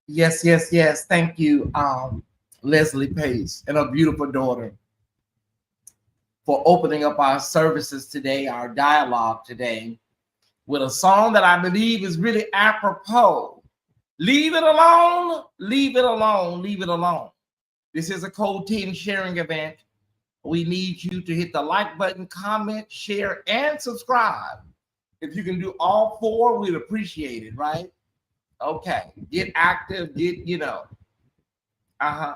Yes, yes, yes. Thank you, Leslie Pace and her beautiful daughter for opening up our services today, our dialogue today, with a song that I believe is really apropos. Leave it alone, leave it alone, leave it alone. This is a Code 10 sharing event. We need you to hit the like button, comment, share, and subscribe. If you can do all four, we'd appreciate it, right? Okay. Get active, uh-huh.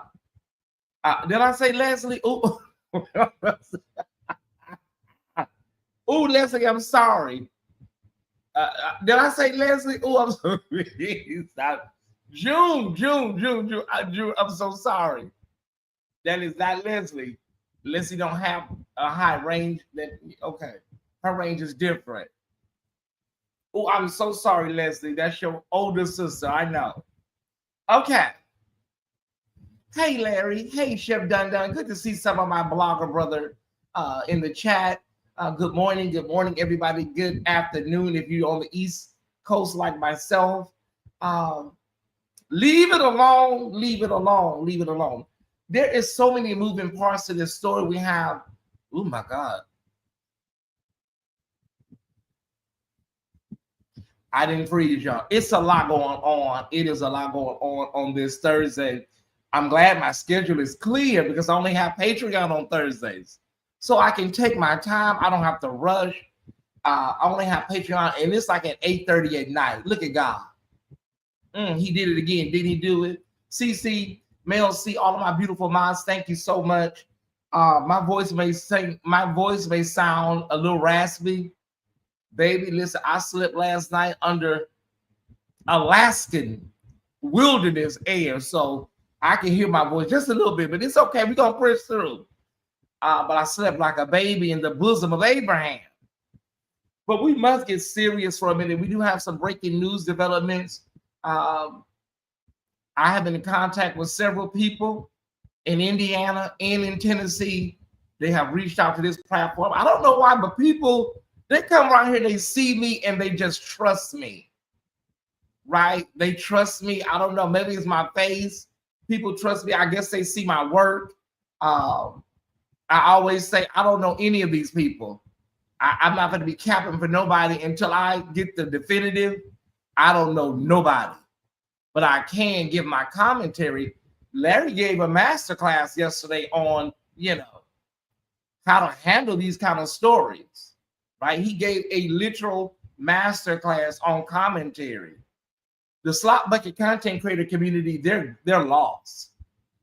Did I say Leslie? Oh, oh, Leslie, I'm sorry. Did I say Leslie? Oh, I'm sorry. June. I'm so sorry. That is not Leslie. Leslie don't have a high range. Okay, her range is different. Oh, I'm so sorry, Leslie. That's your older sister. I know. Okay. Hey, Larry. Hey, Chef Dun Dun. Good to see some of my blogger brother in the chat. Good morning, everybody. Good afternoon if you're on the East Coast like myself. Leave it alone, leave it alone, leave it alone. There is so many moving parts to this story. We have, oh my God. I didn't freeze y'all. It's a lot going on. It is a lot going on this Thursday. I'm glad my schedule is clear because I only have Patreon on Thursdays. So I can take my time. I don't have to rush. I only have Patreon, and it's like at 8:30 at night. Look at God. He did it again. Didn't he do it? CC, Mel C, all of my beautiful minds, thank you so much. My voice may sound a little raspy. Baby, listen, I slept last night under Alaskan wilderness air, so I can hear my voice just a little bit, but it's okay. We're going to push through. But I slept like a baby in the bosom of Abraham. But we must get serious for a minute. We do have some breaking news developments. I have been in contact with several people in Indiana and in Tennessee. They have reached out to this platform. I don't know why, but people, they come around here, they see me, and they just trust me, right? They trust me. I don't know. Maybe it's my face. People trust me. I guess they see my work. I always say, I don't know any of these people. I'm not going to be capping for nobody until I get the definitive. I don't know nobody, but I can give my commentary. Larry gave a masterclass yesterday on, how to handle these kind of stories, right? He gave a literal masterclass on commentary. The slot bucket content creator community, they're lost.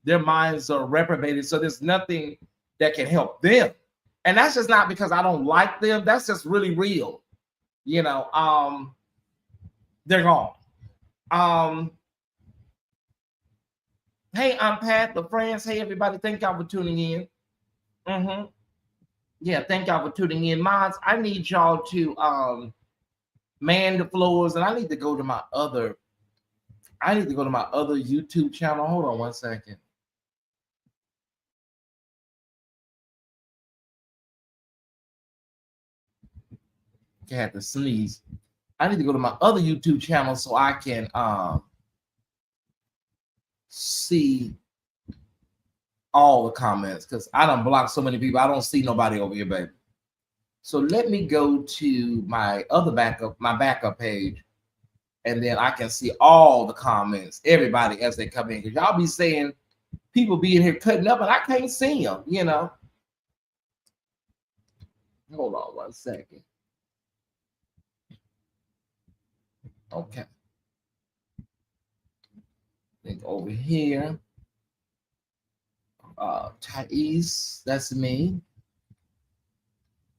Their minds are reprobated, so there's nothing that can help them. And that's just not because I don't like them. That's just really real. They're gone. Hey, I'm Pat, the friends. Hey, everybody. Thank y'all for tuning in. Yeah, thank y'all for tuning in. Mods, I need y'all to man the floors, and I need to go to my other YouTube channel. Hold on one second. I had to sneeze. I need to go to my other YouTube channel so I can see all the comments, because I done blocked so many people. I don't see nobody over here, baby. So let me go to my other backup page, and then I can see all the comments, everybody as they come in. Because y'all be saying people being here cutting up, and I can't see them, Hold on one second. Okay. Think over here. Tyesse, that's me.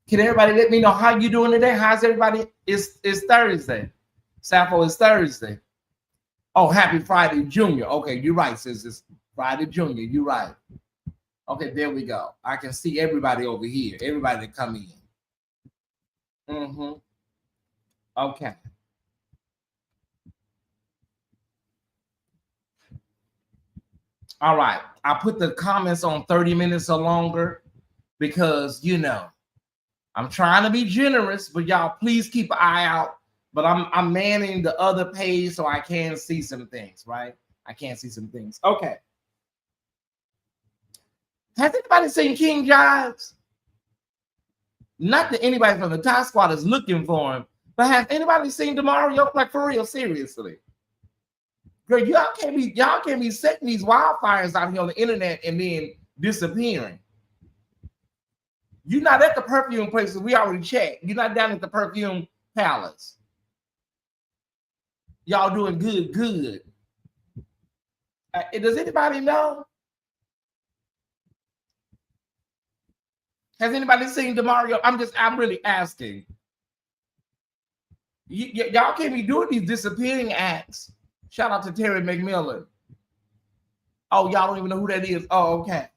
Can everybody let me know how you doing today? How's everybody? It's Thursday. Sappho, is Thursday. Oh, happy Friday, Junior. Okay, you're right, sis. It's Friday, Junior. You're right. Okay, there we go. I can see everybody over here. Everybody that come in. Okay. All right. I put the comments on 30 minutes or longer because, I'm trying to be generous, but y'all please keep an eye out. But I'm manning the other page so I can see some things, right? I can't see some things. Okay. Has anybody seen King Jives? Not that anybody from the Ty Squad is looking for him, but has anybody seen Demario? Like, for real, seriously. Girl, y'all can't be setting these wildfires out here on the internet and then disappearing. You're not at the perfume places. We already checked. You're not down at the perfume palace. Y'all doing good. Does anybody know? Has anybody seen Demario? I'm really asking. Y'all can't be doing these disappearing acts. Shout out to Terry McMillan. Oh, y'all don't even know who that is. Oh, okay.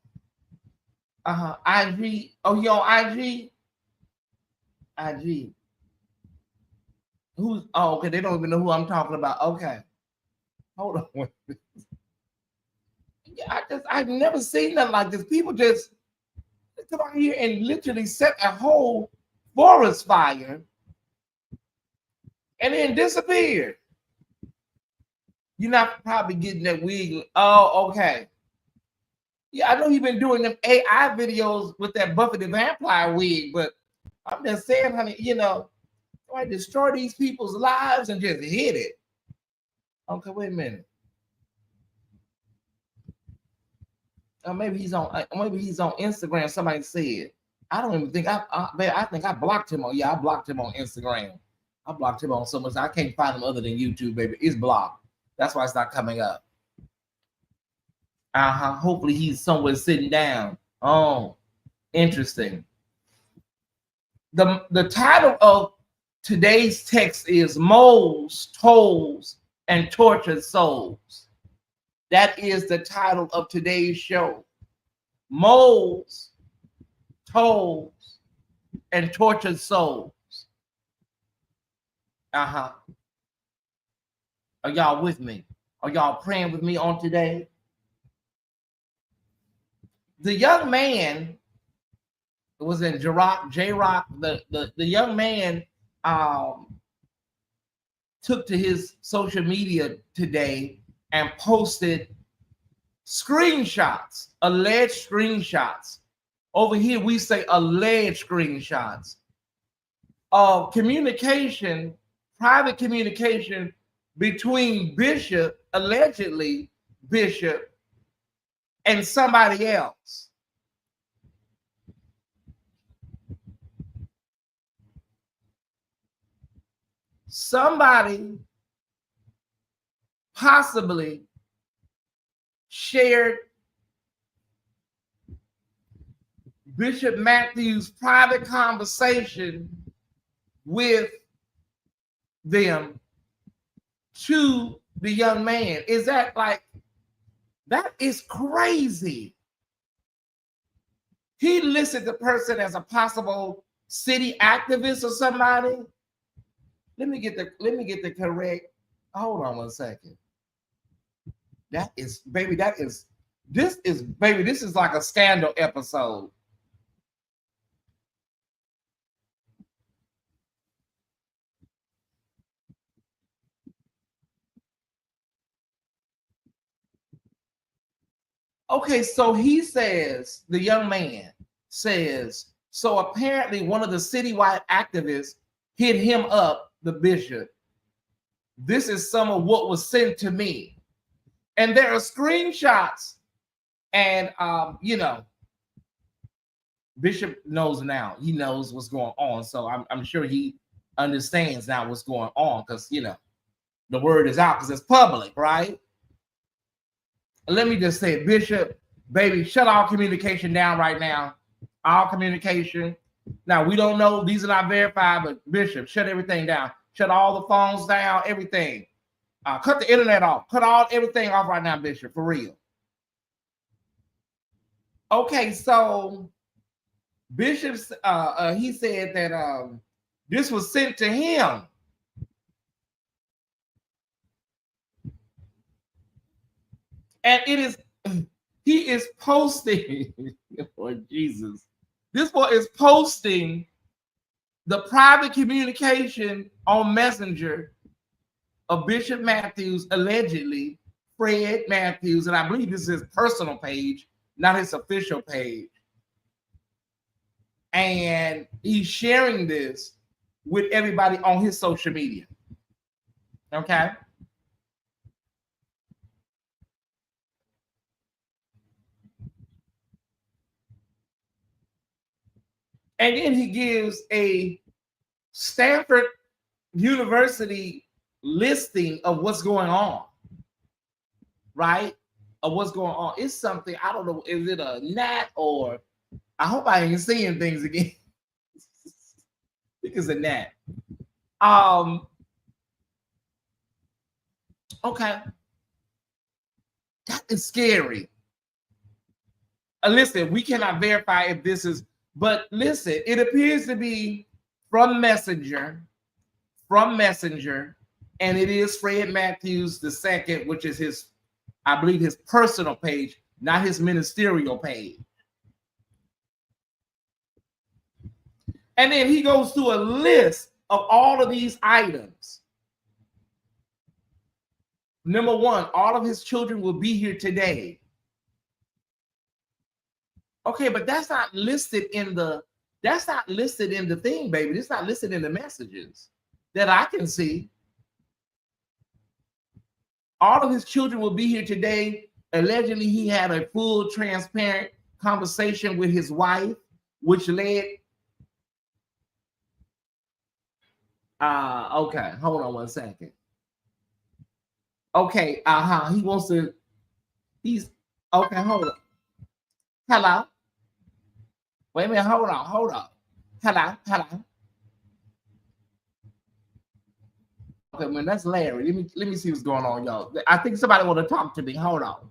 IG. Oh, he on IG? IG. Who's, oh, okay, they don't even know who I'm talking about. Okay. Hold on. Yeah, I've never seen nothing like this. People just come out here and literally set a whole forest fire and then disappear. You're not probably getting that wig. Oh, okay. Yeah, I know you've been doing them AI videos with that Buffy the Vampire wig, but I'm just saying, honey, you know, I destroy these people's lives and just hit it. Okay, wait a minute. Maybe he's on Instagram. Somebody said. I don't even think I think I blocked him on. Yeah, I blocked him on Instagram. I blocked him on so much I can't find him other than YouTube, baby. It's blocked. That's why it's not coming up. Hopefully he's somewhere sitting down. Oh, interesting. The title of today's text is Moles, Tolls, and Tortured Souls. That is the title of today's show. Moles, Tolls, and Tortured Souls. Are y'all with me? Are y'all praying with me on today? The young man was in JRock. The young man took to his social media today and posted screenshots, alleged screenshots. Over here, we say alleged screenshots of communication, private communication between Bishop, allegedly Bishop, and somebody else. Somebody possibly shared Bishop Matthews' private conversation with them to the young man. Is that like, that is crazy. He listed the person as a possible city activist or somebody. Let me get the correct. Hold on 1 second. That is, baby, this is like a scandal episode. Okay, so he says, the young man says, so apparently one of the citywide activists hit him up, the bishop. This is some of what was sent to me. And there are screenshots. And, you know, Bishop knows now. He knows what's going on. So I'm sure he understands now what's going on because, you know, the word is out because it's public, right? Let me just say, Bishop, baby, shut all communication down right now. All communication. Now, we don't know. These are not verified, but Bishop, shut everything down. Shut all the phones down, everything. Cut the internet off. Cut everything off right now, Bishop, for real. Okay, so Bishop, he said that this was sent to him. And it is, he is posting, Lord Jesus. This boy is posting the private communication on Messenger of Bishop Matthews allegedly Fred Matthews, and I believe this is his personal page, not his official page. And he's sharing this with everybody on his social media. Okay. And then he gives a Stanford University listing of what's going on, right? Of what's going on. It's something, I don't know, is it a gnat or I hope I ain't seeing things again. I think it's a gnat. Okay. That is scary. Listen, we cannot verify if this is, but listen, it appears to be from Messenger, and it is Fred Matthews II, which is his, I believe, his personal page, not his ministerial page. And then he goes through a list of all of these items. Number one, all of his children will be here today. Okay, but that's not listed in the thing, baby. It's not listed in the messages that I can see. All of his children will be here today. Allegedly, he had a full, transparent conversation with his wife, which led. Okay, hold on one second. Okay, he wants to. He's okay. Hold on. Hello. Wait a minute. Hold on. Hello. Okay, man, that's Larry. Let me see what's going on, y'all. I think somebody want to talk to me. Hold on.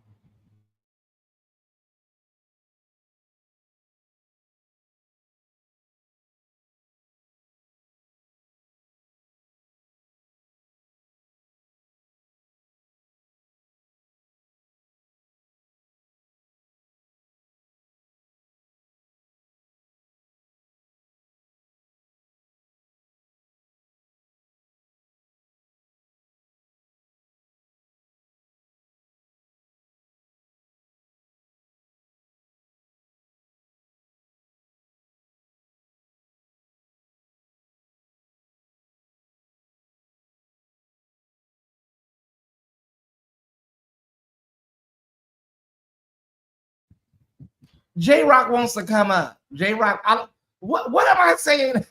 JRock wants to come up. JRock, what am I saying?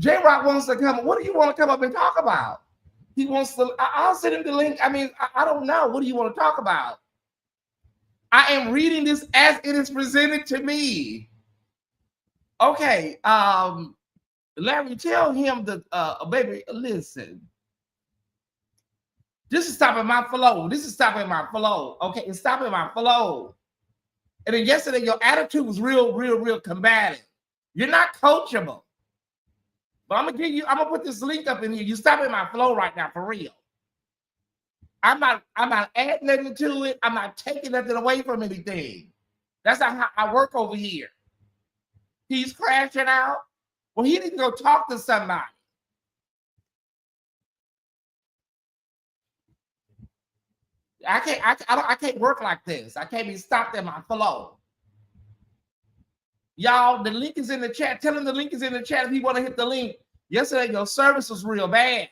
JRock wants to come. What do you want to come up and talk about? He wants to. I'll send him the link. I mean, I don't know. What do you want to talk about? I am reading this as it is presented to me. Okay, Larry, tell him that, baby, listen. This is stopping my flow. Okay, it's stopping my flow. And then yesterday, your attitude was real combative. You're not coachable. But I'm gonna put this link up in here. You're stopping my flow right now, for real. I'm not adding nothing to it. I'm not taking nothing away from anything. That's not how I work over here. He's crashing out. Well, he need to go talk to somebody. I can't work like this. I can't be stopped in my flow. Y'all, the link is in the chat. Tell him the link is in the chat if he want to hit the link. Yesterday, your service was real bad.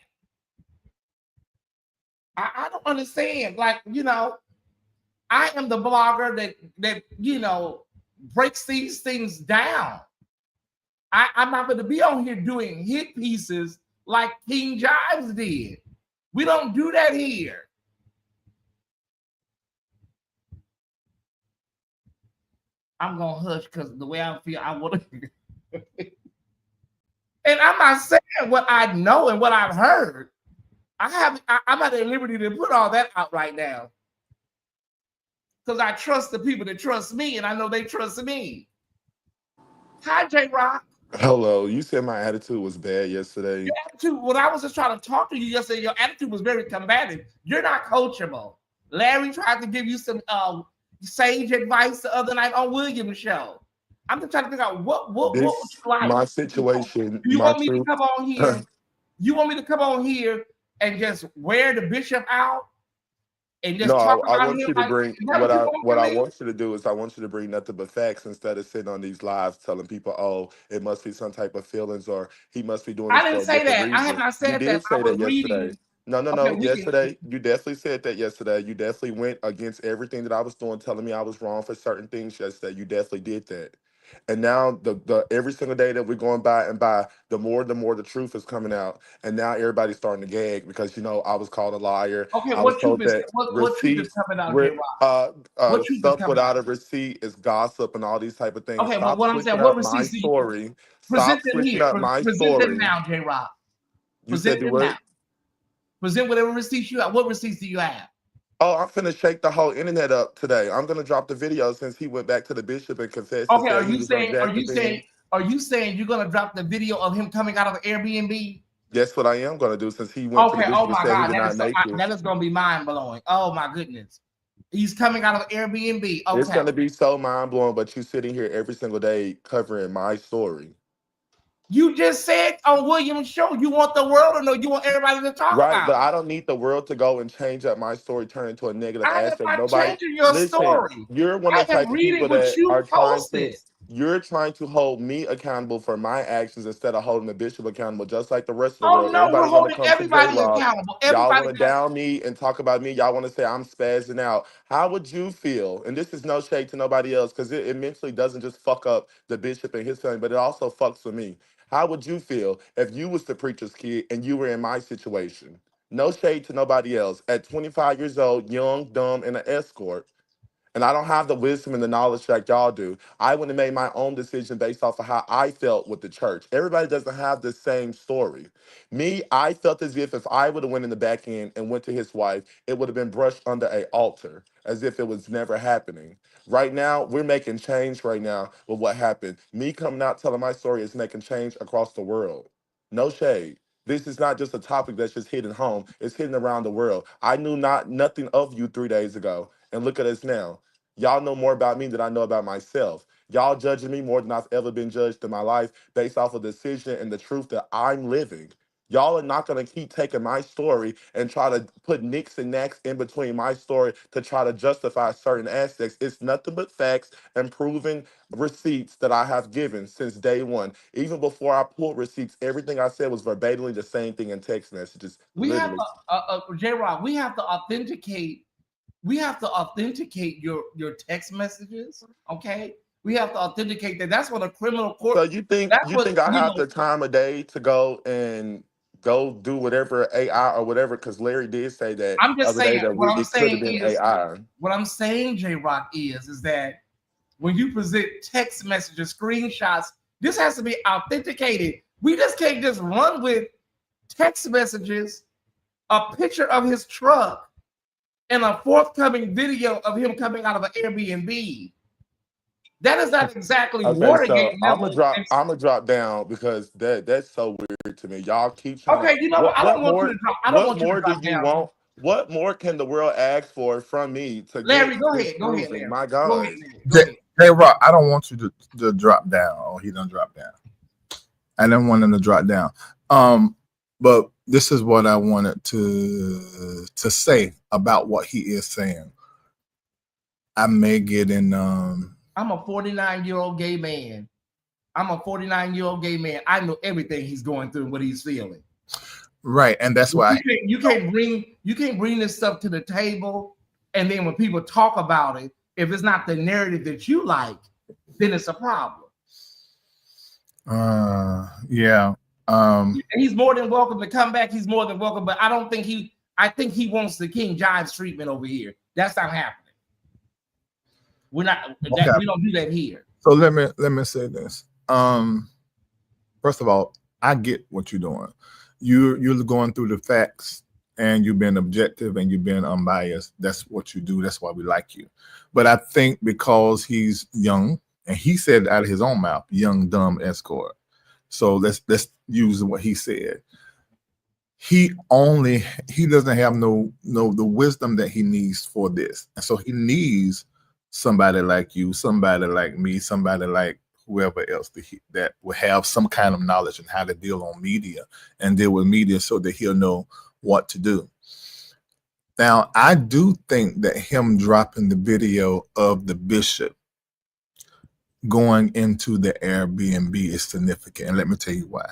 I don't understand. Like, you know, I am the blogger that you know, breaks these things down. I'm not going to be on here doing hit pieces like King Jives did. We don't do that here. I'm going to hush because the way I feel, I want to. And I'm not saying what I know and what I've heard. I'm at liberty to put all that out right now. Because I trust the people that trust me, and I know they trust me. Hi, JRock. Hello, you said my attitude was bad yesterday. Your attitude, when I was just trying to talk to you yesterday, your attitude was very combative. You're not coachable. Larry tried to give you some sage advice the other night on William's show. I'm just trying to figure out what would you like? My situation. You want me to come on here? You want me to come on here and just wear the bishop out and just No, talk I about want him you to like, bring is that what you want what from I me? want you to do is I want you to bring nothing but facts instead of sitting on these lives telling people, oh, it must be some type of feelings or he must be doing I this didn't for a say different that. I have reason. not You said that. did I say was that yesterday. reading. No, no, Okay, no. we can. Yesterday, you definitely said that yesterday. You definitely went against everything that I was doing, telling me I was wrong for certain things yesterday. You definitely did that. And now the every single day that we're going by and by, the more the truth is coming out. And now everybody's starting to gag because I was called a liar. Okay, I was what truth told is that what truth is receipts coming out, J with Rock? What truth is stuff coming without out? a receipt is gossip and all these type of things. Okay, but Stop what I'm switching saying, what up my receipts do you story. present Stop them switching here? up my Present them story. now, J Rock. You said Present do them now. what? Present whatever receipts you have. What receipts do you have? Oh, I'm finna shake the whole internet up today. I'm gonna drop the video since he went back to the bishop and confessed and Okay, said he was on Jacobin. are you saying you're gonna drop the video of him coming out of the Airbnb? That's what I am gonna do since he went to the Okay, bishop oh and my said he God, did not make it. that is gonna be mind blowing. Oh my goodness. He's coming out of Airbnb. It's Okay. gonna be so mind blowing, but you sitting here every single day covering my story. You just said on William's show you want the world to know, you want everybody to talk Right, about but it. I don't need the world to go and change up my story, turn into a negative I am aspect. not Nobody, changing your listen, story. you're one I of the type am of reading people what that you are posted. you're trying to hold me accountable for my actions instead of holding the bishop accountable, just like the rest of the Oh world. no, we're Everybody want to holding come to everybody JRock. accountable. Y'all want Everybody to got down me and talk about me. Y'all want to say I'm spazzing out. How would you feel? And this is no shade to nobody else because it mentally doesn't just fuck up the bishop and his family, but it also fucks with me. How would you feel if you was the preacher's kid and you were in my situation? No shade to nobody else. At 25 years old, young, dumb, and an escort, and I don't have the wisdom and the knowledge like y'all do. I would have made my own decision based off of how I felt with the church. Everybody doesn't have the same story. Me, I felt as if I would have went in the back end and went to his wife, it would have been brushed under a altar, as if it was never happening. Right now, we're making change right now with what happened. Me coming out telling my story is making change across the world. No shade. This is not just a topic that's just hitting home. It's hitting around the world. I knew nothing of you 3 days ago. And look at us now. Y'all know more about me than I know about myself. Y'all judging me more than I've ever been judged in my life based off of the decision and the truth that I'm living. Y'all are not going to keep taking my story and try to put nicks and knacks in between my story to try to justify certain aspects. It's nothing but facts and proven receipts that I have given since day one. Even before I pulled receipts, everything I said was verbatimly the same thing in text messages, we have literally. to J-Rock, we have to authenticate your text messages. Okay. We have to authenticate that. That's what a criminal court, So you think that's you what think I have the time of day to go and go do whatever AI or whatever? Because Larry did say that I'm the just other day saying, that it could have been AI. what I'm saying, J-Rock, is that when you present text messages, screenshots, this has to be authenticated. We just can't just run with text messages, a picture of his truck, and a forthcoming video of him coming out of an Airbnb. That is not exactly Okay, Watergate so level. I'm gonna drop down because that's so weird to me. Y'all keep trying to Okay, you know what? I don't want you to drop. I don't what want you to more do drop you down. want? What more can the world ask for from me to get Larry, go this ahead. Go ahead, proven? Larry. My Go God. ahead, Larry. Go ahead. JRock, I don't want you to drop down. Oh, he done drop down. I didn't want him to drop down. But this is what I wanted to say about what he is saying. I may get in. I'm a 49-year-old gay man. I'm a 49-year-old gay man. I know everything he's going through and what he's feeling. Right, and that's why you can't bring this stuff to the table, and then when people talk about it, if it's not the narrative that you like, then it's a problem. Yeah. And he's more than welcome to come back. He's more than welcome, but I think he wants the King Jives treatment over here. That's not happening. We're not. Okay. We don't do that here. So let me say this. First of all, I get what you're doing. You're going through the facts and you've been objective and you've been unbiased. That's what you do. That's why we like you. But I think because he's young, and he said out of his own mouth, young, dumb escort. So let's use what he said. He doesn't have no the wisdom that he needs for this. And so he needs somebody like you, somebody like me, somebody like whoever else that will have some kind of knowledge on how to deal on media and deal with media so that he'll know what to do. Now, I do think that him dropping the video of the bishop going into the Airbnb is significant. And let me tell you why.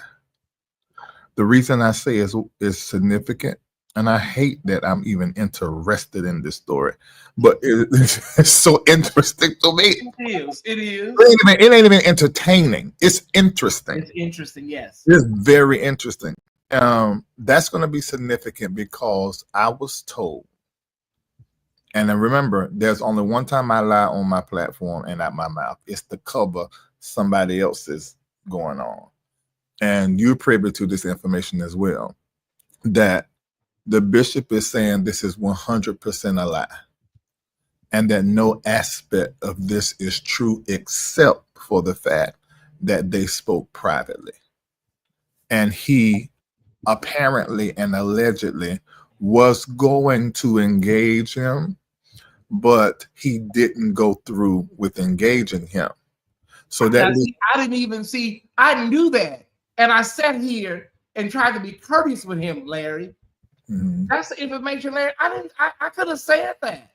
The reason I say is significant, and I hate that I'm even interested in this story, but it's so interesting to me. It is. It is. It ain't even entertaining. It's interesting. It's interesting, yes. It's very interesting. That's going to be significant because I was told, and I remember, there's only one time I lie on my platform and at my mouth. It's to cover somebody else's going on. And you're privy to this information as well, that the bishop is saying this is 100% a lie, and that no aspect of this is true except for the fact that they spoke privately. And he apparently and allegedly was going to engage him, but he didn't go through with engaging him. So that I didn't even see, I knew that. And I sat here and tried to be courteous with him, Larry. That's the information, Larry. I could have said that.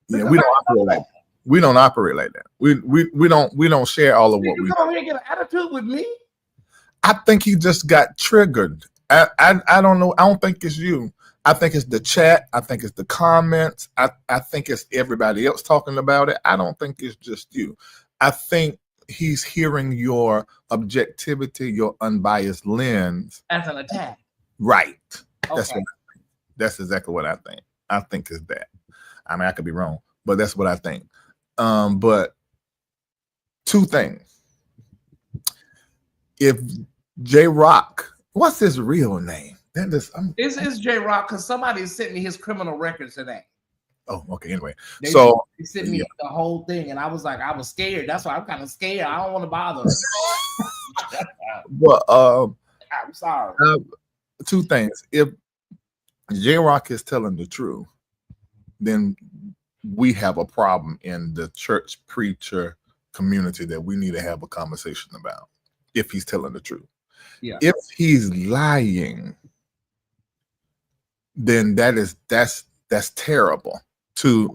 Yeah, we don't operate like that. We don't operate like that. We don't share all of what we come over here and get an attitude with me. I think he just got triggered. I don't know. I don't think it's you. I think it's the chat. I think it's the comments. I think it's everybody else talking about it. I don't think it's just you. I think he's hearing your objectivity, your unbiased lens as an attack. Right. Okay. That's exactly what I think. I think it's that. I mean, I could be wrong, but that's what I think. But two things. If JRock, what's his real name? This is JRock because somebody sent me his criminal records today. Oh, okay. Anyway, they sent me the whole thing, and I was scared. That's why I'm kind of scared. I don't want to bother. Well, I'm sorry. Two things. If JRock is telling the truth, then we have a problem in the church preacher community that we need to have a conversation about. If he's telling the truth, yeah. If he's lying, then that's terrible.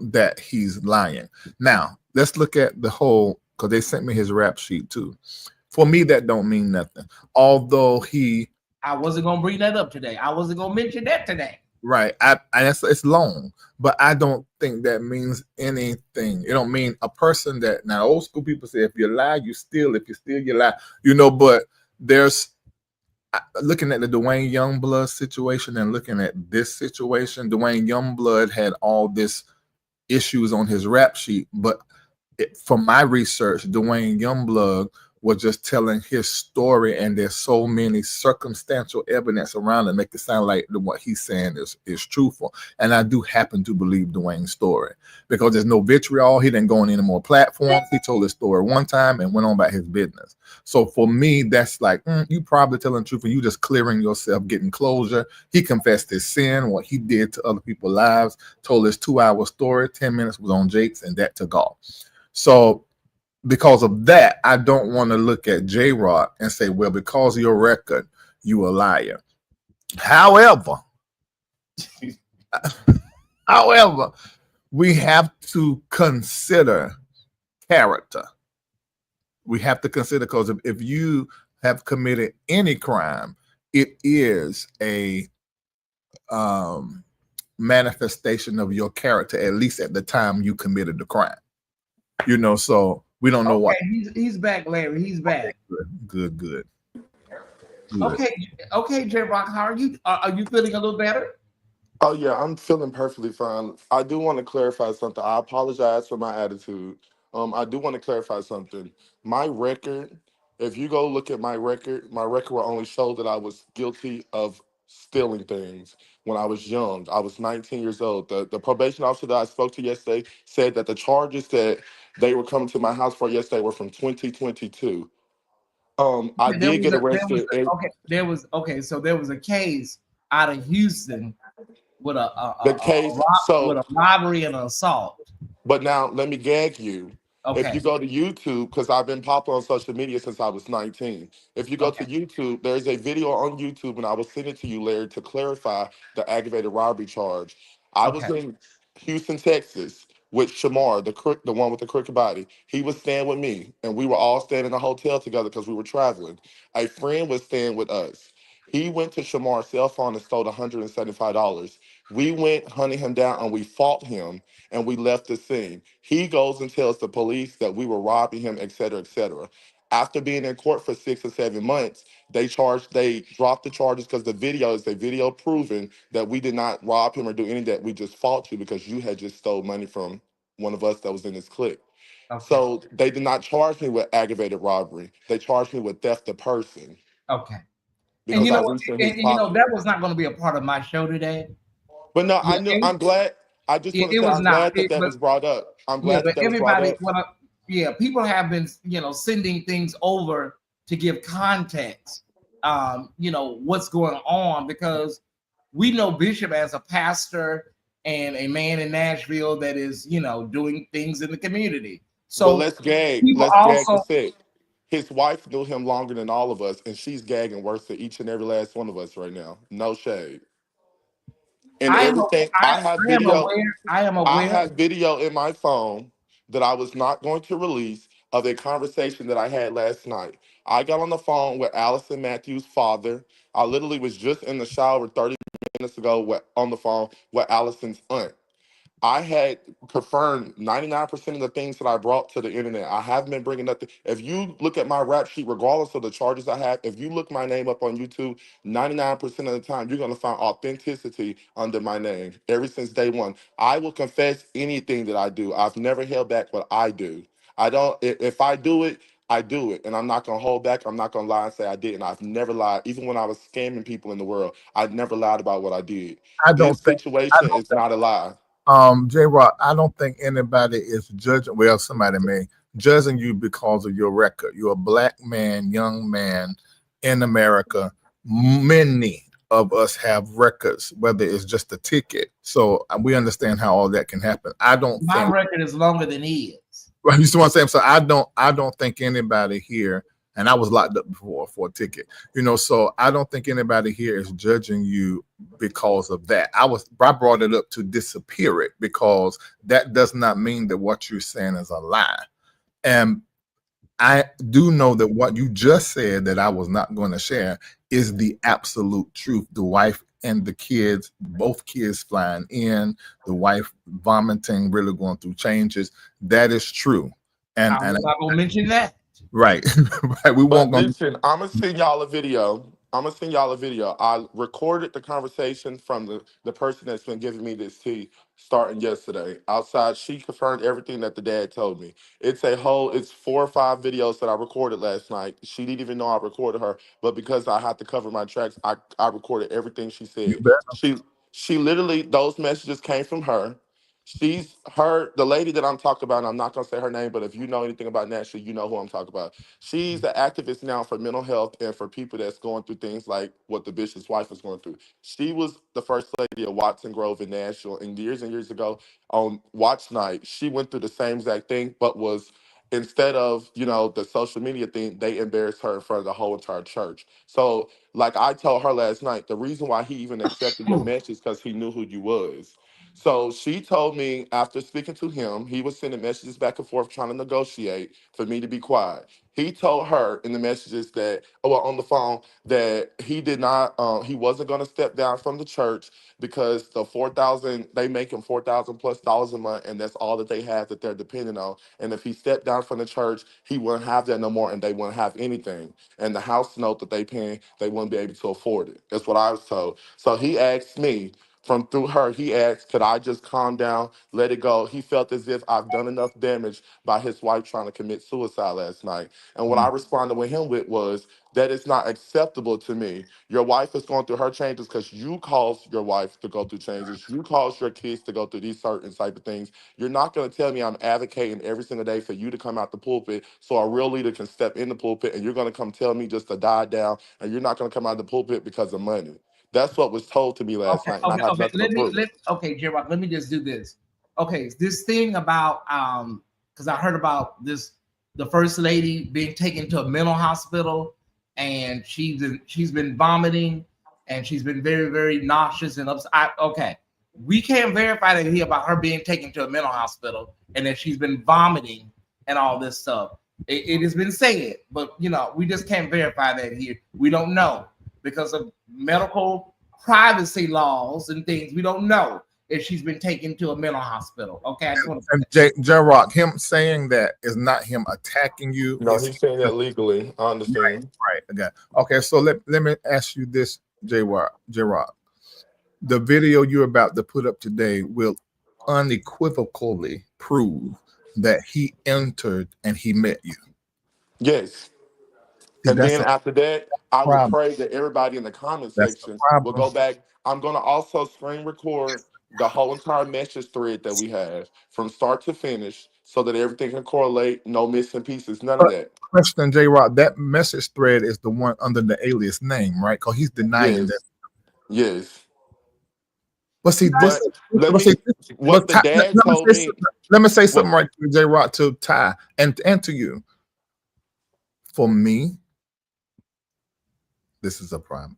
That he's lying. Now let's look at the whole, because they sent me his rap sheet too. For me, that don't mean nothing. Although I wasn't gonna bring that up today. I wasn't gonna mention that today. Right. It's long, but I don't think that means anything. It don't mean a person that, now old school people say, if you lie, you steal. If you steal, you lie. But there's, looking at the Dwayne Youngblood situation and looking at this situation, Dwayne Youngblood had all this issues on his rap sheet, but from my research, Dwayne Youngblood was just telling his story, and there's so many circumstantial evidence around it make it sound like what he's saying is truthful. And I do happen to believe Dwayne's story because there's no vitriol. He didn't go on any more platforms. He told his story one time and went on about his business. So for me, that's like, you probably telling the truth and you just clearing yourself, getting closure. He confessed his sin, what he did to other people's lives, told his 2-hour story, 10 minutes was on Jake's, and that took off. So because of that, I don't want to look at JRock and say, well, because of your record, you a liar. However, we have to consider character. We have to consider, because if you have committed any crime, it is a manifestation of your character, at least at the time you committed the crime. So we don't know what. He's back, Larry. He's back. Good. Okay, JRock, how are you? Are you feeling a little better? Oh yeah, I'm feeling perfectly fine. I do want to clarify something. I apologize for my attitude. I do want to clarify something. My record, if you go look at my record will only show that I was guilty of stealing things when I was young. I was 19 years old. The probation officer that I spoke to yesterday said that the charges that they were coming to my house for yesterday were from 2022. I did get arrested. So there was a case out of Houston with with a robbery and an assault. But now let me gag you. Okay. If you go to YouTube, because I've been popular on social media since I was 19. If you go to YouTube, there's a video on YouTube, and I will send it to you, Larry, to clarify the aggravated robbery charge. I was Okay. in Houston, Texas, with Shamar, the one with the crooked body. He was staying with me, and we were all staying in a hotel together because we were traveling. A friend was staying with us. He went to Shamar's cell phone and stole $175. We went hunting him down and we fought him and we left the scene. He goes and tells the police that we were robbing him, et cetera, et cetera. After being in court for 6 or 7 months, they dropped the charges because the video proving that we did not rob him or do any of that. We just fought you because you had just stole money from one of us that was in this clique. Okay. So they did not charge me with aggravated robbery. They charged me with theft of person Okay. And because you I know what? reached in his And you know pocket. that was not going to be a part of my show today. But no, Yeah, I'm glad. I just want to it say was I'm not. glad that that But was brought up. I'm yeah, glad that but that was brought everybody, up. yeah, people have been, sending things over to give context. What's going on, because we know Bishop as a pastor and a man in Nashville that is, doing things in the community. But So people let's gag the also, sick. His wife knew him longer than all of us, and she's gagging worse than each and every last one of us right now. No shade. And I am, everything, I am aware. I am I aware. have video in my phone that I was not going to release of a conversation that I had last night. I got on the phone with Allison Matthews' father. I literally was just in the shower 30 minutes ago on the phone with Allison's aunt. I had confirmed 99% of the things that I brought to the internet. I haven't been bringing nothing. If you look at my rap sheet, regardless of the charges I have, if you look my name up on YouTube, 99% of the time, you're going to find authenticity under my name ever since day one. I will confess anything that I do. I've never held back what I do. I don't, if I do it, I do it. And I'm not going to hold back. I'm not going to lie and say I didn't. I've never lied. Even when I was scamming people in the world, I never lied about what I did. I This don't think. I situation don't is not a lie. JRock, I don't think anybody is judging. Well, somebody may judging you because of your record. You're a black man, young man in America. Many of us have records, whether it's just a ticket. So we understand how all that can happen. I don't My think. record is longer than his. Right, you see what I'm saying? So I don't think anybody here, and I was locked up before for a ticket, so I don't think anybody here is judging you because of that. I brought it up to disappear it, because that does not mean that what you're saying is a lie. And I do know that what you just said that I was not going to share is the absolute truth. The wife and the kids, both kids flying in, the wife vomiting, really going through changes. That is true. And I'm not going to mention that. right, right. We won't But go. listen, I'm gonna send y'all a video. I recorded the conversation from the person that's been giving me this tea starting yesterday. Outside, she confirmed everything that the dad told me. It's 4 or 5 videos that I recorded last night. She didn't even know I recorded her, but because I had to cover my tracks, I recorded everything she You said. bet. She literally, those messages came from her. The lady that I'm talking about, and I'm not gonna say her name, but if you know anything about Nashville, you know who I'm talking about. She's an activist now for mental health and for people that's going through things like what the bishop's wife is going through. She was the first lady of Watson Grove in Nashville, and years ago on Watch Night, she went through the same exact thing, but was instead of the social media thing, they embarrassed her in front of the whole entire church. So, like I told her last night, the reason why he even accepted your message because he knew who you was. So she told me after speaking to him, he was sending messages back and forth trying to negotiate for me to be quiet. He told her in the messages that, well, on the phone, that he did not, he wasn't going to step down from the church because the 4,000, they make him $4,000+ a month, and that's all that they have that they're depending on. And if he stepped down from the church, he wouldn't have that no more, and they wouldn't have anything. And the house note that they paying, they wouldn't be able to afford it. That's what I was told. So he asked me, from through her, he asked, could I just calm down, let it go? He felt as if I've done enough damage by his wife trying to commit suicide last night. And what I responded with him with was, that is not acceptable to me. Your wife is going through her changes because you caused your wife to go through changes. You caused your kids to go through these certain type of things. You're not going to tell me I'm advocating every single day for you to come out the pulpit so a real leader can step in the pulpit, and you're going to come tell me just to die down, and you're not going to come out of the pulpit because of money. That's what was told to me last Okay, night, and I okay, have okay. nothing but proof. Okay, JRock, let me just do this. Okay, this thing about because I heard about this, the first lady being taken to a mental hospital, and she's been vomiting, and she's been very, very nauseous and upset. Okay, We can't verify that here about her being taken to a mental hospital and that she's been vomiting and all this stuff. It has been said, but you know, we just can't verify that here. We don't know because of medical privacy laws and things. We don't know if she's been taken to a mental hospital. Okay, I just want And JRock, him saying that is not him attacking you. No, It's he's saying that legally. I understand. right. Okay. So let me ask you this, JRock. The video you're about to put up today will unequivocally prove that he entered and he met you. Yes. See, And that's then a after that, I would problem. pray that everybody in the comment That's the section will problem. go back. I'm going to also screen record the whole entire message thread that we have from start to finish so that everything can correlate, no missing pieces, none of But that. question, JRock, that message thread is the one under the alias name, right? Because he's denying that. Yes. Yes. But see, this But is let but see, me, what the dad told me, let me say what, something right to JRock, to Ty and to you. For me, this is a problem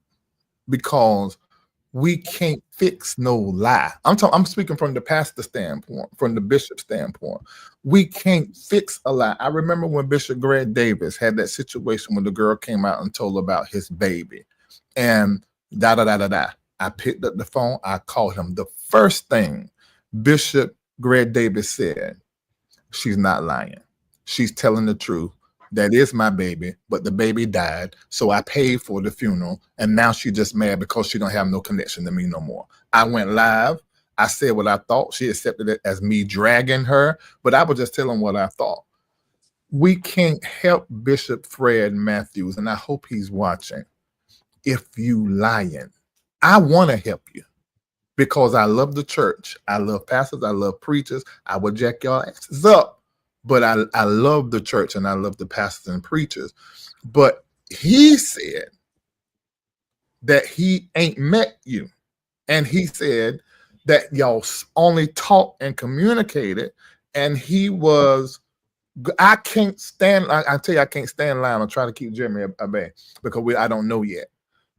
because we can't fix no lie. I'm speaking from the pastor standpoint, from the bishop standpoint. We can't fix a lie. I remember when Bishop Greg Davis had that situation when the girl came out and told about his baby, and da da da da da. I picked up the phone. I called him. The first thing Bishop Greg Davis said, she's not lying. She's telling the truth. That is my baby, but the baby died, so I paid for the funeral, and now she's just mad because she don't have no connection to me no more. I went live. I said what I thought. She accepted it as me dragging her, but I was just telling what I thought. We can't help Bishop Fred Matthews, and I hope he's watching, if you lying. I want to help you because I love the church. I love pastors. I love preachers. I would jack y'all asses up. But I love the church and I love the pastors and preachers. But he said that he ain't met you. And he said that y'all only talked and communicated. And he was, I can't stand, I tell you, I can't stand lying. I'm trying to keep Jeremy at bay because I don't know yet.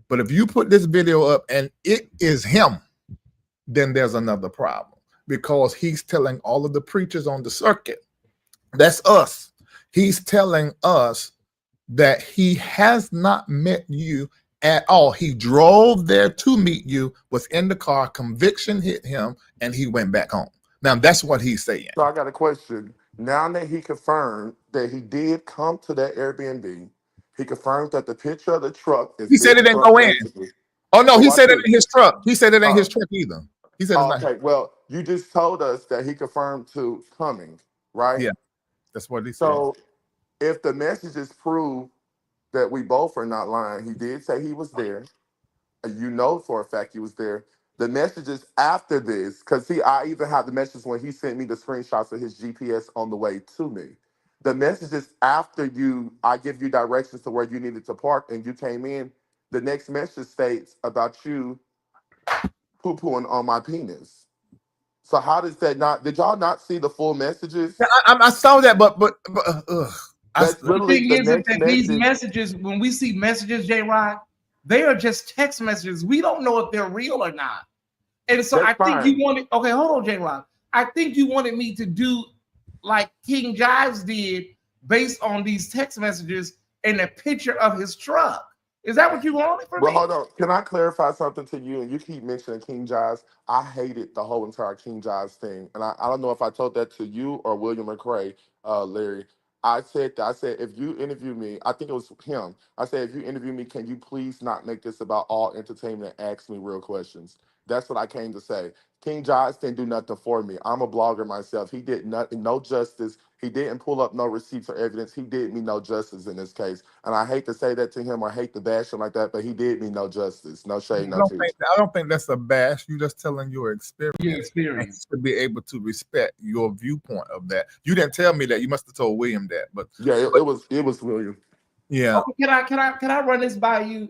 But if you put this video up and it is him, then there's another problem because he's telling all of the preachers on the circuit, that's us. He's telling us that he has not met you at all. He drove there to meet you, was in the car, conviction hit him, and he went back home. Now, that's what he's saying. so I got a question. Now that he confirmed that he did come to that Airbnb, he confirmed that the picture of the truck is He said his it didn't truck, go in. basically. Oh, no, So he watch said it this. ain't his truck. He said it ain't Uh, his truck either. He said it's not. okay, well, you just told us that he confirmed to coming, right? Yeah, that's what he said. So if the messages prove that we both are not lying, he did say he was there. You know for a fact he was there. The messages after this, because see, I even have the messages when he sent me the screenshots of his GPS on the way to me. The messages after I give you directions to where you needed to park and you came in, the next message states about you poo-pooing on my penis. So how does that not, did y'all not see the full messages? Yeah, I saw that, but That's The literally thing the is next that these message. messages, when we see messages, JRock, they are just text messages. We don't know if they're real or not. And so That's I think fine. you wanted, okay, hold on, JRock. I think you wanted me to do like King Jives did based on these text messages and a picture of his truck. Is that what you wanted from But me? hold on, can I clarify something to you? And you keep mentioning King Jives. I hated the whole entire King Jives thing, and I don't know if I told that to you or William McCray, Larry. I said if you interview me, I think it was him. I said if you interview me, can you please not make this about all entertainment and ask me real questions? That's what I came to say. King Jives didn't do nothing for me. I'm a blogger myself. He did nothing, no justice. He didn't pull up no receipts or evidence. He did me no justice in this case. And I hate to say that to him or hate to bash him like that, but he did me no justice. No shade, no tea. I don't think that's a bash. You just telling your experience. Your And experience. to be able to respect your viewpoint of that. You didn't tell me that. You must have told William that. But Yeah, it was William. yeah, Okay, can I run this by you,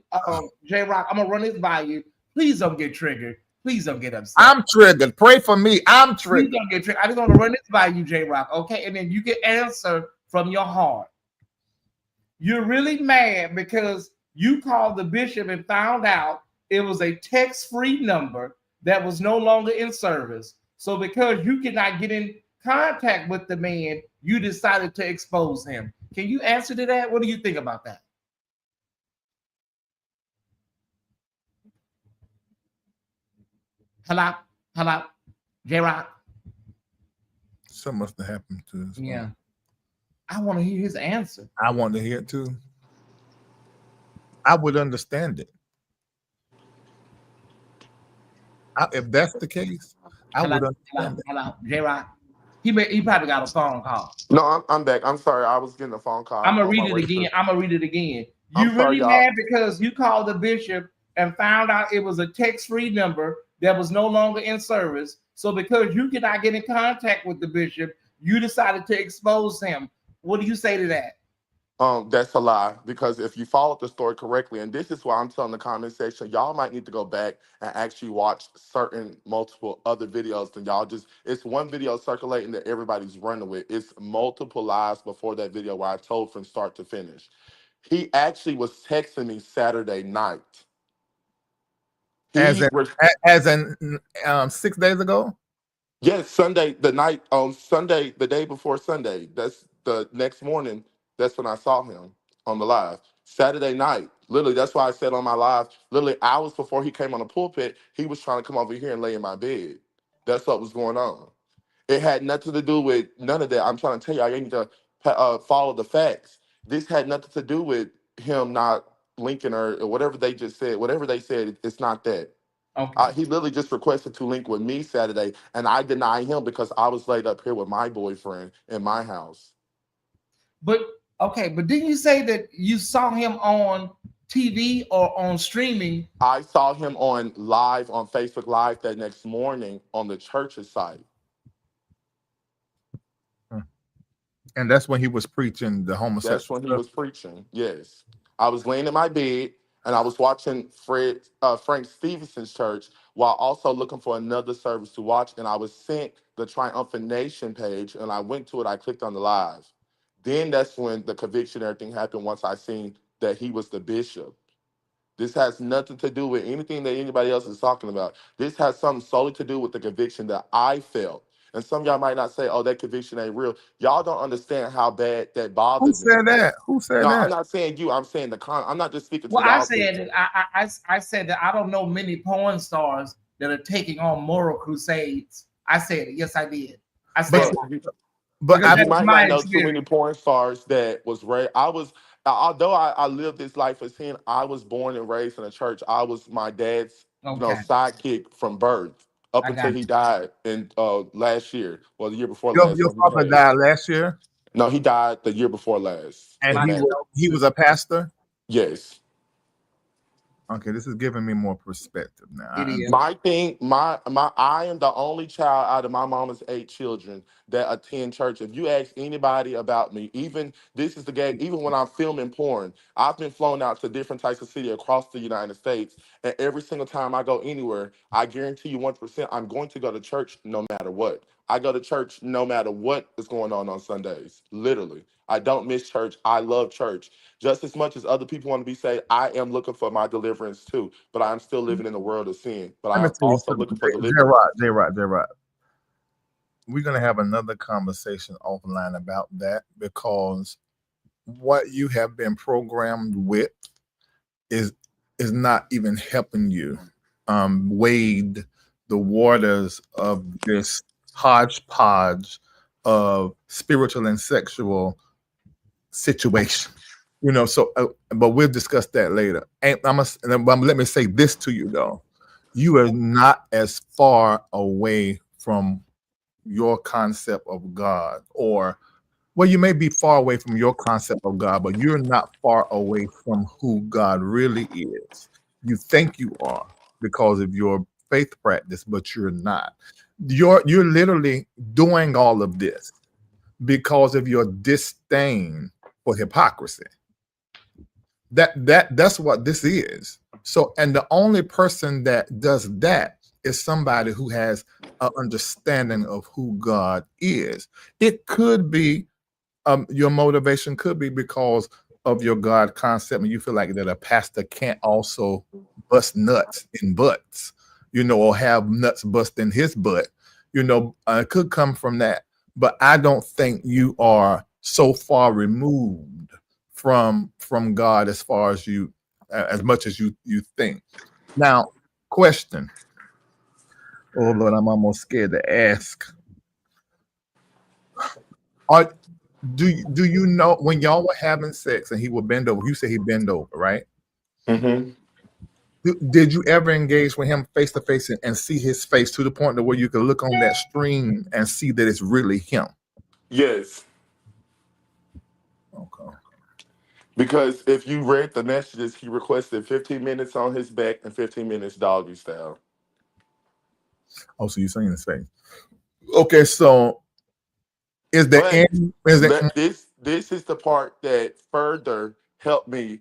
JRock? I'm gonna run this by you. Please don't get triggered. Please don't get upset. I'm triggered. Pray for me. I'm Please triggered. don't get triggered. I just want to run this by you, JRock. Okay, and then you can answer from your heart. You're really mad because you called the bishop and found out it was a text-free number that was no longer in service. So because you cannot get in contact with the man, you decided to expose him. Can you answer to that? What do you think about that? Hello, hello, JRock. Something must have happened to us. Yeah, I want to hear his answer. I want to hear it too. I would understand it. If that's the case, I would understand it. Hello, JRock. He probably got a phone call. No, I'm back. I'm sorry. I was getting a phone call. I'm gonna read it again. I'm gonna read it again. You I'm sorry, really mad because you called the bishop and found out it was a text-free number that was no longer in service. So because you cannot get in contact with the bishop, you decided to expose him. What do you say to that? That's a lie, because if you followed the story correctly, and this is why I'm telling the comment section, y'all might need to go back and actually watch certain multiple other videos than y'all just, it's one video circulating that everybody's running with. It's multiple lies before that video where I told from start to finish. He actually was texting me Saturday night. As in 6 days ago? Yes, Sunday, the night on Sunday, the day before Sunday. That's the next morning. That's when I saw him on the live. Saturday night, literally, that's why I said on my live, literally hours before he came on the pulpit, he was trying to come over here and lay in my bed. That's what was going on. It had nothing to do with none of that. I'm trying to tell you, I need to follow the facts. This had nothing to do with him not linking or whatever they just said. Whatever they said, it's not that. Okay. He literally just requested to link with me Saturday, and I denied him because I was laid up here with my boyfriend in my house. But okay, but didn't you say that you saw him on TV or on streaming? I saw him on live on Facebook Live that next morning on the church's site. And that's when he was preaching the homosexual. That's when he was preaching. Yes, I was laying in my bed and I was watching Frank Stevenson's church while also looking for another service to watch. And I was sent the Triumphant Nation page, and I went to it. I clicked on the live. Then that's when the conviction, everything happened. Once I seen that he was the bishop. This has nothing to do with anything that anybody else is talking about. This has something solely to do with the conviction that I felt. And some of y'all might not say, oh, that conviction ain't real. Y'all don't understand how bad that bothered me. Who said that? Who said No, that? I'm not saying you. I'm saying I'm not just speaking to Well, y'all. I said that I don't know many porn stars that are taking on moral crusades. I said it. Yes, I did. I said But I might not know too many porn stars that was raised. Although I lived this life of sin, I was born and raised in a church. I was my dad's sidekick from birth up until he died in last year, or the year before last. Your father died last year? No, he died the year before last. And he was a pastor? Yes. Okay, this is giving me more perspective now. My thing, I am the only child out of my mama's 8 children that attend church. If you ask anybody about me, even this is the game, even when I'm filming porn, I've been flown out to different types of cities across the United States. And every single time I go anywhere, I guarantee you 1%, I'm going to go to church no matter what. I go to church no matter what is going on Sundays. Literally. I don't miss church. I love church. Just as much as other people want to be saved, I am looking for my deliverance too. But I'm still living in the world of sin. But I'm also looking for deliverance. JRock. We're going to have another conversation offline about that, because what you have been programmed with is not even helping you wade the waters of this hodgepodge of spiritual and sexual situation. So but we'll discuss that later. And let me say this to you though. You are not as far away from your concept of God, or well, you may be far away from your concept of God, but you're not far away from who God really is. You think you are because of your faith practice, but you're not. You're literally doing all of this because of your disdain for hypocrisy. That's what this is. So, and the only person that does that is somebody who has an understanding of who God is. It could be your motivation could be because of your God concept, and you feel like that a pastor can't also bust nuts in butts. or have nuts bust in his butt. It could come from that. But I don't think you are so far removed from God as far as as much as you think. Now, question. Oh Lord, I'm almost scared to ask. Are do you know when y'all were having sex and he would bend over? You said he bend over, right? Mm-hmm. Did you ever engage with him face to face and see his face to the point to where you could look on that stream and see that it's really him? Yes. Okay. Because if you read the messages, he requested 15 minutes on his back and 15 minutes doggy style. Oh, so you're seeing his face. Okay, so is there But any is there this is the part that further helped me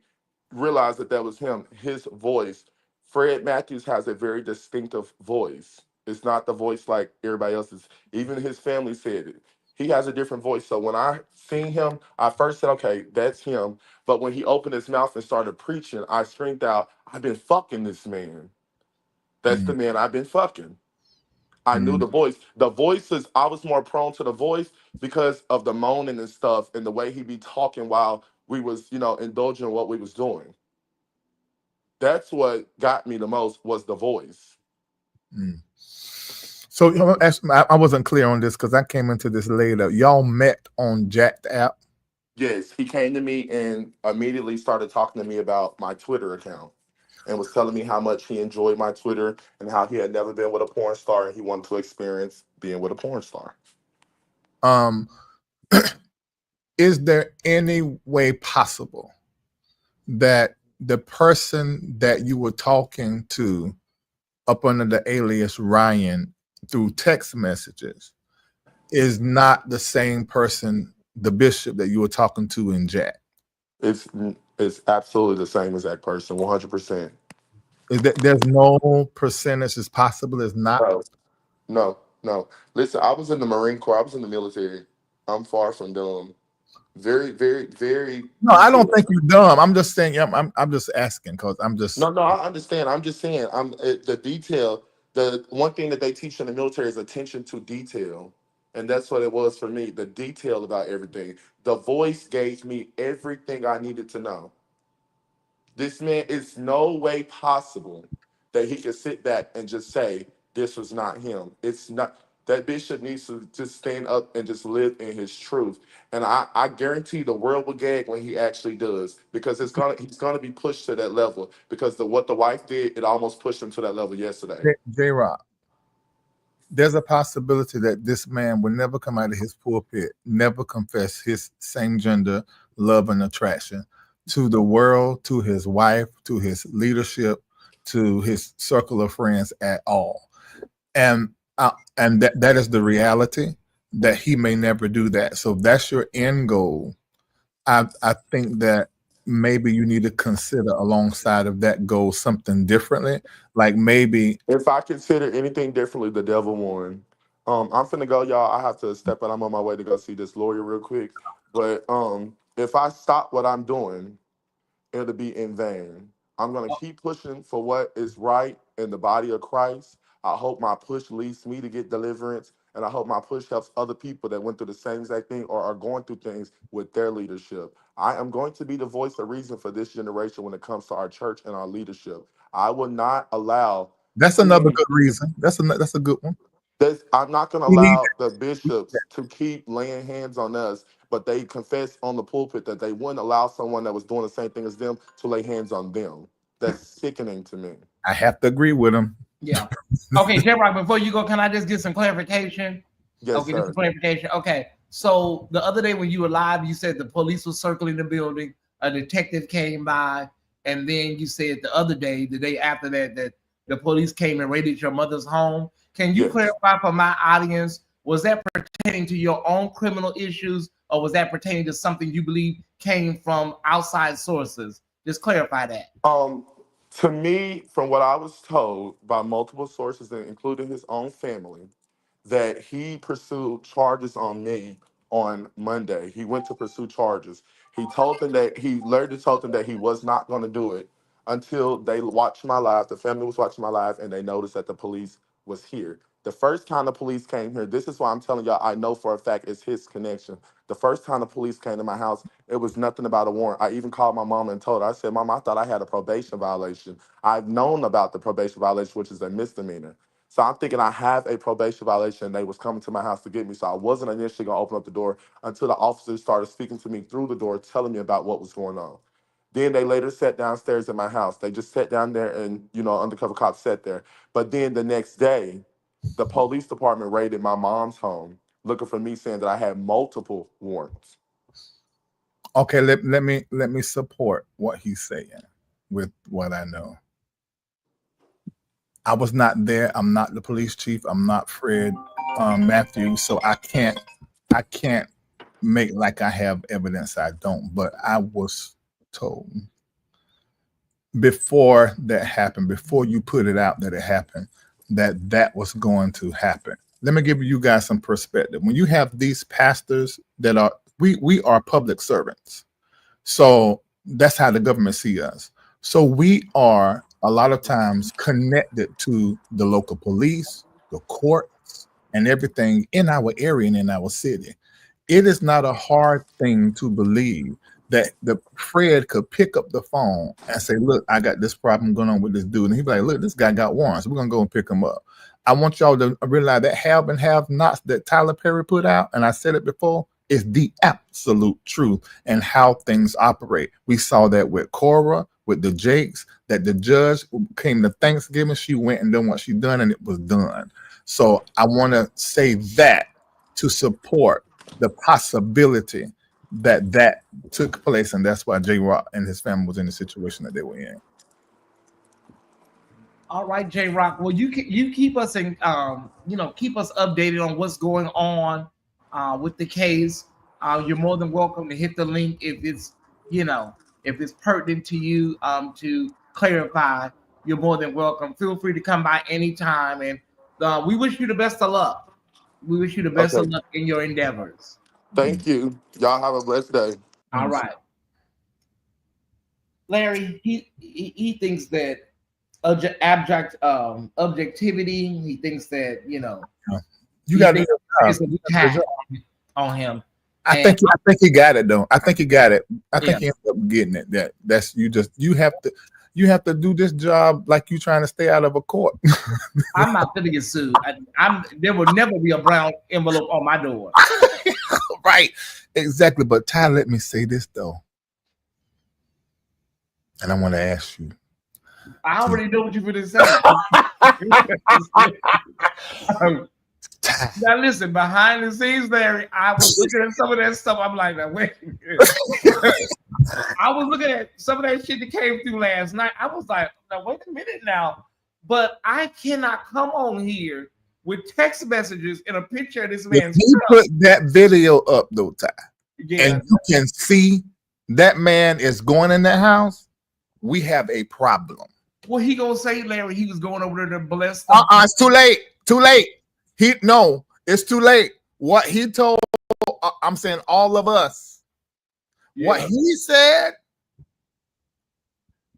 realize that was him. His voice. Fred Matthews has a very distinctive voice. It's not the voice like everybody else's. Even his family said it. He has a different voice. So when I seen him, I first said, "Okay, that's him." But when he opened his mouth and started preaching, I screamed out, "I've been fucking this man. That's the mm, man I've been fucking." I knew mm, the voice. The voices, I was more prone to the voice because of the moaning and stuff and the way he be talking while we was, indulging in what we was doing. That's what got me the most was the voice. mm. So I wasn't clear on this because I came into this later. Y'all met on Jacked app. Yes, he came to me and immediately started talking to me about my Twitter account and was telling me how much he enjoyed my Twitter and how he had never been with a porn star and he wanted to experience being with a porn star. Um, is there any way possible that the person that you were talking to up under the alias Ryan through text messages is not the same person, the bishop that you were talking to in Jack? It's it's absolutely the same exact person, 100%. Is that there's no percentage as possible as not? No, no, no. Listen, I was in the Marine Corps. I was in the military. I'm far from dumb. Very, very, very No, I don't detailed. think you're dumb. I'm just saying. I'm just asking because I'm just. No, no, I understand. I'm just saying. The detail. The one thing that they teach in the military is attention to detail, and that's what it was for me. The detail about everything. The voice gave me everything I needed to know. This man, it's no way possible that he could sit back and just say this was not him. It's not. That bishop needs to just stand up and just live in his truth. And I guarantee the world will gag when he actually does, because he's gonna be pushed to that level. Because what the wife did, it almost pushed him to that level yesterday. JRock, there's a possibility that this man will never come out of his pulpit, never confess his same gender love and attraction to the world, to his wife, to his leadership, to his circle of friends at all. And that is the reality, that he may never do that. So if that's your end goal, I think that maybe you need to consider alongside of that goal something differently. Like maybe If I consider anything differently, the devil won. I'm finna go, y'all. I have to step out. I'm on my way to go see this lawyer real quick. But if I stop what I'm doing, it'll be in vain. I'm going to keep pushing for what is right in the body of Christ. I hope my push leads me to get deliverance, and I hope my push helps other people that went through the same exact thing or are going through things with their leadership. I am going to be the voice of reason for this generation when it comes to our church and our leadership. I will not allow that's another good reason. That's a good one. this. I'm not going to We need allow the bishops to keep laying hands on us, but they confess on the pulpit that they wouldn't allow someone that was doing the same thing as them to lay hands on them. That's sickening to me. I have to agree with him. Yeah. Okay, JRock, before you go, can I just get some clarification? Yes, Okay, just some sir. clarification. Okay. So the other day when you were live, you said the police was circling the building, a detective came by, and then you said the other day, the day after that, that the police came and raided your mother's home. Can you Yes. clarify for my audience, was that pertaining to your own criminal issues, or was that pertaining to something you believe came from outside sources? Just clarify that. Um, to me, from what I was told by multiple sources, including his own family, that he pursued charges on me on Monday. He went to pursue charges. He told them that he later told them that he was not going to do it. until they watched my live. The family was watching my live, and they noticed that the police was here. The first time the police came here, this is why I'm telling y'all, I know for a fact it's his connection. The first time the police came to my house, it was nothing about a warrant. I even called my mom and told her, I said, Mom, I thought I had a probation violation. I've known about the probation violation, which is a misdemeanor. So I'm thinking I have a probation violation. They was coming to my house to get me. So I wasn't initially gonna open up the door until the officers started speaking to me through the door, telling me about what was going on. Then they later sat downstairs in my house. They just sat down there and, undercover cops sat there. But then the next day, the police department raided my mom's home looking for me, saying that I had multiple warrants. Okay, let me support what he's saying with what I know. I was not there. I'm not the police chief. I'm not Fred Matthews, so I can't make like I have evidence. I don't. But I was told before that happened, before you put it out that it happened, that was going to happen. Let me give you guys some perspective. When you have these pastors that are, we are public servants. So that's how the government see us. So we are a lot of times connected to the local police, the courts, and everything in our area and in our city. It is not a hard thing to believe that the Fred could pick up the phone and say, look, I got this problem going on with this dude. And he'd be like, look, this guy got warrants. We're going to go and pick him up. I want y'all to realize that have and have nots that Tyler Perry put out, and I said it before, is the absolute truth and how things operate. We saw that with Cora, with the Jakes, that the judge came to Thanksgiving, she went and done what she done, and it was done. So I want to say that to support the possibility that took place, and that's why JRock and his family was in the situation that they were in. All right, JRock. Well, you keep us in, keep us updated on what's going on with the case. You're more than welcome to hit the link if it's, if it's pertinent to you to clarify. You're more than welcome. Feel free to come by anytime, and we wish you the best of luck. We wish you the best of luck in your endeavors. Thank you. Y'all have a blessed day. All right. Larry, he thinks that abject objectivity. He thinks that you got to on him. I think he got it though. I think he got it. I think he ended up getting it. You have to do this job like you trying to stay out of a court. I'm not gonna get sued. There will never be a brown envelope on my door. Right, exactly. But Ty, let me say this though, and I want to ask you. I already know what you're going to say. Now listen, behind the scenes, Larry, I was looking at some of that stuff. I'm like, wait a minute. I was looking at some of that shit that came through last night. I was like, now wait a minute now. But I cannot come on here with text messages and a picture of this man's You put that video up though, Ty, and you can see that man is going in that house. We have a problem. What he gonna say, Larry? He was going over there to bless them. It's too late. Too late. It's too late. What he told, I'm saying all of us. Yeah. What he said,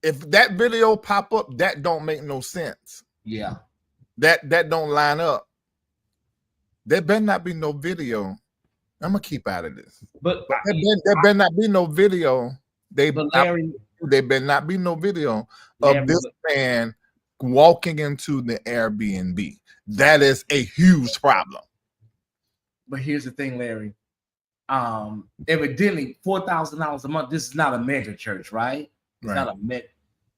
if that video pop up, that don't make no sense. Yeah. That don't line up. There better not be no video. I'm gonna keep out of this. But there better not be no video. There better not be no video of this man walking into the Airbnb. That is a huge problem. But here's the thing, Larry. Evidently, $4,000 a month. This is not a mega church, right? It's not a mega.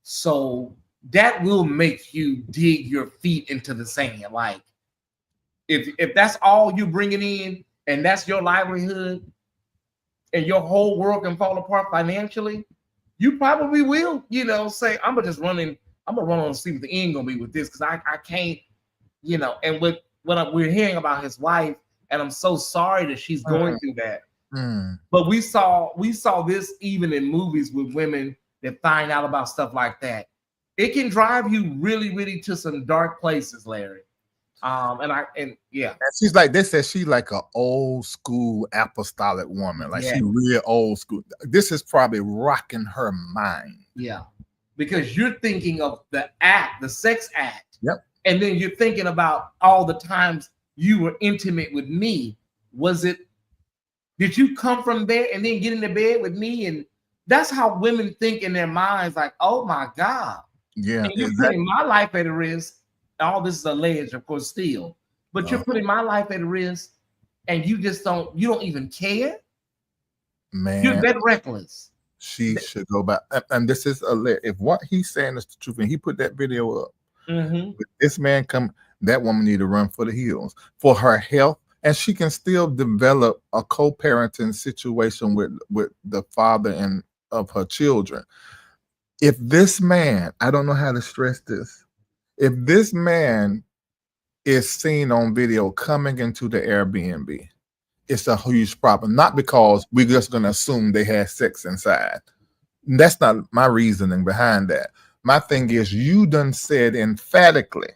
So that will make you dig your feet into the sand. Like, if that's all you're bringing in, and that's your livelihood, and your whole world can fall apart financially, you probably will, say, I'm gonna run on and see what the end gonna be with this, because I can't, and with what we're hearing about his wife, and I'm so sorry that she's going through that. But we saw this even in movies with women that find out about stuff like that. It can drive you really, really to some dark places, Larry. And she's like, they said she's like an old school apostolic woman, like she real old school. This is probably rocking her mind. Yeah. because you're thinking of the act, the sex act. Yep. And then you're thinking about all the times you were intimate with me. Did you come from there and then get into bed with me? And that's how women think in their minds, like, oh my God. Yeah. And you're putting my life at risk. All this is alleged, of course, still, but you're putting my life at risk, and you don't even care. Man, You're that reckless. She should go back. And this is if what he's saying is the truth, and he put that video up, this man that woman need to run for the hills for her health, and she can still develop a co-parenting situation with the father and of her children. If this man, I don't know how to stress this, if this man is seen on video coming into the Airbnb, it's a huge problem. Not because we're just going to assume they had sex inside. That's not my reasoning behind that. My thing is, you done said emphatically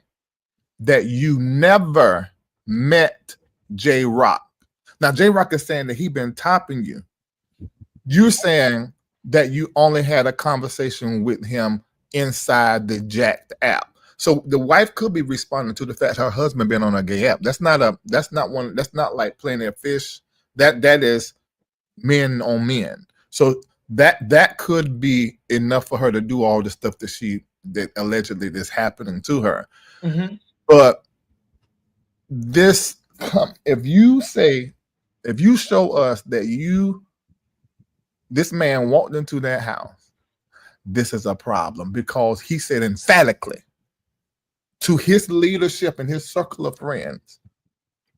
that you never met JRock. Now, JRock is saying that he been topping you. You're saying that you only had a conversation with him inside the Jacked app. So the wife could be responding to the fact her husband been on a gay app. That's not like playing a fish. That is men on men. So that could be enough for her to do all the stuff that allegedly is happening to her. But this, if you show us that this man walked into that house, this is a problem, because he said emphatically to his leadership and his circle of friends,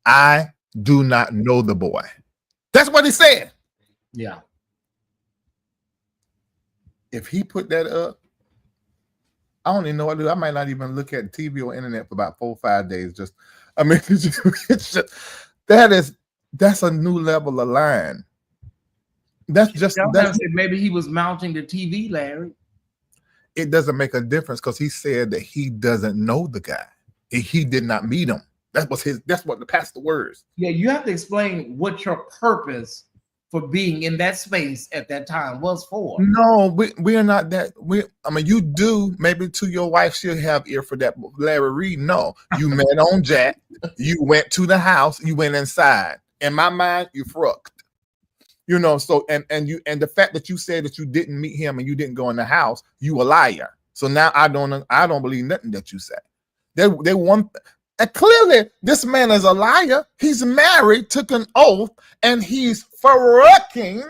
I do not know the boy. That's what he said. Yeah. If he put that up, I don't even know what to do. I might not even look at TV or internet for about 4 or 5 days. It's just that's a new level of lying. That's maybe he was mounting the TV, Larry. It doesn't make a difference, because he said that he doesn't know the guy. He did not meet him. That's what the pastor words. Yeah, you have to explain what your purpose for being in that space at that time was for. No, we are not that. You do, maybe to your wife, she'll have ear for that. Larry Reed, no. You met on Jack. You went to the house. You went inside. In my mind, you frucked. So and the fact that you said that you didn't meet him and you didn't go in the house, you a liar. So now I don't believe nothing that you say. They want, and clearly this man is a liar. He's married, took an oath, and he's fucking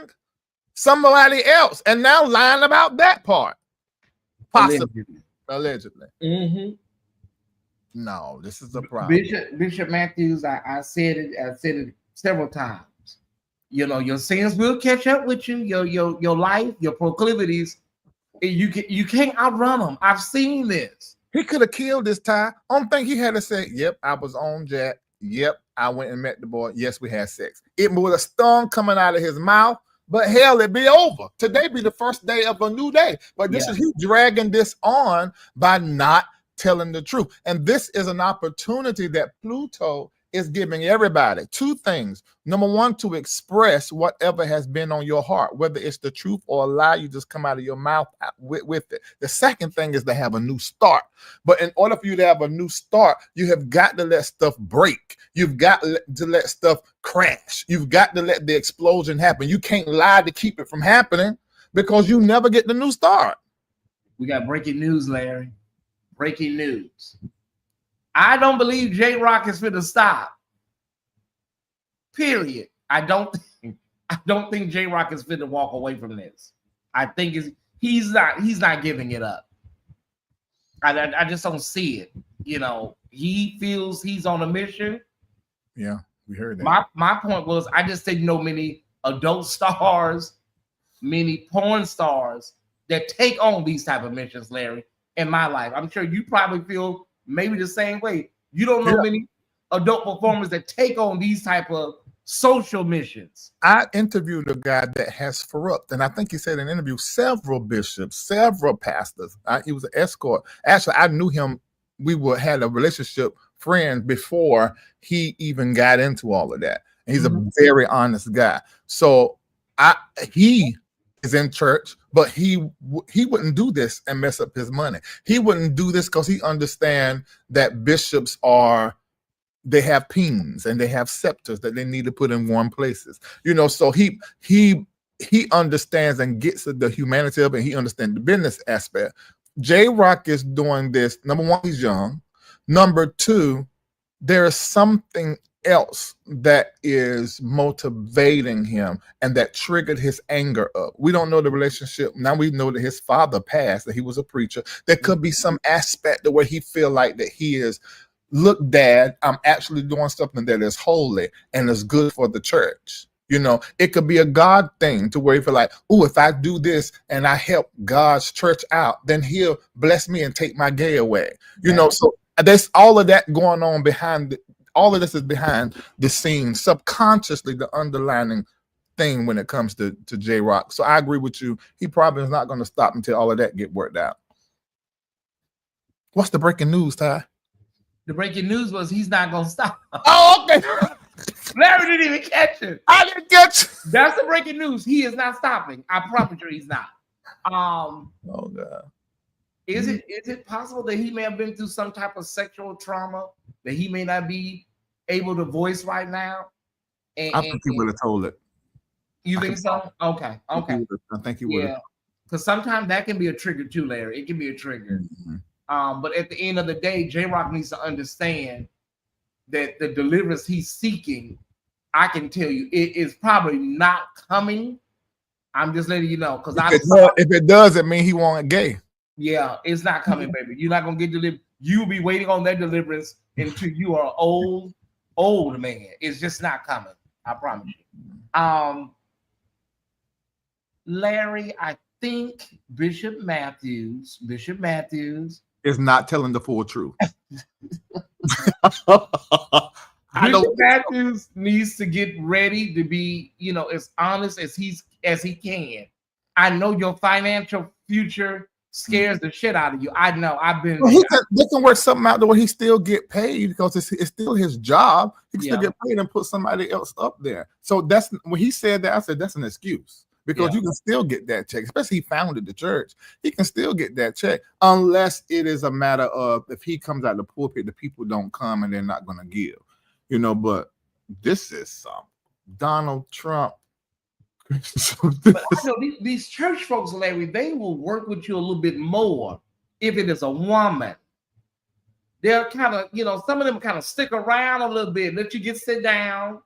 somebody else, and now lying about that part. Possibly, allegedly. No, this is a problem. Bishop Matthews, I said it several times. Your sins will catch up with you. Your life, your proclivities, you can't outrun them. I've seen this. He could have killed this Ty. Only thing he had to say, yep, I was on Jack. Yep, I went and met the boy. Yes, we had sex. It was a stone coming out of his mouth, but hell, it'd be over. Today be the first day of a new day. But this is he dragging this on by not telling the truth. And this is an opportunity that Pluto is giving everybody. 2 things. Number 1, to express whatever has been on your heart, whether it's the truth or a lie, you just come out of your mouth with it. The second thing is to have a new start. But in order for you to have a new start, you have got to let stuff break. You've got to let stuff crash. You've got to let the explosion happen. You can't lie to keep it from happening, because you never get the new start. We got breaking news, Larry. Breaking news. I don't believe JRock is going to stop. Period. I don't think JRock is going to walk away from this. I think he's not giving it up. I just don't see it. He feels he's on a mission. Yeah, we heard that. My point was, I just didn't know many adult stars, many porn stars that take on these type of missions, Larry, in my life. I'm sure you probably feel maybe the same way. You don't know many adult performers that take on these type of social missions. I interviewed a guy that has corrupt, and I think he said in an interview, several bishops, several pastors. He was an escort. Actually, I knew him. We had a relationship, friends, before he even got into all of that. And he's a very honest guy. So he is in church, but he wouldn't do this and mess up his money. He wouldn't do this because he understands that bishops they have pens and they have scepters that they need to put in warm places. So he understands and gets the humanity of it, and he understands the business aspect. JRock is doing this. Number one, he's young. Number two, there is something else that is motivating him and that triggered his anger up. We don't know the relationship. Now we know that his father passed, that he was a preacher. There could be some aspect the way he feel like that he is, look, Dad, I'm actually doing something that is holy and is good for the church. It could be a God thing to where you feel like, oh, if I do this and I help God's church out, then he'll bless me and take my gay away. So there's all of that going on behind all of this is behind the scenes, subconsciously, the underlining thing when it comes to JRock. So I agree with you. He probably is not going to stop until all of that get worked out. What's the breaking news, Ty? The breaking news was he's not going to stop. Oh, okay. Larry didn't even catch it. I didn't catch it. That's the breaking news. He is not stopping. I promise you he's not. Oh, God. Is it possible that he may have been through some type of sexual trauma that he may not be able to voice right now? I think he would have told it. You think so? Okay. I think he would have. Yeah, because sometimes that can be a trigger too, Larry. It can be a trigger. Mm-hmm. But at the end of the day, JRock needs to understand that the deliverance he's seeking, I can tell you, it is probably not coming. I'm just letting you know, because if it does, it means he won't gay. Yeah, it's not coming, baby. You're not gonna get delivered. You'll be waiting on that deliverance until you are old man. It's just not coming. I promise you. Larry, I think Bishop Matthews is not telling the full truth. Bishop Matthews needs to get ready to be, as honest as he can. I know your financial future scares the shit out of you. I know. I've been. Well, they can work something out to where he still get paid because it's still his job. He can still get paid and put somebody else up there. So that's when he said that. I said that's an excuse because you can still get that check, especially he founded the church. He can still get that check unless it is a matter of if he comes out the pulpit, the people don't come and they're not going to give. But this is Donald Trump. But I know these church folks, Larry, they will work with you a little bit more if it is a woman. They're kind of, some of them kind of stick around a little bit, let you sit down,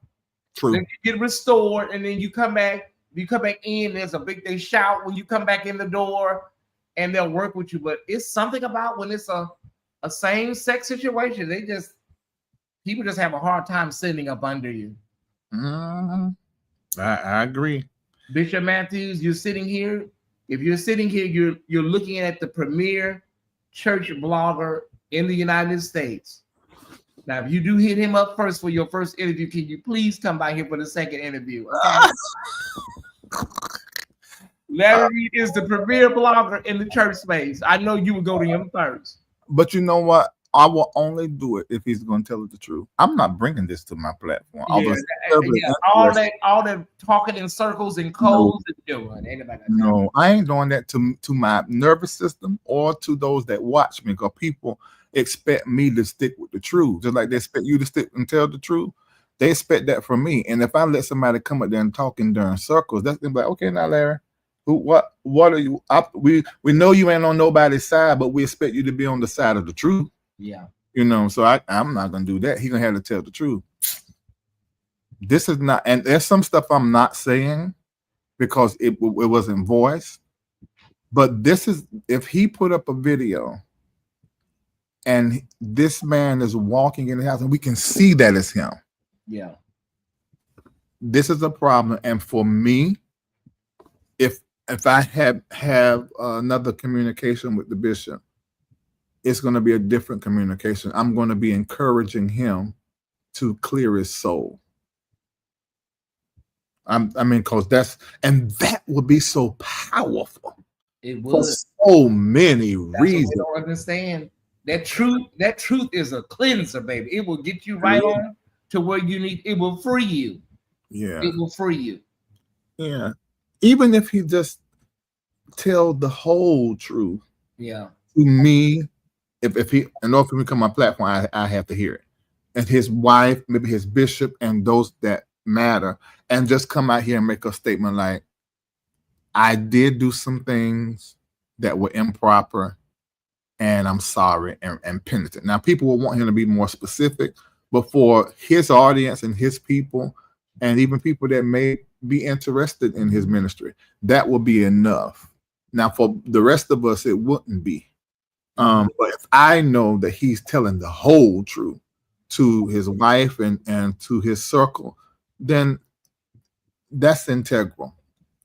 True. Then you get restored, and then you come back. You come back in, they shout when you come back in the door, and they'll work with you. But it's something about when it's a same-sex situation, people just have a hard time sitting up under you. Mm-hmm. I agree. Bishop Matthews, you're sitting here. If you're sitting here, you're looking at the premier church blogger in the United States. Now, if you do hit him up first for your first interview, can you please come by here for the second interview? Okay? Larry Reed is the premier blogger in the church space. I know you would go to him first. But you know what? I will only do it if he's going to tell us the truth. I'm not bringing this to my platform. All that talking in circles and codes and doing. No, I ain't doing that to my nervous system or to those that watch me, because people expect me to stick with the truth. Just like they expect you to stick and tell the truth, they expect that from me. And if I let somebody come up there and talking during circles, that's gonna be like, okay, now Larry, what are you up? We know you ain't on nobody's side, but we expect you to be on the side of the truth. Yeah. So I'm not gonna do that. He's gonna have to tell the truth. This is not, and there's some stuff I'm not saying because it wasn't voiced. But this is, if he put up a video and this man is walking in the house and we can see that it's him. Yeah. This is a problem. And for me, if I have another communication with the bishop, it's going to be a different communication. I'm going to be encouraging him to clear his soul. Because that would be so powerful. It would. For so many reasons. I don't understand. That truth is a cleanser, baby. It will get you right on to where you need. It will free you. Yeah. It will free you. Yeah. Even if he just tell the whole truth Yeah. to me, if he, in order for me to come on my platform, I have to hear it. And his wife, maybe his bishop, and those that matter, and just come out here and make a statement like, I did do some things that were improper, and I'm sorry and penitent. Now, people will want him to be more specific, but for his audience and his people, and even people that may be interested in his ministry, that will be enough. Now, for the rest of us, it wouldn't be. But if I know that he's telling the whole truth to his wife and to his circle, then that's integral,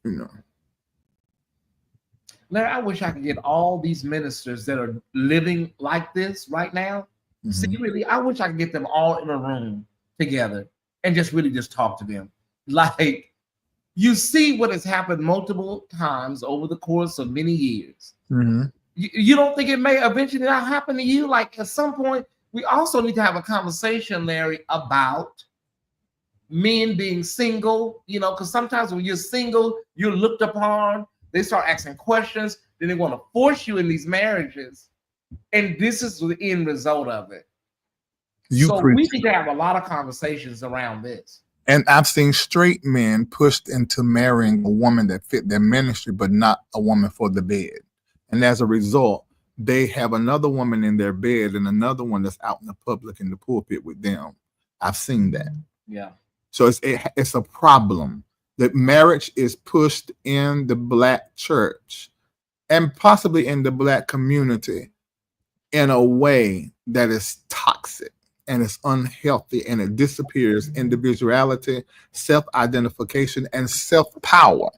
you know. Larry, I wish I could get all these ministers that are living like this right now. See, really, I wish I could get them all in a room together and just really just talk to them. Like, you see what has happened multiple times over the course of many years. You don't think it may eventually not happen to you? Like, at some point, we also need to have a conversation, Larry, about men being single, you know, because sometimes when you're single, you're looked upon, they start asking questions, then they want to force you in these marriages. And this is the end result of it. So we need to have a lot of conversations around this. And I've seen straight men pushed into marrying a woman that fit their ministry, but not a woman for the bed. And as a result, they have another woman in their bed and another one that's out in the public in the pulpit with them. I've seen that. Yeah. So it's a problem that marriage is pushed in the Black church and possibly in the Black community in a way that is toxic and it's unhealthy, and it disappears individuality, self-identification, and self-power.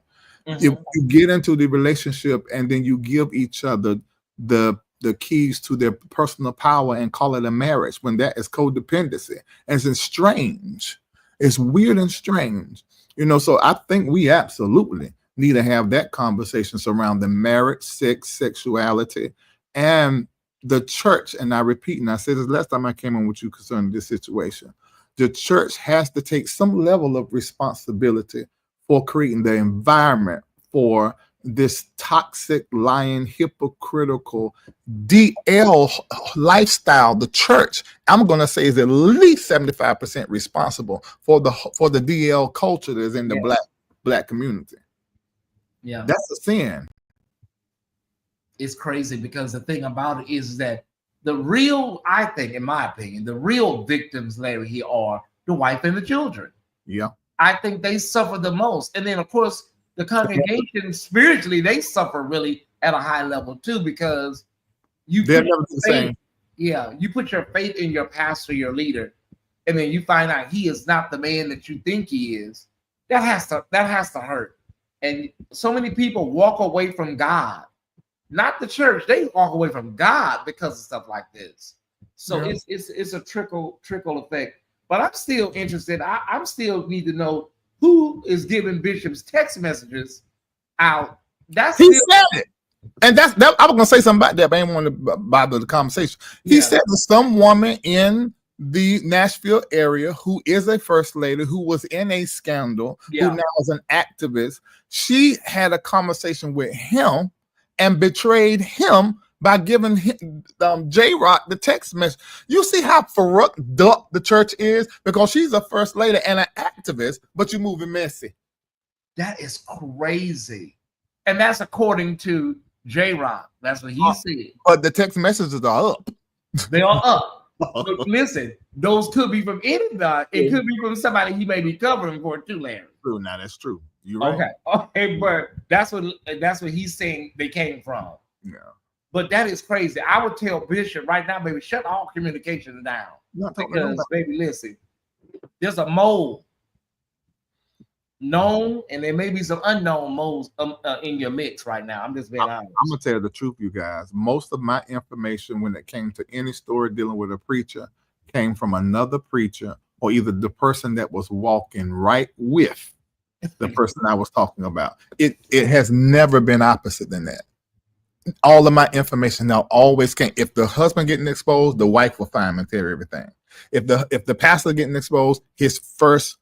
If you get into the relationship and then you give each other the keys to their personal power and call it a marriage, when that is codependency, and it's strange. It's weird and strange, you know. So I think we absolutely need to have that conversation surrounding marriage, sex, sexuality, and the church. And I repeat, and I said this last time I came on with you concerning this situation, the church has to take some level of responsibility for creating the environment for this toxic, lying, hypocritical DL lifestyle. The church, I'm going to say, is at least 75% responsible for the DL culture that is in the black community. Yeah, that's a sin. It's crazy because the thing about it is that the real, I think, in my opinion, the real victims, Larry, here are the wife and the children. Yeah, I think they suffer the most, and then of course the congregation spiritually, they suffer really at a high level too, because you they're never the same. Yeah, you put your faith in your pastor, your leader, and then you find out he is not the man that you think he is. That has to hurt. And so many people walk away from God, not the church. They walk away from God because of stuff like this. So yeah, it's a trickle effect. But I'm still interested. I still need to know who is giving bishops text messages out. That's he said it. And that I was gonna say something about that, but I didn't want to bother the conversation. He said that some woman in the Nashville area who is a first lady, who was in a scandal, who now is an activist, she had a conversation with him and betrayed him by giving him, JRock the text message. You see how corrupt up the church is, because she's a first lady and an activist, but you're moving messy. That is crazy. And that's according to JRock. That's what he said. But the text messages are up. They are up. But listen, those could be from anybody. It could be from somebody he may be covering for too, Larry. True. Now that's true. You're right. Okay, but that's what he's saying they came from. Yeah. But that is crazy. I would tell Bishop right now, baby, shut all communication down. Because, baby, listen, there's a mole known, and there may be some unknown moles in your mix right now. I'm just being honest. I'm gonna tell you the truth, you guys. Most of my information when it came to any story dealing with a preacher came from another preacher, or either the person that was walking right with the person I was talking about. It has never been opposite than that. All of my information now always came. If the husband getting exposed, the wife will find and tell everything. If the pastor getting exposed, his first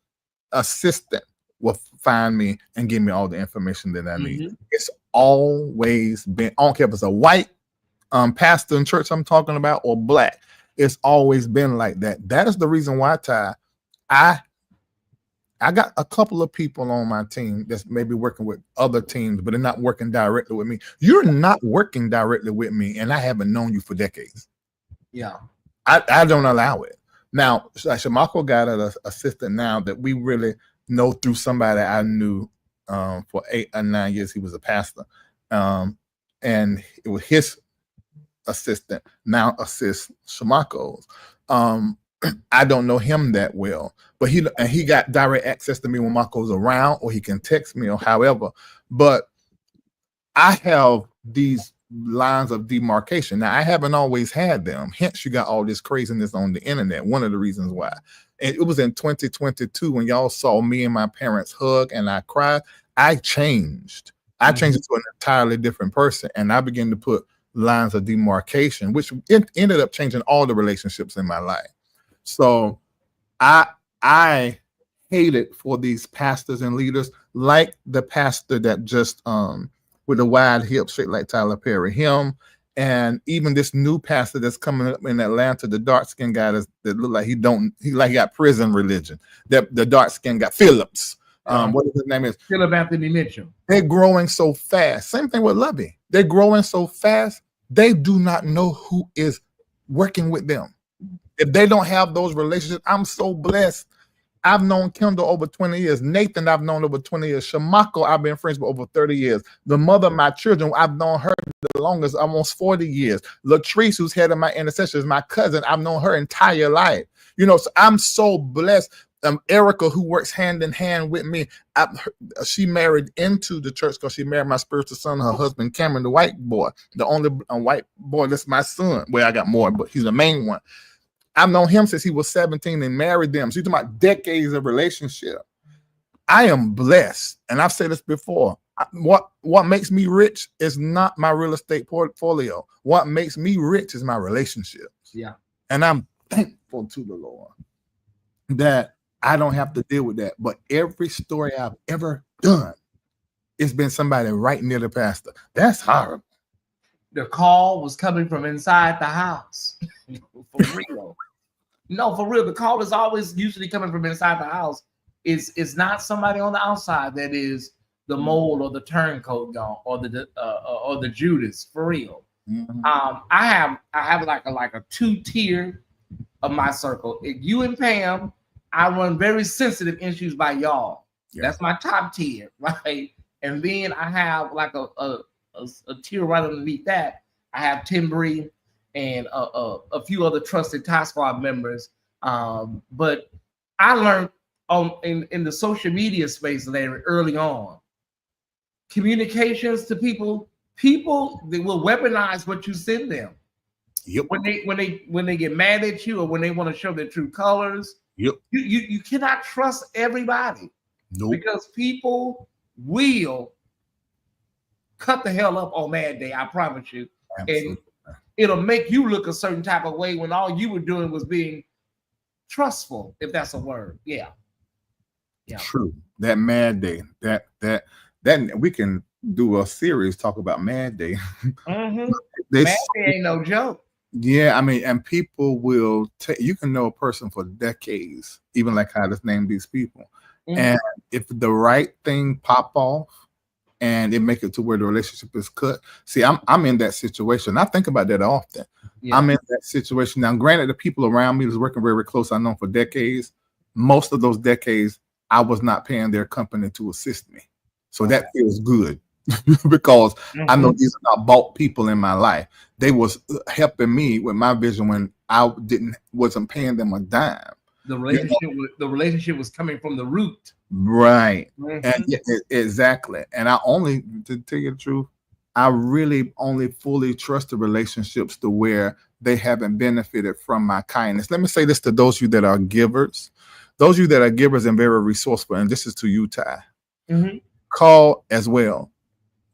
assistant will find me and give me all the information that I need. It's always been, I don't care if it's a white pastor in church I'm talking about or black. It's always been like that. That is the reason why, Ty, I got a couple of people on my team that's maybe working with other teams, but they're not working directly with me. You're not working directly with me, and I haven't known you for decades. Yeah. I don't allow it. Now, Shamako got an assistant now that we really know through somebody I knew for 8 or 9 years. He was a pastor. And it was his assistant now assists Shamako's. I don't know him that well, but he got direct access to me when Marco's around, or he can text me or however. But I have these lines of demarcation. Now, I haven't always had them. Hence, you got all this craziness on the internet. One of the reasons why. And it was in 2022 when y'all saw me and my parents hug and I cried. I changed. I changed into an entirely different person, and I began to put lines of demarcation, which ended up changing all the relationships in my life. So I hate it for these pastors and leaders, like the pastor that just with the wide hips, straight like Tyler Perry, him, and even this new pastor that's coming up in Atlanta, the dark skinned guy that look like he got prison religion. The dark skinned guy, Phillips. What his name is? Philip Anthony Mitchell. They're growing so fast. Same thing with Lovey. They're growing so fast. They do not know who is working with them. If they don't have those relationships, I'm so blessed. I've known Kendall over 20 years. Nathan, I've known over 20 years. Shamako, I've been friends with over 30 years. The mother of my children, I've known her the longest, almost 40 years. Latrice, who's head of my intercession, is my cousin. I've known her entire life. You know, so I'm so blessed. Erica, who works hand in hand with me, she married into the church because she married my spiritual son, her husband, Cameron, the white boy, the only white boy that's my son. Well, I got more, but he's the main one. I've known him since he was 17 and married them. So you're talking about decades of relationship. I am blessed. And I've said this before. What makes me rich is not my real estate portfolio. What makes me rich is my relationships. Yeah. And I'm thankful to the Lord that I don't have to deal with that. But every story I've ever done, it's been somebody right near the pastor. That's horrible. The call was coming from inside the house. For real. No, for real. The call is always usually coming from inside the house. It's not somebody on the outside that is the mole or the turncoat gone or the Judas. For real. Mm-hmm. I have like a 2-tier of my circle. If you and Pam, I run very sensitive issues by y'all. Yeah. That's my top tier, right? And then I have like a tier right underneath that. I have Timbri and a few other trusted Tie Squad members. But I learned in the social media space, Larry, early on, communications to people they will weaponize what you send them. Yep. When they get mad at you or when they want to show their true colors. Yep. You cannot trust everybody. Nope. Because people will cut the hell up on Mad Day, I promise you. Absolutely. And it'll make you look a certain type of way when all you were doing was being trustful, if that's a word. Yeah. True. That Mad Day, that we can do a series talk about Mad Day. Mm-hmm. Mad Day ain't no joke. Yeah, I mean, and people will you can know a person for decades, even like how to name these people. Mm-hmm. And if the right thing pop off and it make it to where the relationship is cut. See, I'm in that situation. I think about that often. Yeah. I'm in that situation. Now, granted, the people around me was working very close, I know for decades. Most of those decades, I was not paying their company to assist me. So that feels good. Because I know these are not bought people in my life. They was helping me with my vision when I wasn't paying them a dime. The relationship was coming from the root. Right. Mm-hmm. And exactly. And I only, to tell you the truth, I really only fully trust the relationships to where they haven't benefited from my kindness. Let me say this to those of you that are givers. Those of you that are givers and very resourceful, and this is to you, Ty. Mm-hmm. Call as well.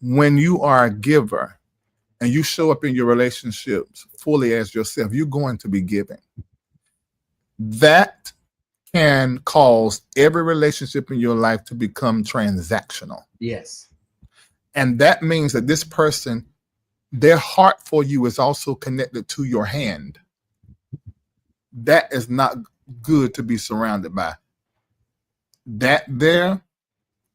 When you are a giver and you show up in your relationships fully as yourself, you're going to be giving. That can cause every relationship in your life to become transactional. Yes. And that means that this person, their heart for you is also connected to your hand. That is not good to be surrounded by. That there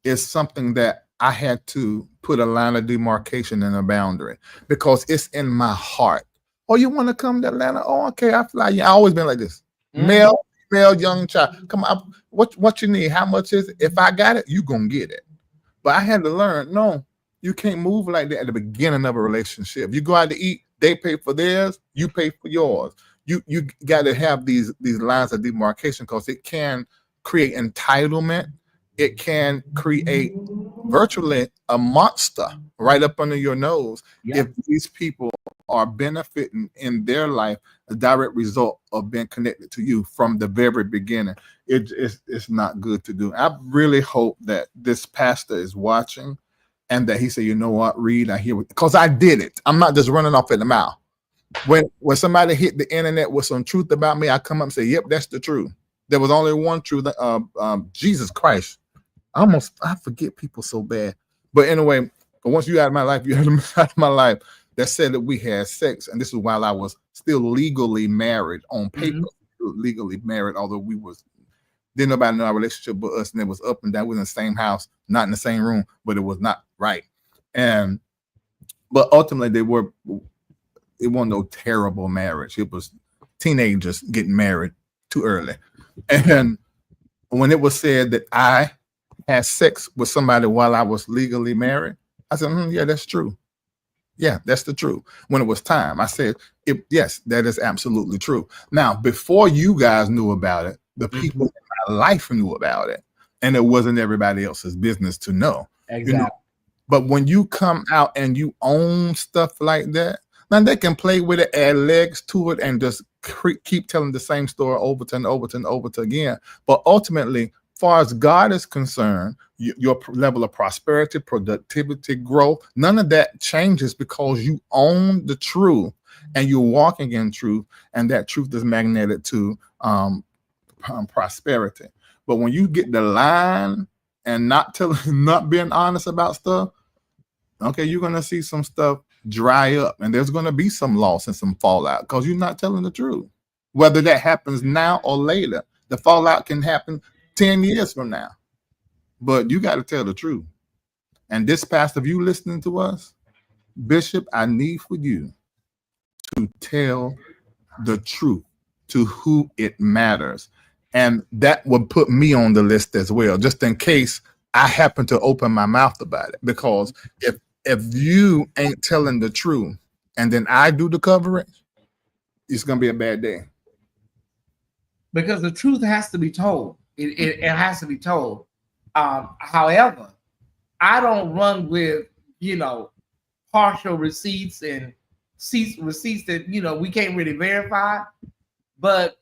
is something that I had to put a line of demarcation and a boundary, because it's in my heart. Oh, you want to come to Atlanta? Oh, okay, I fly you. I always been like this. Male, young child. Come on, what you need? How much is it? If I got it, you gonna get it. But I had to learn, no, you can't move like that at the beginning of a relationship. You go out to eat, they pay for theirs, you pay for yours. You got to have these lines of demarcation, because it can create entitlement. It can create virtually a monster right up under your nose if these people are benefiting in their life, a direct result of being connected to you from the very beginning. It's not good to do. I really hope that this pastor is watching and that he said, you know what, Reed, I hear it, because I did it. I'm not just running off at the mouth. When somebody hit the internet with some truth about me, I come up and say, yep, that's the truth. There was only one truth, Jesus Christ. I forget people so bad. But anyway, once you out of my life, you out of my life, that said that we had sex. And this was while I was still legally married on paper, legally married, although didn't nobody know our relationship but us, and it was up and down. We were in the same house, not in the same room, but it was not right. But ultimately it wasn't no terrible marriage. It was teenagers getting married too early. And when it was said that I had sex with somebody while I was legally married, I said, yeah, that's true. Yeah, that's the truth. When it was time, I said, yes, that is absolutely true. Now, before you guys knew about it, the people in my life knew about it, and it wasn't everybody else's business to know. Exactly. You know? But when you come out and you own stuff like that, now they can play with it, add legs to it, and just keep telling the same story over and over again. But ultimately, far as God is concerned, your level of prosperity, productivity, growth, none of that changes, because you own the truth and you're walking in truth, and that truth is magnetic to prosperity. But when you get the line and not being honest about stuff, okay, you're gonna see some stuff dry up, and there's gonna be some loss and some fallout, because you're not telling the truth. Whether that happens now or later, the fallout can happen 10 years from now. But you got to tell the truth. And this pastor, if you listening to us, Bishop, I need for you to tell the truth to who it matters. And that would put me on the list as well, just in case I happen to open my mouth about it. Because if you ain't telling the truth and then I do the coverage, it's going to be a bad day. Because the truth has to be told. It has to be told. However, I don't run with, partial receipts and receipts that, we can't really verify. But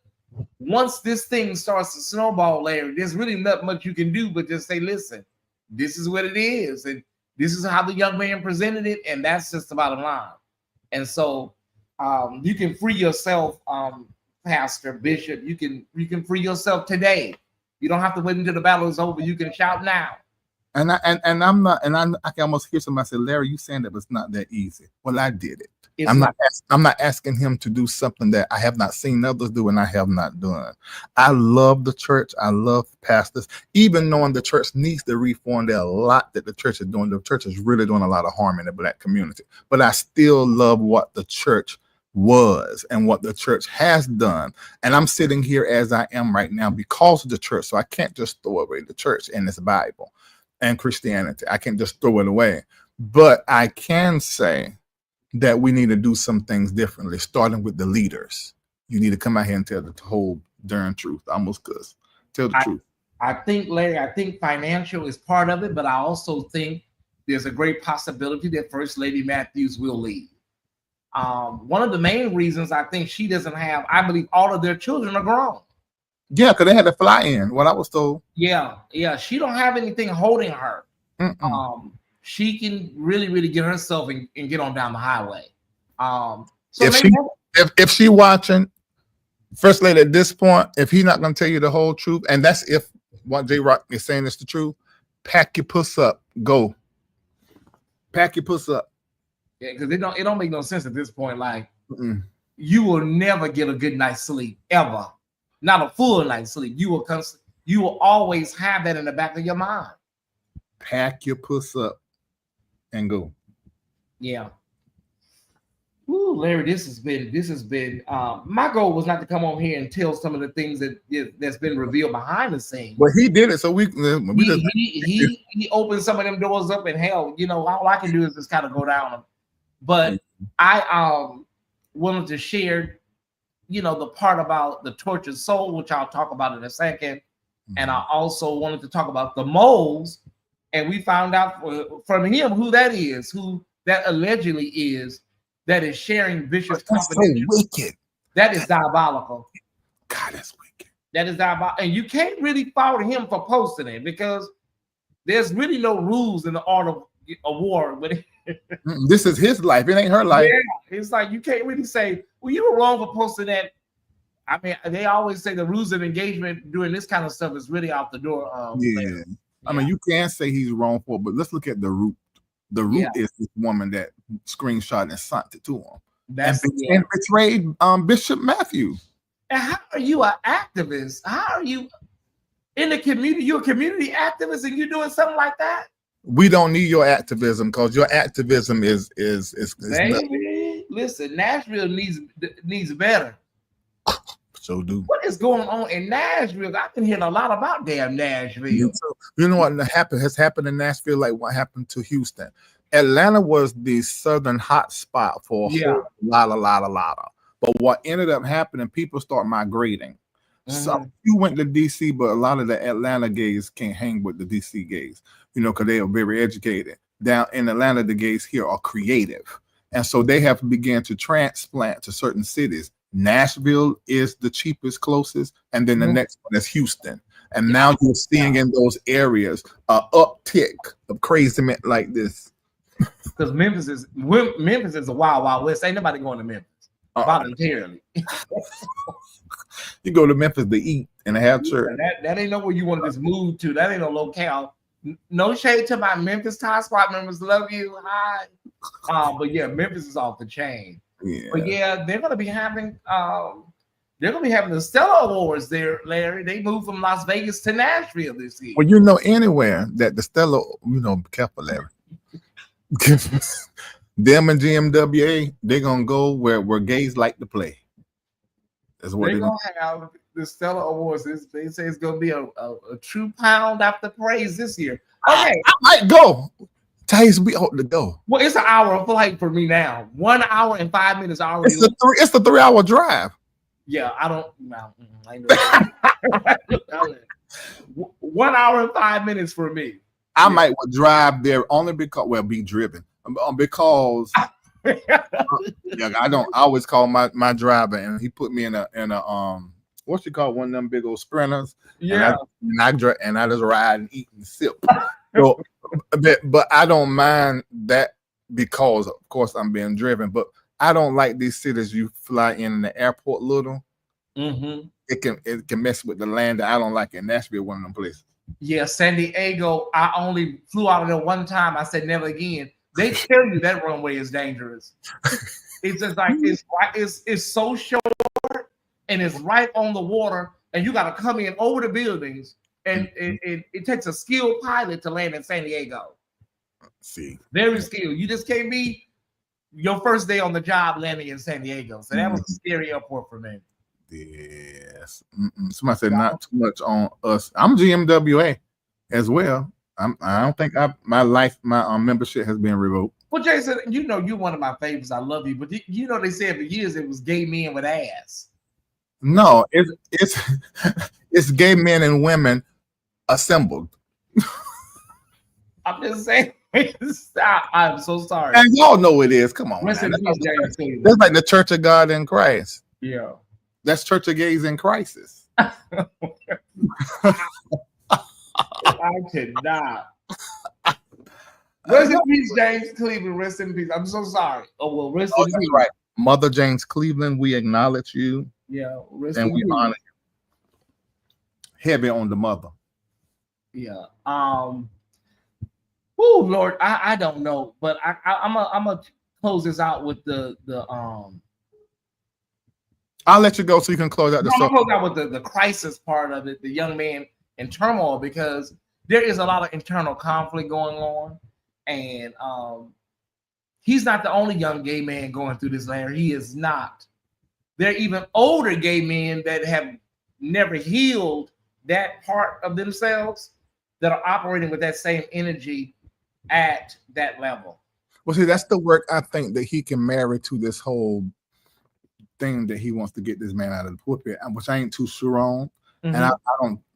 once this thing starts to snowball, Larry, there's really not much you can do but just say, listen, this is what it is. And this is how the young man presented it. And that's just the bottom line. And so you can free yourself, Pastor, Bishop. You can free yourself today. You don't have to wait until the battle is over. You can shout now. And I can almost hear somebody say, Larry, you saying that it's not that easy. Well, I did it. I'm not asking him to do something that I have not seen others do and I have not done. I love the church. I love pastors. Even knowing the church needs to reform, there are a lot that the church is doing. The church is really doing a lot of harm in the Black community. But I still love what the church was and what the church has done. And I'm sitting here as I am right now because of the church. So I can't just throw away the church and this Bible and Christianity. I can't just throw it away. But I can say that we need to do some things differently, starting with the leaders. You need to come out here and tell the whole darn truth. I almost cuss. Tell the truth. I think, Larry, financial is part of it, but I also think there's a great possibility that First Lady Matthews will leave. One of the main reasons I think she doesn't have, I believe all of their children are grown. Yeah, because they had to fly in, what I was told. Yeah. She don't have anything holding her. She can really get herself and get on down the highway. So if she watching, First Lady, at this point, if he's not going to tell you the whole truth, and that's if what JRock is saying is the truth, pack your puss up, go. Pack your puss up. Yeah, because it don't make no sense at this point. Like You will never get a good night's sleep ever, not a full night's sleep. You will always have that in the back of your mind. Pack your puss up and go. Yeah. Ooh, Larry, this has been. My goal was not to come on here and tell some of the things that's been revealed behind the scenes. But he did it, so he opened some of them doors up, and hell, all I can do is just kind of go down them. But I wanted to share, the part about the tortured soul, which I'll talk about in a second, and I also wanted to talk about the moles, and we found out from him who that is, who that allegedly is. That is sharing vicious confidential. So wicked. That is diabolical. God, that's wicked. That is diabolical. And you can't really fault him for posting it because there's really no rules in the art of war. This is his life. It ain't her life. Yeah, it's like you can't really say, well, you were wrong for posting that. I mean, they always say the rules of engagement doing this kind of stuff is really out the door. Yeah. I mean, you can't say he's wrong for it, but let's look at the root. The root is this woman that screenshot and sent it to him. And betrayed Bishop Matthew. And how are you an activist? How are you in the community? You're a community activist and you're doing something like that? We don't need your activism because your activism is baby, listen, Nashville needs better. So do. What is going on in Nashville? I've been hearing a lot about damn Nashville. You know what has happened in Nashville, like what happened to Houston. Atlanta was the southern hot spot for a lot of. But what ended up happening, people start migrating. Some you went to DC, but a lot of the Atlanta gays can't hang with the DC gays, because they are very educated. Down in Atlanta, the gays here are creative. And so they have begun to transplant to certain cities. Nashville is the cheapest, closest, and then the next one is Houston. And now you're seeing in those areas an uptick of crazy like this. Because Memphis is a wild, wild west. Ain't nobody going to Memphis voluntarily. You go to Memphis to eat and have church. That ain't nowhere you want to just move to. That ain't no locale. No shade to my Memphis Tie Squad members. Love you. Hi. But yeah, Memphis is off the chain. Yeah. But yeah, they're gonna be having the Stella Awards there, Larry. They moved from Las Vegas to Nashville this year. Well, anywhere that the Stella, be careful, Larry. Them and GMWA, they're gonna go where gays like to play. That's what they're gonna have the Stella Awards. They say it's gonna be a true pound after praise this year. Okay, I might go. Tyesse, we ought to go. Well, it's an hour flight for me now. 1 hour and 5 minutes already. It's a 3-hour drive. Yeah, I don't. No, I know. 1 hour and 5 minutes for me. I might drive there only because be driven because I always call my driver and he put me in a what you call one of them big old sprinters. Yeah, and I just ride and eat and sip. So, but I don't mind that because of course I'm being driven. But I don't like these cities you fly in the airport little. It can mess with the land that I don't like in Nashville, one of them places. Yeah, San Diego. I only flew out of there one time. I said never again. They tell you that runway is dangerous. It's just like it's so short and it's right on the water, and you got to come in over the buildings. And it takes a skilled pilot to land in San Diego. See, very skilled. You just can't be your first day on the job landing in San Diego. So that was a scary airport for me. Yes. Somebody said not too much on us. I'm GMWA as well. I don't think my membership has been revoked. Well, Jason, you're one of my favorites. I love you, but they said for years it was gay men with ass. No, it's gay men and women assembled. I'm just saying. I'm so sorry. And y'all know it is. Come on. That's like the Church of God in Christ. Yeah. That's Church of Gays in Crisis. I cannot. Rest in peace, James Cleveland. Rest in peace. I'm so sorry. Oh, well, rest in peace. Right. Mother James Cleveland, we acknowledge you. Yeah. And we honor you. Heavy on the mother. Yeah. Oh Lord, I don't know, but I'm gonna close this out with the I'll let you go so you can close out the I'm gonna subject. close out with the crisis part of it, the young man in turmoil, because there is a lot of internal conflict going on, and he's not the only young gay man going through this, Larry. He is not. There are even older gay men that have never healed that part of themselves that are operating with that same energy at that level. Well, see, that's the work I think that he can marry to this whole thing that he wants to get this man out of the pulpit, which I ain't too sure on. And I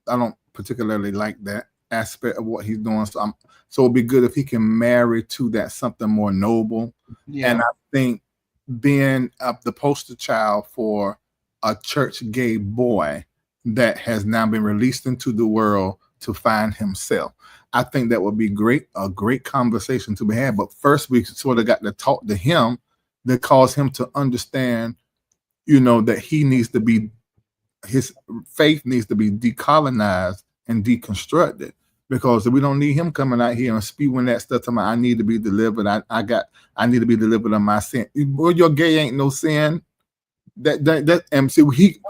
don't particularly like that aspect of what he's doing. So it'd be good if he can marry to that something more noble. Yeah. And I think being the poster child for a church gay boy that has now been released into the world to find himself, I think that would be a great conversation to be had. But first, we sort of got to talk to him that cause him to understand, that he needs to be, his faith needs to be decolonized and deconstructed, because we don't need him coming out here and spewing that stuff to me. I need to be delivered. I need to be delivered of my sin. Well, your gay ain't no sin. That and see, he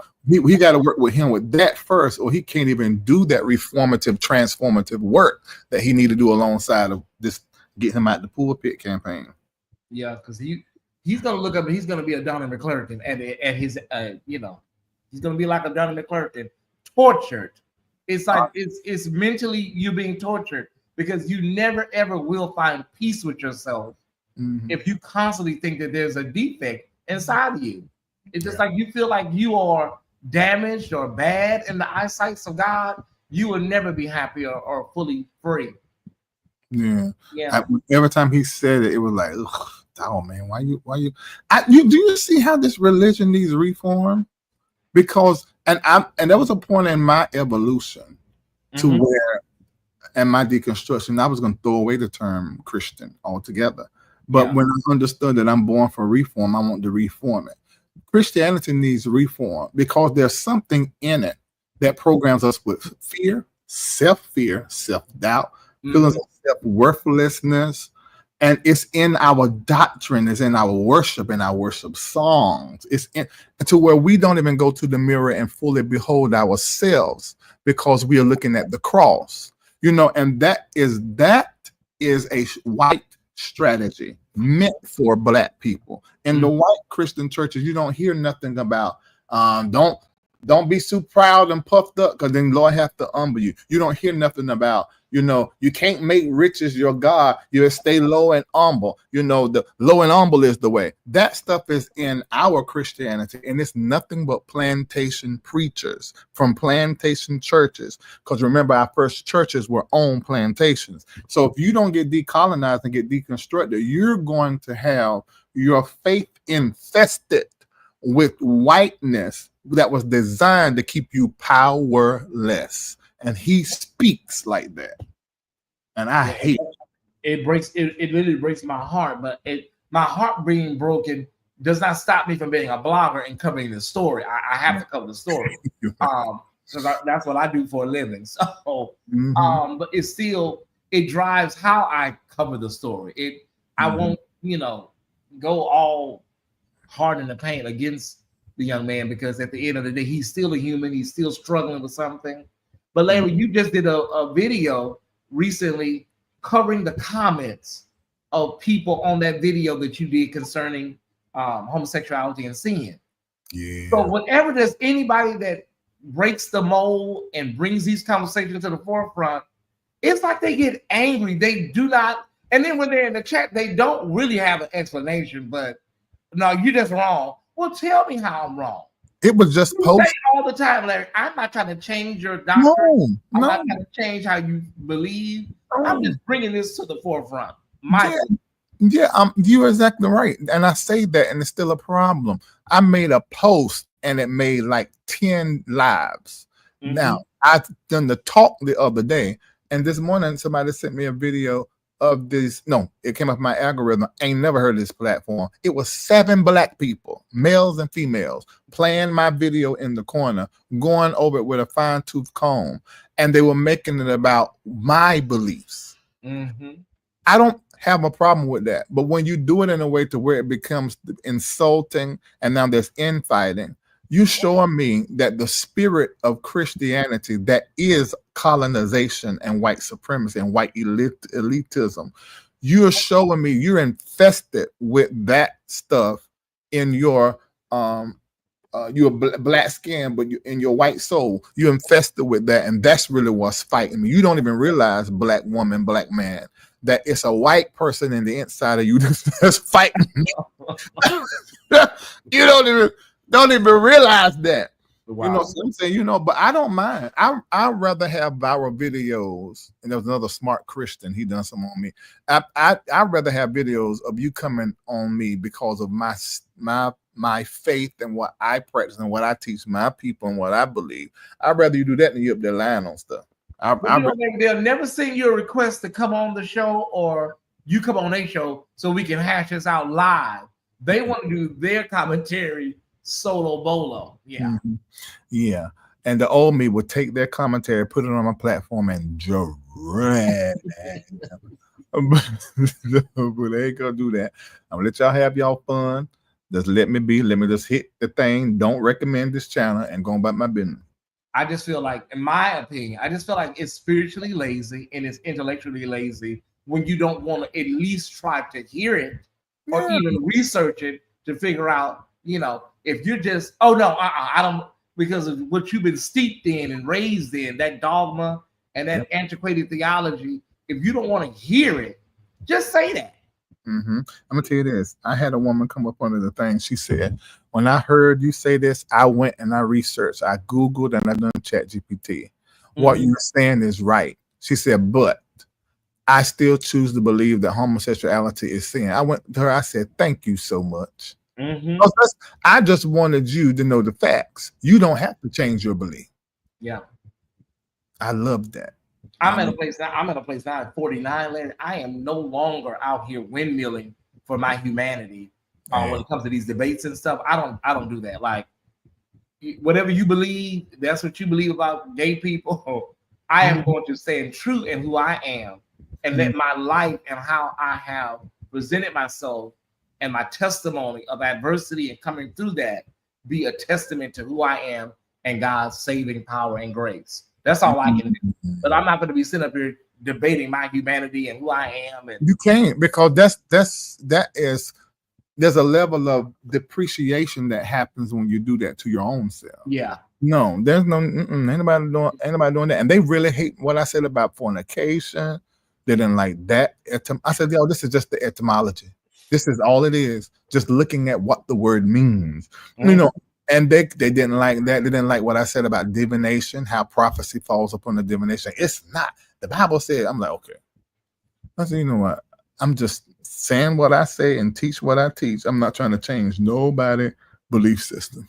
got to work with him with that first, or he can't even do that reformative, transformative work that he need to do alongside of this get him out the pulpit campaign. Yeah, because he's gonna look up and he's gonna be a Donnie McClurkin at his he's gonna be like a Donnie McClurkin, tortured. It's like it's mentally you being tortured, because you never ever will find peace with yourself if you constantly think that there's a defect inside of you. It's just like you feel like you are damaged or bad in the eyesight of God. You will never be happy or fully free. Yeah. Yeah. Every time he said it, it was like, oh man, why you? Do you see how this religion needs reform? Because and there was a point in my evolution to where, and my deconstruction, I was going to throw away the term Christian altogether. But when I understood that I'm born for reform, I want to reform it. Christianity needs reform because there's something in it that programs us with fear, self-doubt, feelings of self-worthlessness. And it's in our doctrine, it's in our worship, in our worship songs. It's in to where we don't even go to the mirror and fully behold ourselves, because we are looking at the cross. And that is a white strategy meant for Black people. In the white Christian churches, you don't hear nothing about don't be so proud and puffed up, because then Lord have to humble you. You don't hear nothing about, you can't make riches your God. You stay low and humble. The low and humble is the way. That stuff is in our Christianity, and it's nothing but plantation preachers from plantation churches. Because remember, our first churches were on plantations. So if you don't get decolonized and get deconstructed, you're going to have your faith infested with whiteness that was designed to keep you powerless. And he speaks like that. And I hate it. It literally breaks my heart, but my heart being broken does not stop me from being a blogger and covering the story. I have to cover the story. Because that's what I do for a living. So but it drives how I cover the story. I won't, go all hard in the paint against the young man, because at the end of the day, he's still a human. He's still struggling with something. But Larry, you just did a video recently covering the comments of people on that video that you did concerning homosexuality and sin. Yeah. So whenever there's anybody that breaks the mold and brings these conversations to the forefront, it's like they get angry. They do not, and then when they're in the chat, they don't really have an explanation. But no, you're just wrong. Well, tell me how I'm wrong. It was just posted all the time, Larry. I'm not trying to change your doctrine. I'm not trying to change how you believe. I'm just bringing this to the forefront. You're exactly right. And I say that, and it's still a problem. I made a post, and it made like 10 lives. Now, I done the talk the other day, and this morning somebody sent me a video of this. No, it came up my algorithm. I ain't never heard of this platform. It was 7 Black people, males and females, playing my video in the corner, going over it with a fine-tooth comb, and they were making it about my beliefs. I don't have a problem with that. But when you do it in a way to where it becomes insulting and now there's infighting, you showing me that the spirit of Christianity that is colonization and white supremacy and white elitism, you're showing me you're infested with that stuff in your you're black skin, but you in your white soul, you're infested with that, and that's really what's fighting me. You don't even realize, black woman, black man, that it's a white person in the inside of you that's fighting. You don't even realize that. Wow. You know what I'm saying? But I don't mind. I'd rather have viral videos. And there was another smart Christian, he done some on me. I'd rather have videos of you coming on me because of my faith and what I practice and what I teach my people and what I believe. I'd rather you do that than you up there lying on stuff. They'll never send you a request to come on the show or you come on a show so we can hash this out live. They want to do their commentary solo bolo. Yeah. Mm-hmm. Yeah. And the old me would take their commentary, put it on my platform, and drag it. But they ain't gonna do that. I'm gonna let y'all have y'all fun. Just let me be. Let me just hit the thing. Don't recommend this channel and go about my business. I just feel like, in my opinion, it's spiritually lazy and it's intellectually lazy when you don't want to at least try to hear it or even research it to figure out, if you're just, I don't, because of what you've been steeped in and raised in, that dogma and that antiquated theology. If you don't want to hear it, just say that. Mm-hmm. I'm gonna tell you this. I had a woman come up under the thing. She said, when I heard you say this, I went and I researched. I Googled and I done ChatGPT. What you're saying is right. She said, but I still choose to believe that homosexuality is sin. I went to her. I said, thank you so much. I just wanted you to know the facts. You don't have to change your belief. Yeah. I love that. I'm at a place now at 49, Larry. I am no longer out here windmilling for my humanity when it comes to these debates and stuff. I don't do that. Like, whatever you believe, that's what you believe about gay people. I am going to stand true in who I am and let my life and how I have presented myself and my testimony of adversity and coming through that be a testament to who I am and God's saving power and grace. That's all I can do. But I'm not going to be sitting up here debating my humanity and who I am. And you can't, because there's a level of depreciation that happens when you do that to your own self. Yeah. No, there's no anybody doing that. And they really hate what I said about fornication. They didn't like that. I said, yo, this is just the etymology. This is all it is. Just looking at what the word means. And they didn't like that. They didn't like what I said about divination, how prophecy falls upon the divination. It's not. The Bible said, I'm like, okay. I said, you know what? I'm just saying what I say and teach what I teach. I'm not trying to change nobody's belief system.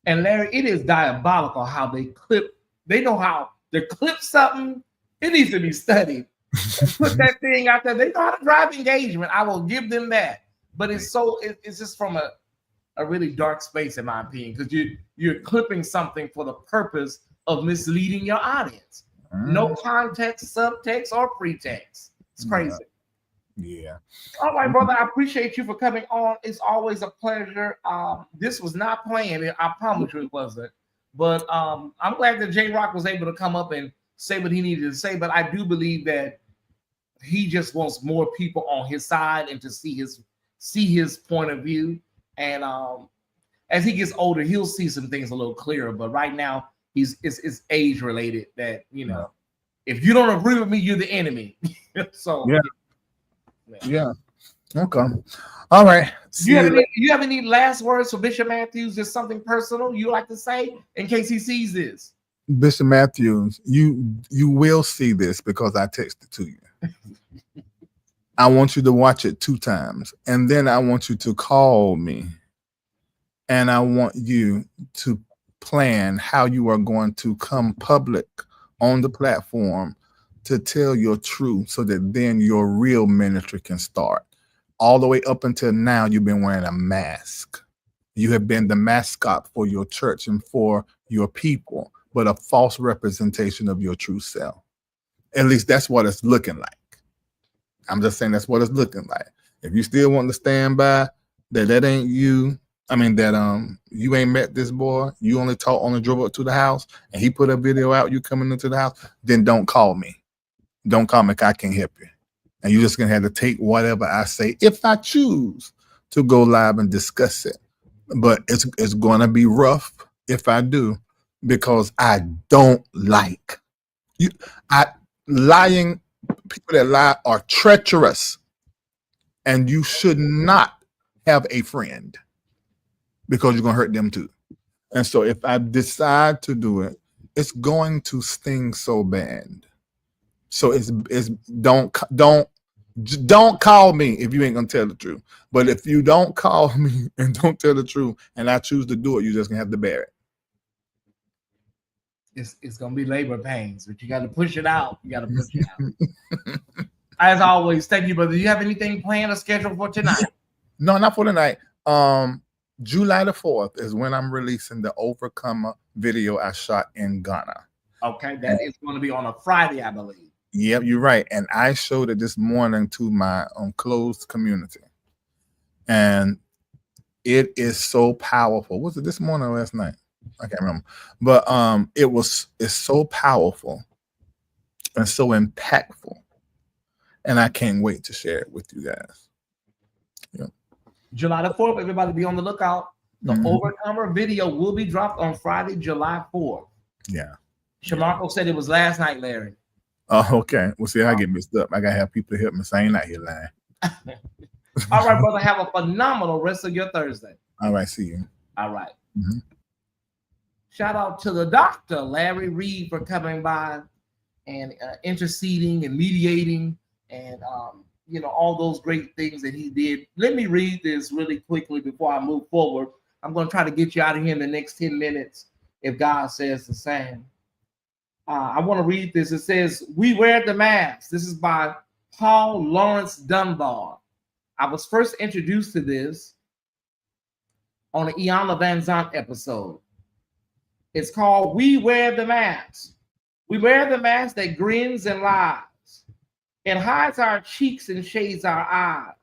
And Larry, it is diabolical how they know how to clip something. It needs to be studied. Put that thing out there. They know how to drive engagement. I will give them that. But it's just from a really dark space, in my opinion, because you're clipping something for the purpose of misleading your audience. No context, subtext, or pretext. It's crazy. Yeah. All right, brother. I appreciate you for coming on. It's always a pleasure. This was not planned. I promise you it wasn't. But I'm glad that JRock was able to come up and say what he needed to say. But I do believe that he just wants more people on his side and to see his point of view. And as he gets older, he'll see some things a little clearer. But right now, it's age related. That if you don't agree with me, you're the enemy. So yeah. Okay. All right. You have any last words for Bishop Matthews? Just something personal you like to say in case he sees this? Bishop Matthews, you will see this because I texted to you. I want you to watch it 2 times, and then I want you to call me, and I want you to plan how you are going to come public on the platform to tell your truth, so that then your real ministry can start. All the way up until now, you've been wearing a mask. You have been the mascot for your church and for your people, but a false representation of your true self. At least that's what it's looking like. I'm just saying that's what it's looking like. If you still want to stand by that ain't you, I mean that you ain't met this boy, you only drove up to the house and he put a video out you coming into the house, then don't call me. Don't call me, 'cause I can't help you. And you're just gonna have to take whatever I say if I choose to go live and discuss it. But it's gonna be rough if I do, because I don't like you. Lying people that lie are treacherous, and you should not have a friend because you're gonna hurt them too. And so if I decide to do it, it's going to sting so bad. So it's don't call me if you ain't gonna tell the truth. But if you don't call me and don't tell the truth, and I choose to do it, you're just gonna have to bear it. It's gonna be labor pains, but you got to push it out. You got to push it out. As always, thank you, brother. Do you have anything planned or scheduled for tonight? No, not for tonight. July the 4th is when I'm releasing the Overcomer video I shot in Ghana. Okay, that is going to be on a Friday, I believe. Yep, you're right. And I showed it this morning to my closed community. And it is so powerful. Was it this morning or last night? I can't remember. But it's so powerful and so impactful. And I can't wait to share it with you guys. Yep. July the 4th, everybody be on the lookout. The Overcomer video will be dropped on Friday, July 4th. Yeah. Shamarco said it was last night, Larry. Oh, okay. Well, see, I get mixed up. I got to have people to help me, so I ain't out here lying. All right, brother. Have a phenomenal rest of your Thursday. All right. See you. All right. Shout out to the doctor, Larry Reed, for coming by and interceding and mediating and, all those great things that he did. Let me read this really quickly before I move forward. I'm going to try to get you out of here in the next 10 minutes if God says the same. I want to read this. It says, "We wear the mask." This is by Paul Lawrence Dunbar. I was first introduced to this on an Iyanla Van Zant episode. It's called "We Wear the Mask." We wear the mask that grins and lies. It hides our cheeks and shades our eyes.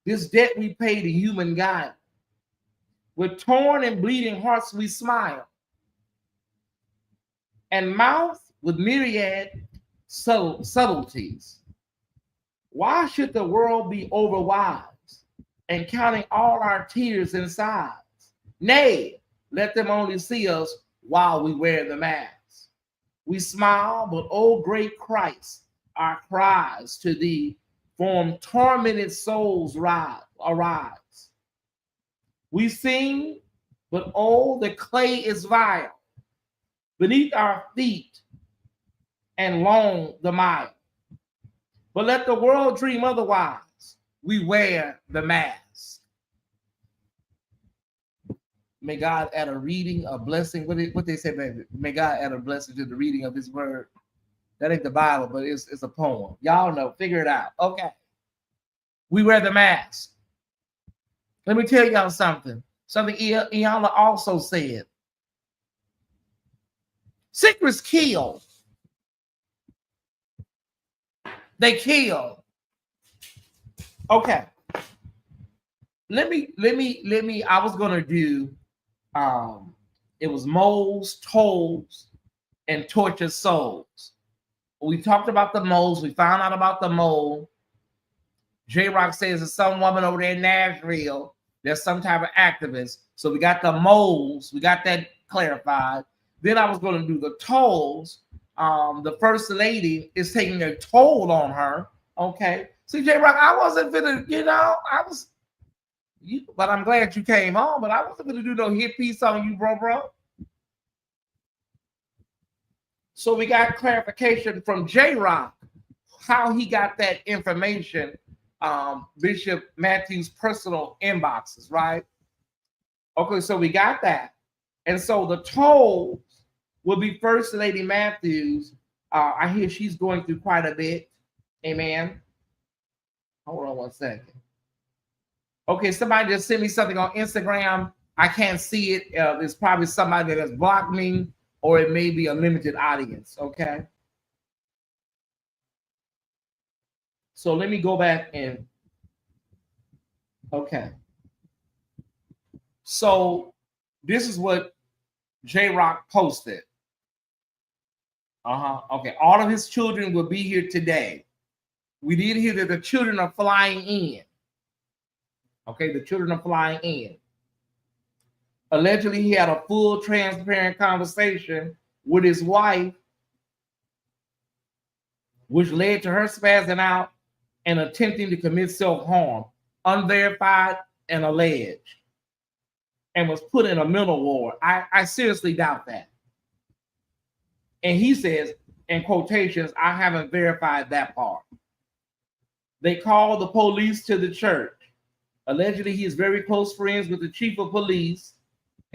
This debt we pay to human guile. With torn and bleeding hearts we smile. And mouth with myriad subtleties. Why should the world be overwise and counting all our tears and sighs? Nay, let them only see us while we wear the mask. We smile, but oh great Christ, our cries to thee from tormented souls arise. We sing, but oh, the clay is vile beneath our feet and long the mile. But let the world dream otherwise. We wear the mask. May God add a reading, a blessing. What they say, baby? May God add a blessing to the reading of his word. That ain't the Bible, but it's a poem. Y'all know, figure it out. Okay. We wear the mask. Let me tell y'all something. Something Iyanla also said. Secrets kill. They kill. Okay. Let me, I was gonna do it was moles, tolls, and tortured souls. We talked about the moles, we found out about the mole. JRock says there's some woman over there in Nashville, there's some type of activist. So we got the moles, we got that clarified. Then I was going to do the tolls. The first lady is taking a toll on her. Okay. See, JRock, I wasn't gonna, but I'm glad you came on, but I wasn't gonna do no hit piece on you, bro. So we got clarification from JRock, how he got that information, Bishop Matthews' personal inboxes, right? Okay, so we got that. And so the tolls will be First Lady Matthews. I hear she's going through quite a bit. Amen. Hold on one second. Okay, somebody just sent me something on Instagram. I can't see it. There's probably somebody that has blocked me, or it may be a limited audience. Okay. So let me go back and okay. So this is what JRock posted. Okay. All of his children will be here today. We did hear that the children are flying in. Okay, the children are flying in. Allegedly, he had a full, transparent conversation with his wife, which led to her spazzing out and attempting to commit self-harm, unverified and alleged, and was put in a mental ward. I seriously doubt that. And he says, in quotations, I haven't verified that part. They called the police to the church. Allegedly, he is very close friends with the chief of police,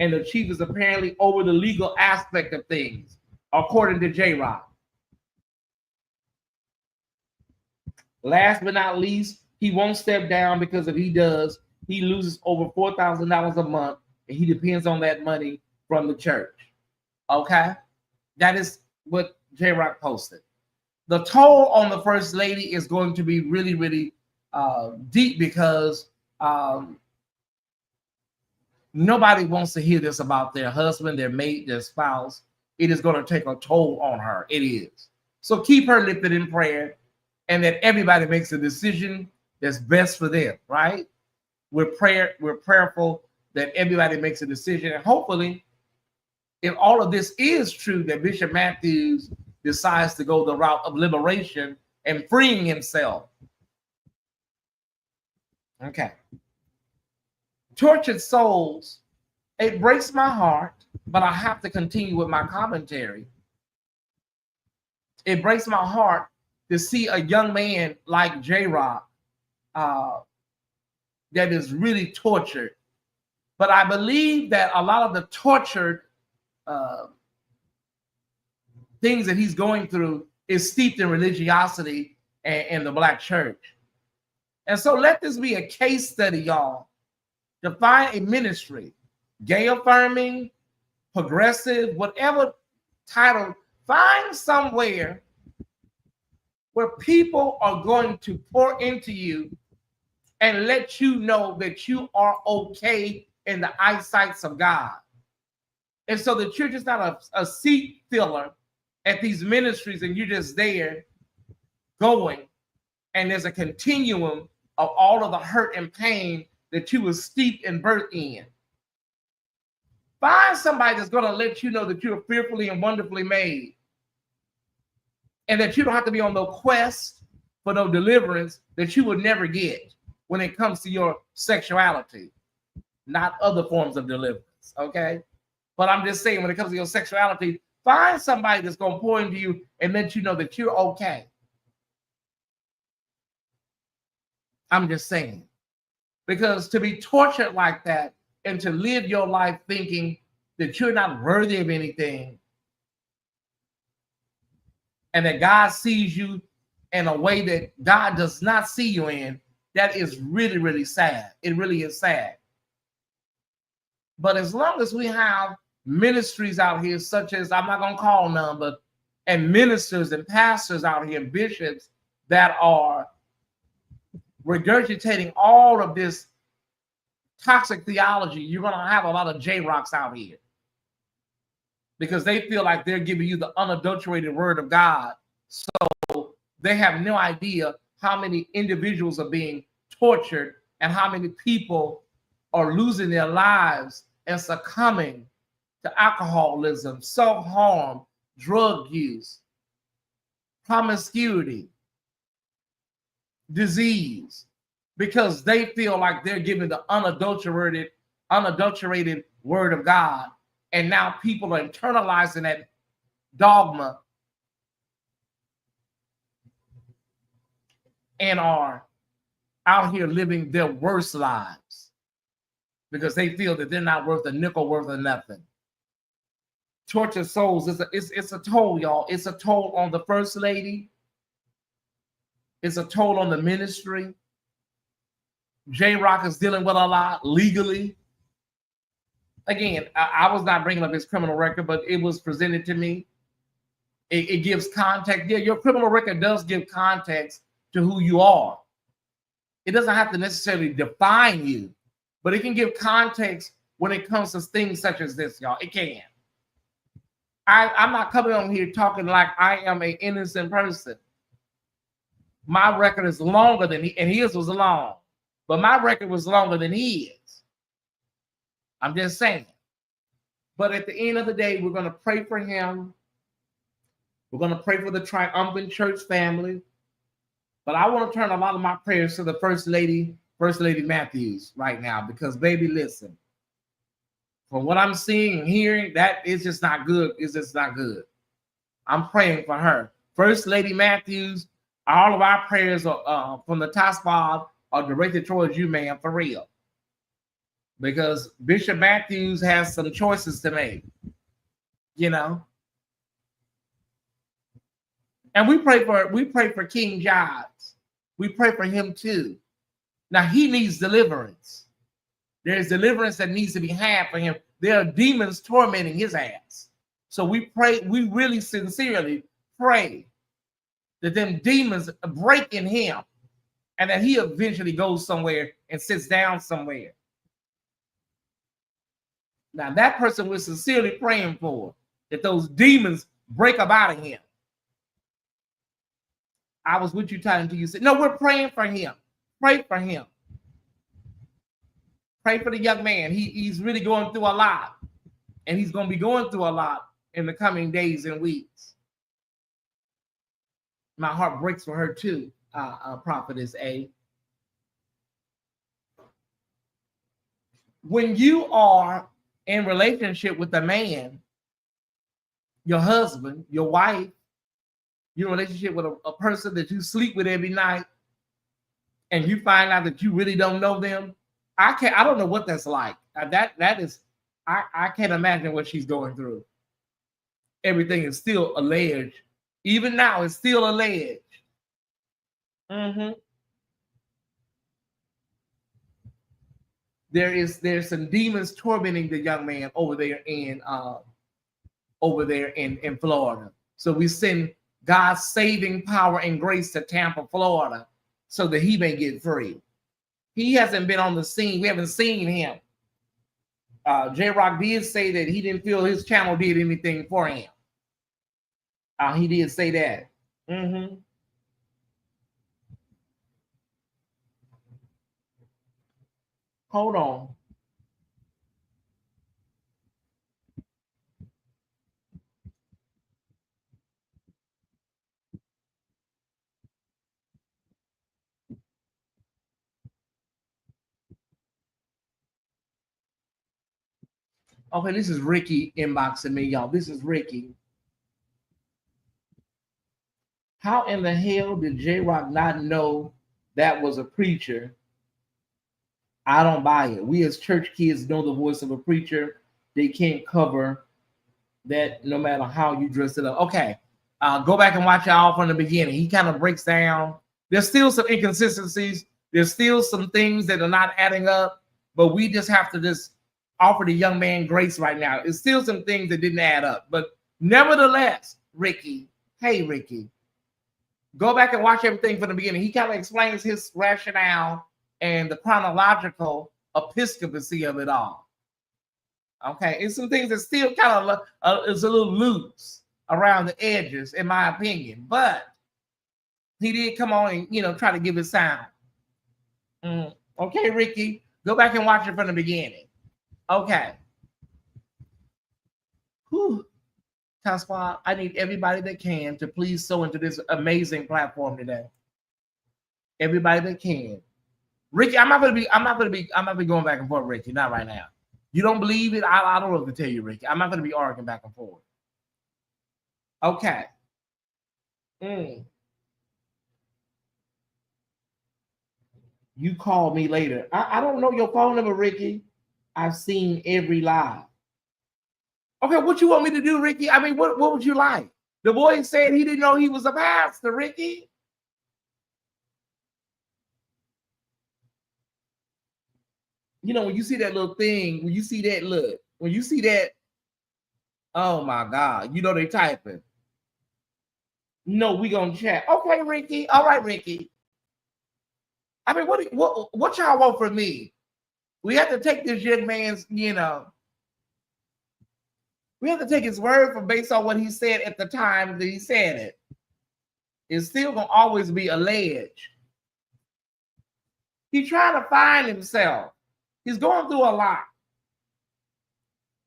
and the chief is apparently over the legal aspect of things, according to JRock. Last but not least, he won't step down because if he does, he loses over $4,000 a month, and he depends on that money from the church. Okay? That is what JRock posted. The toll on the first lady is going to be really, really deep because nobody wants to hear this about their husband, their mate, their spouse. It is going to take a toll on her. It is. So keep her lifted in prayer, and that everybody makes a decision that's best for them, right? We're prayerful that everybody makes a decision. And hopefully, if all of this is true, that Bishop Matthews decides to go the route of liberation and freeing himself. Okay. Tortured souls, it breaks my heart, but I have to continue with my commentary. It breaks my heart to see a young man like JRock that is really tortured. But I believe that a lot of the tortured things that he's going through is steeped in religiosity and the Black church. And so let this be a case study, y'all, to find a ministry, gay affirming, progressive, whatever title, find somewhere where people are going to pour into you and let you know that you are okay in the eyesight of God. And so that you're just not a seat filler at these ministries and you're just there going, and there's a continuum of all of the hurt and pain that you were steeped and birthed in. Find somebody that's going to let you know that you're fearfully and wonderfully made, and that you don't have to be on no quest for no deliverance that you would never get when it comes to your sexuality, not other forms of deliverance, okay? But I'm just saying, when it comes to your sexuality, find somebody that's going to pour into you and let you know that you're okay. I'm just saying. Because to be tortured like that and to live your life thinking that you're not worthy of anything and that God sees you in a way that God does not see you in, that is really, really sad. It really is sad. But as long as we have ministries out here, such as, I'm not going to call none, but and ministers and pastors out here, and bishops that are regurgitating all of this toxic theology, you're going to have a lot of JRocks out here because they feel like they're giving you the unadulterated word of God. So they have no idea how many individuals are being tortured and how many people are losing their lives and succumbing to alcoholism, self-harm, drug use, promiscuity, disease, because they feel like they're giving the unadulterated word of God. And now people are internalizing that dogma and are out here living their worst lives because they feel that they're not worth a nickel worth of nothing. Tortured souls, it's a toll, y'all. It's a toll on the first lady. It's a toll on the ministry. JRock is dealing with a lot legally. Again, I was not bringing up his criminal record, but it was presented to me. It gives context. Yeah, your criminal record does give context to who you are. It doesn't have to necessarily define you, but it can give context when it comes to things such as this, y'all. It can. I'm not coming on here talking like I am an innocent person. My record is longer than and his was long, but my record was longer than his. I'm just saying. But at the end of the day, we're going to pray for him. We're going to pray for the triumphant church family. But I want to turn a lot of my prayers to the First Lady Matthews right now, because baby, listen, from what I'm seeing and hearing, that is just not good. It's just not good. I'm praying for her. First Lady Matthews, all of our prayers are from the top spot are directed towards you, ma'am, for real. Because Bishop Matthews has some choices to make, you know. And we pray for King Jobs. We pray for him too. Now he needs deliverance. There's deliverance that needs to be had for him. There are demons tormenting his ass. So we pray, we really sincerely pray that them demons break in him and that he eventually goes somewhere and sits down somewhere. Now that person we're sincerely praying for, that those demons break up out of him. I was with you talking to you. Said, no, we're praying for him. Pray for him. Pray for the young man. He's really going through a lot. And he's going to be going through a lot in the coming days and weeks. My heart breaks for her too, Prophetess A. When you are in relationship with a man, your husband, your wife, you're in a relationship with a person that you sleep with every night, and you find out that you really don't know them, I don't know what that's like. That is, I can't imagine what she's going through. Everything is still alleged. Even now, it's still alleged. There's some demons tormenting the young man over there in Florida. So we send God's saving power and grace to Tampa, Florida, so that he may get free. He hasn't been on the scene. We haven't seen him. JRock did say that he didn't feel his channel did anything for him. He did say that. Hold on. Okay, this is Ricky inboxing me, y'all. This is Ricky. How in the hell did JRock not know that was a preacher? I don't buy it. We as church kids know the voice of a preacher. They can't cover that no matter how you dress it up. Okay, go back and watch it all from the beginning. He kind of breaks down. There's still some inconsistencies. There's still some things that are not adding up, but we just have to just offer the young man grace right now. It's still some things that didn't add up, but nevertheless, Ricky, hey, Ricky, go back and watch everything from the beginning. He kind of explains his rationale and the chronological episcopacy of it all. Okay, it's some things that still kind of is a little loose around the edges, in my opinion, but he did come on and try to give it sound. Okay, Ricky, go back and watch it from the beginning. Okay. Whew. Top Squad, I need everybody that can to please sow into this amazing platform today. Everybody that can. Ricky, I'm not gonna be going back and forth, Ricky. Not right now. You don't believe it? I don't know what to tell you, Ricky. I'm not gonna be arguing back and forth. Okay. You call me later. I don't know your phone number, Ricky. I've seen every live. Okay, what you want me to do, Ricky? I mean, what would you like? The boy said he didn't know he was a pastor, Ricky. When you see that little thing, when you see that, oh my God, they typing. No, we gonna chat. Okay, Ricky. All right, Ricky. I mean, what y'all want from me? We have to take this young man's, we have to take his word for based on what he said at the time that he said it. It's still gonna always be alleged. He's trying to find himself. He's going through a lot.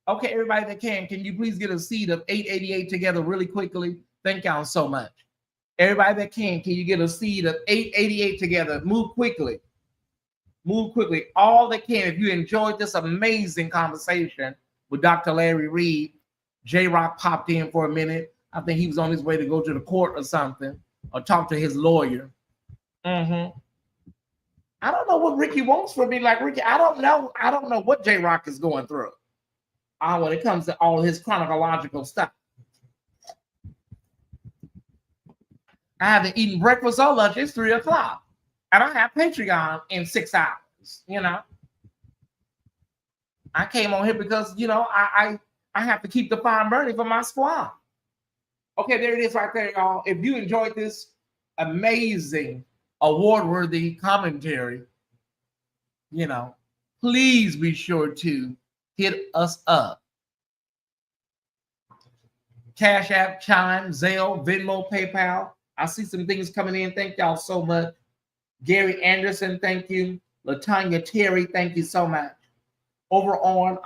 Okay, everybody that can you please get a seed of 888 together really quickly? Thank y'all so much. Everybody that can you get a seed of 888 together? Move quickly. Move quickly. All that can. If you enjoyed this amazing conversation with Dr. Larry Reed, JRock popped in for a minute. I think he was on his way to go to the court or something, or talk to his lawyer. I don't know what Ricky wants from me. Like, Ricky, I don't know what JRock is going through when it comes to all his chronological stuff. I haven't eaten breakfast or lunch. It's 3 o'clock. And I have Patreon in 6 hours, I came on here because, I have to keep the fire burning for my squad. Okay, there it is right there, y'all. If you enjoyed this amazing, award-worthy commentary, please be sure to hit us up. Cash App, Chime, Zelle, Venmo, PayPal. I see some things coming in. Thank y'all so much. Gary Anderson, thank you. Latanya Terry, thank you so much. Over on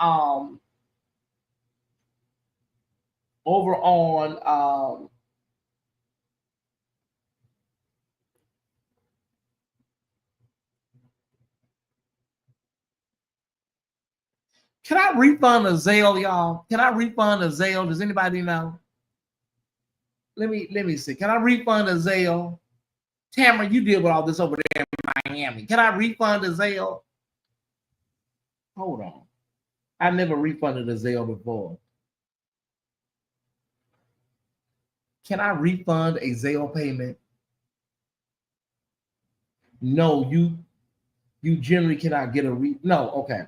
can I refund a Zelle, y'all? Can I refund a Zelle? Does anybody know? Let me see. Can I refund a Zelle? Tamara, you deal with all this over there in Miami. Can I refund a Zelle? Hold on. I never refunded a Zelle before. Can I refund a Zelle payment? No, you generally cannot get a no, okay.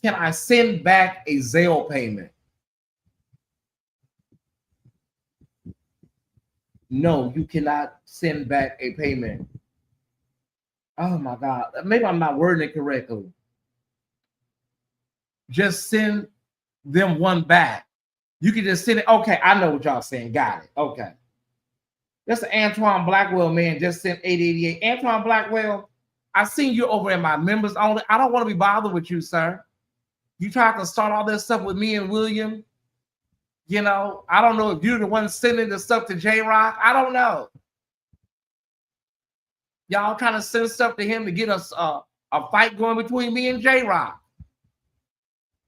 Can I send back a Zelle payment? No, you cannot send back a payment. Oh my God. Maybe I'm not wording it correctly. Just send them one back. You can just send it. Okay, I know what y'all saying. Got it. Okay. That's Antoine Blackwell, man. Just sent 888. Antoine Blackwell, I seen you over in my members only. I don't want to be bothered with you, sir. You tried to start all this stuff with me and William. I don't know if you're the one sending the stuff to JRock. I don't know. Y'all trying to send stuff to him to get us a fight going between me and JRock.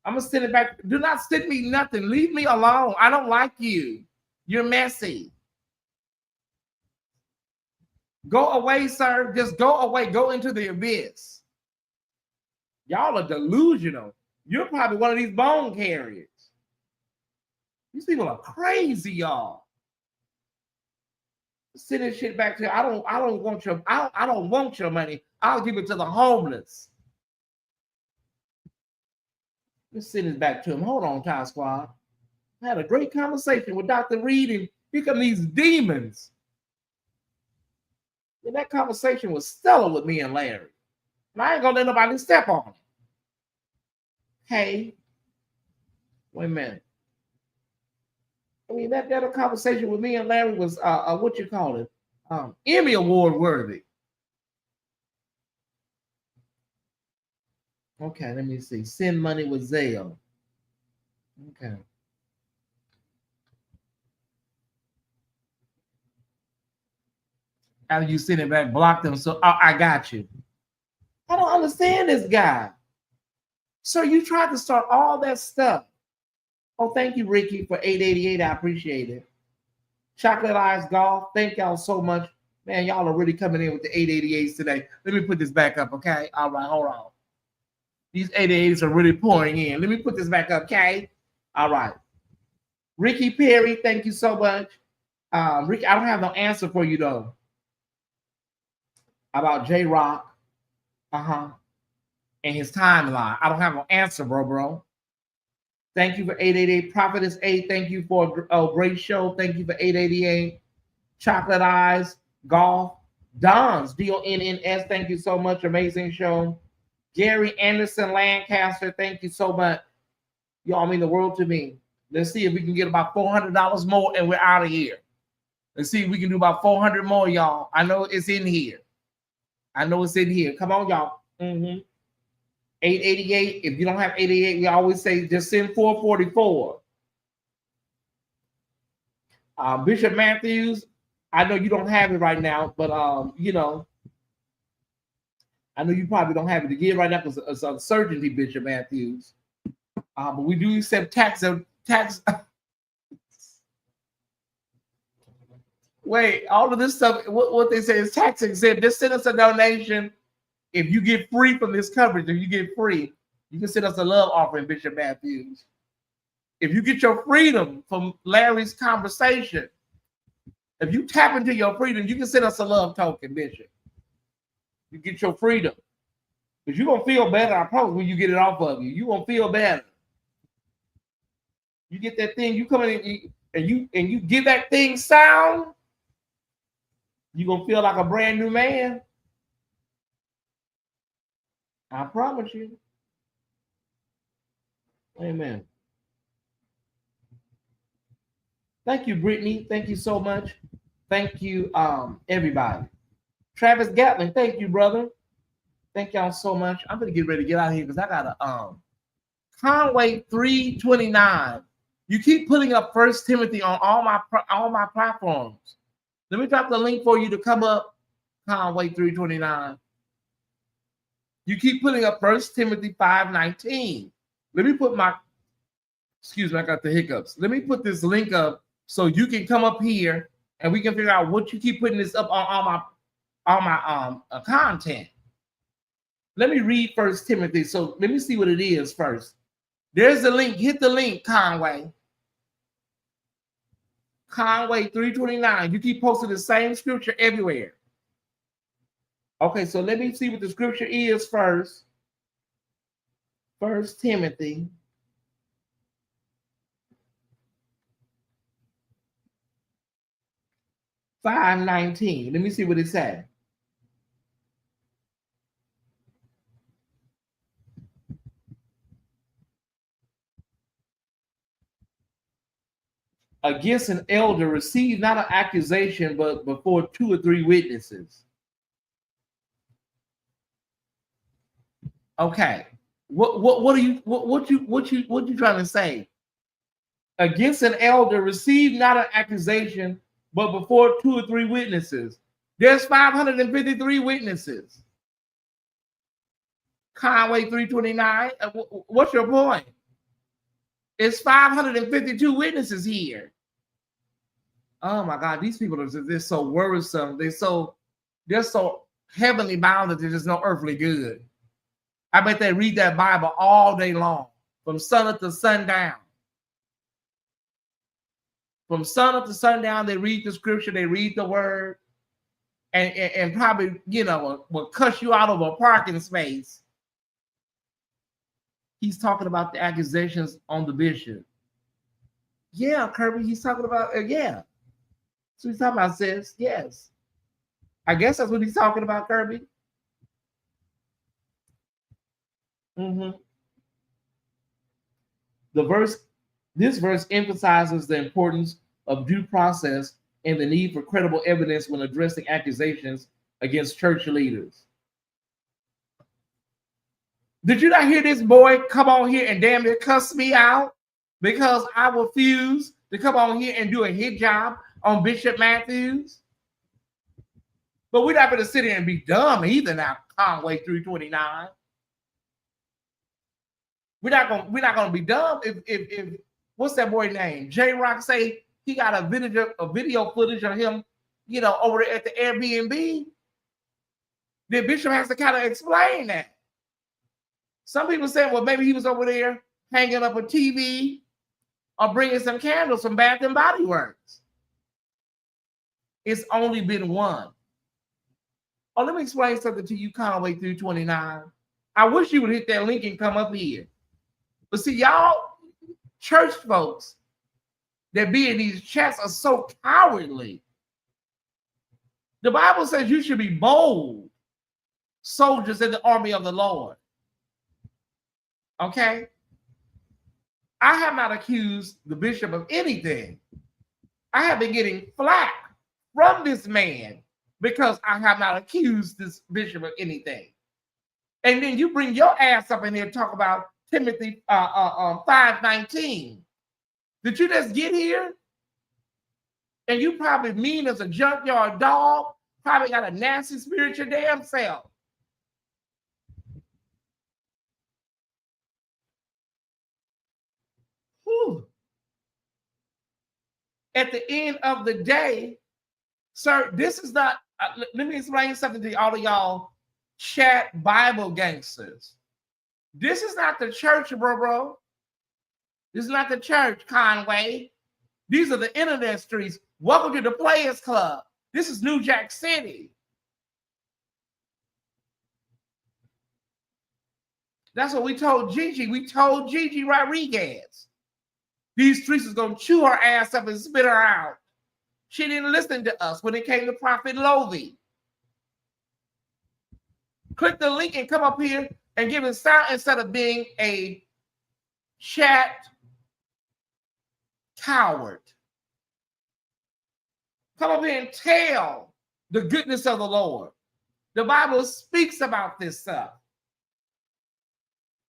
I'm going to send it back. Do not send me nothing. Leave me alone. I don't like you. You're messy. Go away, sir. Just go away. Go into the abyss. Y'all are delusional. You're probably one of these bone carriers. These people are crazy, y'all. Send this shit back to you. I don't want your money. I'll give it to the homeless. Let's send it back to him. Hold on, Ty Squad. I had a great conversation with Dr. Reed, and here come these demons. And that conversation was stellar with me and Larry. And I ain't gonna let nobody step on it. Hey, wait a minute. I mean, that conversation with me and Larry was what you call it? Emmy Award worthy. Okay, let me see. Send money with Zelle. Okay. After you send it back, block them. So I got you. I don't understand this guy. So you tried to start all that stuff. Oh, thank you, Ricky, for 888. I appreciate it. Chocolate Eyes Golf. Thank y'all so much. Man, y'all are really coming in with the 888s today. Let me put this back up, okay? All right, hold on. These 888s are really pouring in. Let me put this back up, okay? All right. Ricky Perry, thank you so much. Ricky, I don't have no answer for you, though. About JRock. And his timeline. I don't have an answer, bro. Thank you for 888. Prophetess 8, thank you for a great show. Thank you for 888. Chocolate Eyes, Golf, Don's, D-O-N-N-S, thank you so much. Amazing show. Gary Anderson Lancaster, thank you so much. Y'all mean the world to me. Let's see if we can get about $400 more and we're out of here. Let's see if we can do about 400 more, y'all. I know it's in here. I know it's in here. Come on, y'all. 888. If you don't have 888, we always say just send 444. Bishop Matthews, I know you don't have it right now, but you know, I know you probably don't have it to give right now because it's uncertainty, Bishop Matthews. But we do accept tax. Wait, all of this stuff, what they say is tax exempt. Just send us a donation. If you get free from this coverage, if you get free, you can send us a love offering, Bishop Matthews. If you get your freedom from Larry's conversation, if you tap into your freedom, you can send us a love token, Bishop. You get your freedom. Because you're going to feel better, I promise, when you get it off of you. You're going to feel better. You get that thing, you come in and you give that thing sound, you're going to feel like a brand new man. I promise you. Amen. Thank you, Brittany. Thank you so much. Thank you, everybody. Travis Gatling, thank you, brother. Thank y'all so much. I'm gonna get ready to get out of here because I got a Conway 329. You keep putting up 1 Timothy on all my platforms. Let me drop the link for you to come up. Conway 329. You keep putting up 1 Timothy 5:19. Let me put my, excuse me, I got the hiccups. Let me put this link up so you can come up here and we can figure out what you keep putting this up on all my content. Let me read 1 Timothy. So let me see what it is first. There's the link. Hit the link, Conway. Conway 329. You keep posting the same scripture everywhere. Okay, so let me see what the scripture is first. 1 Timothy 5:19. Let me see what it says. Against an elder, receive not an accusation, but before 2 or 3 witnesses. Okay. What you trying to say? Against an elder, receive not an accusation, but before 2 or 3 witnesses. There's 553 witnesses. Conway 329. What's your point? It's 552 witnesses here. Oh my God, these people they're so worrisome. They're so heavenly bound that there's no earthly good. I bet they read that Bible all day long, from sun up to sundown. From sun up to sundown, they read the scripture, they read the word, and probably, you know, will cuss you out of a parking space. He's talking about the accusations on the bishop. Yeah, Kirby, he's talking about, yeah. So he's talking about, sis. Yes. I guess that's what he's talking about, Kirby. This verse emphasizes the importance of due process and the need for credible evidence when addressing accusations against church leaders. Did you not hear this boy come on here and damn near cuss me out because I refused to come on here and do a hit job on Bishop Matthews? But we're not going to sit here and be dumb either now, Conway 329. We're not gonna be dumb if what's that boy name? JRock say he got a video footage of him, you know, over there at the Airbnb. The bishop has to kind of explain that. Some people say, well, maybe he was over there hanging up a TV or bringing some candles from Bath and Body Works. It's only been one. Oh, let me explain something to you, Conway 329. I wish you would hit that link and come up here. But see, y'all church folks that be in these chats are so cowardly. The Bible says you should be bold soldiers in the army of the Lord. Okay? I have not accused the bishop of anything. I have been getting flack from this man because I have not accused this bishop of anything. And then you bring your ass up in here and talk about Timothy 5:19. Did you just get here? And you probably mean as a junkyard dog, probably got a nasty spirit your damn self. Whew. At the end of the day, sir, this is not, let me explain something to all of y'all chat Bible gangsters. This is not the church, bro. This is not the church, Conway. These are the internet streets. Welcome to the Players Club. This is New Jack City. That's what we told Gigi. We told Gigi Rodriguez. These streets is going to chew her ass up and spit her out. She didn't listen to us when it came to Prophet Lovey. Click the link and come up here and give it sound instead of being a chat coward. Come up here and tell the goodness of the Lord. The Bible speaks about this stuff.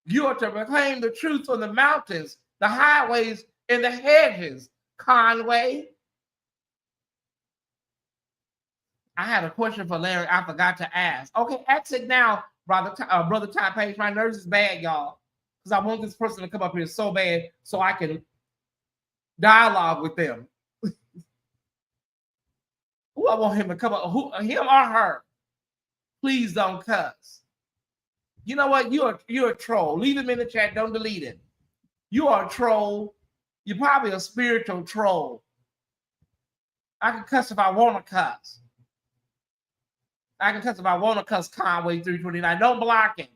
You are to proclaim the truth on the mountains, the highways, and the hedges, Conway. I had a question for Larry I forgot to ask. Okay, ask it now, brother Ty Page. My nerves is bad, y'all, because I want this person to come up here so bad so I can dialogue with them. Who I want him to come up, him or her. Please don't cuss. You know what? You're a troll. Leave him in the chat. Don't delete it. You are a troll. You're probably a spiritual troll. I can cuss if I want to cuss. I can cuss if I want to cuss Conway 329. Don't block him.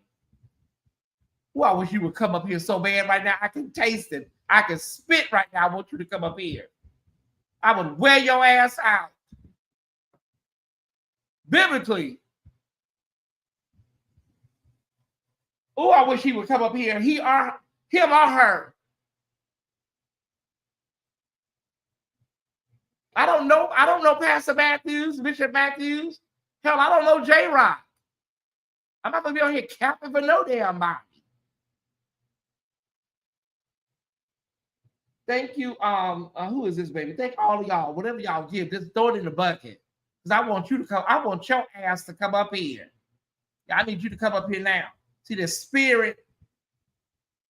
Well, I wish you would come up here so bad right now. I can taste it. I can spit right now. I want you to come up here. I would wear your ass out. Biblically. Oh, I wish he would come up here. Him or her. I don't know Pastor Matthews, Bishop Matthews. Hell, I don't know JRock. I'm not gonna be on here capping for no damn body. Thank you. Who is this baby? Thank all of y'all. Whatever y'all give, just throw it in the bucket. Because I want you to come. I want your ass to come up here. I need you to come up here now. See the spirit.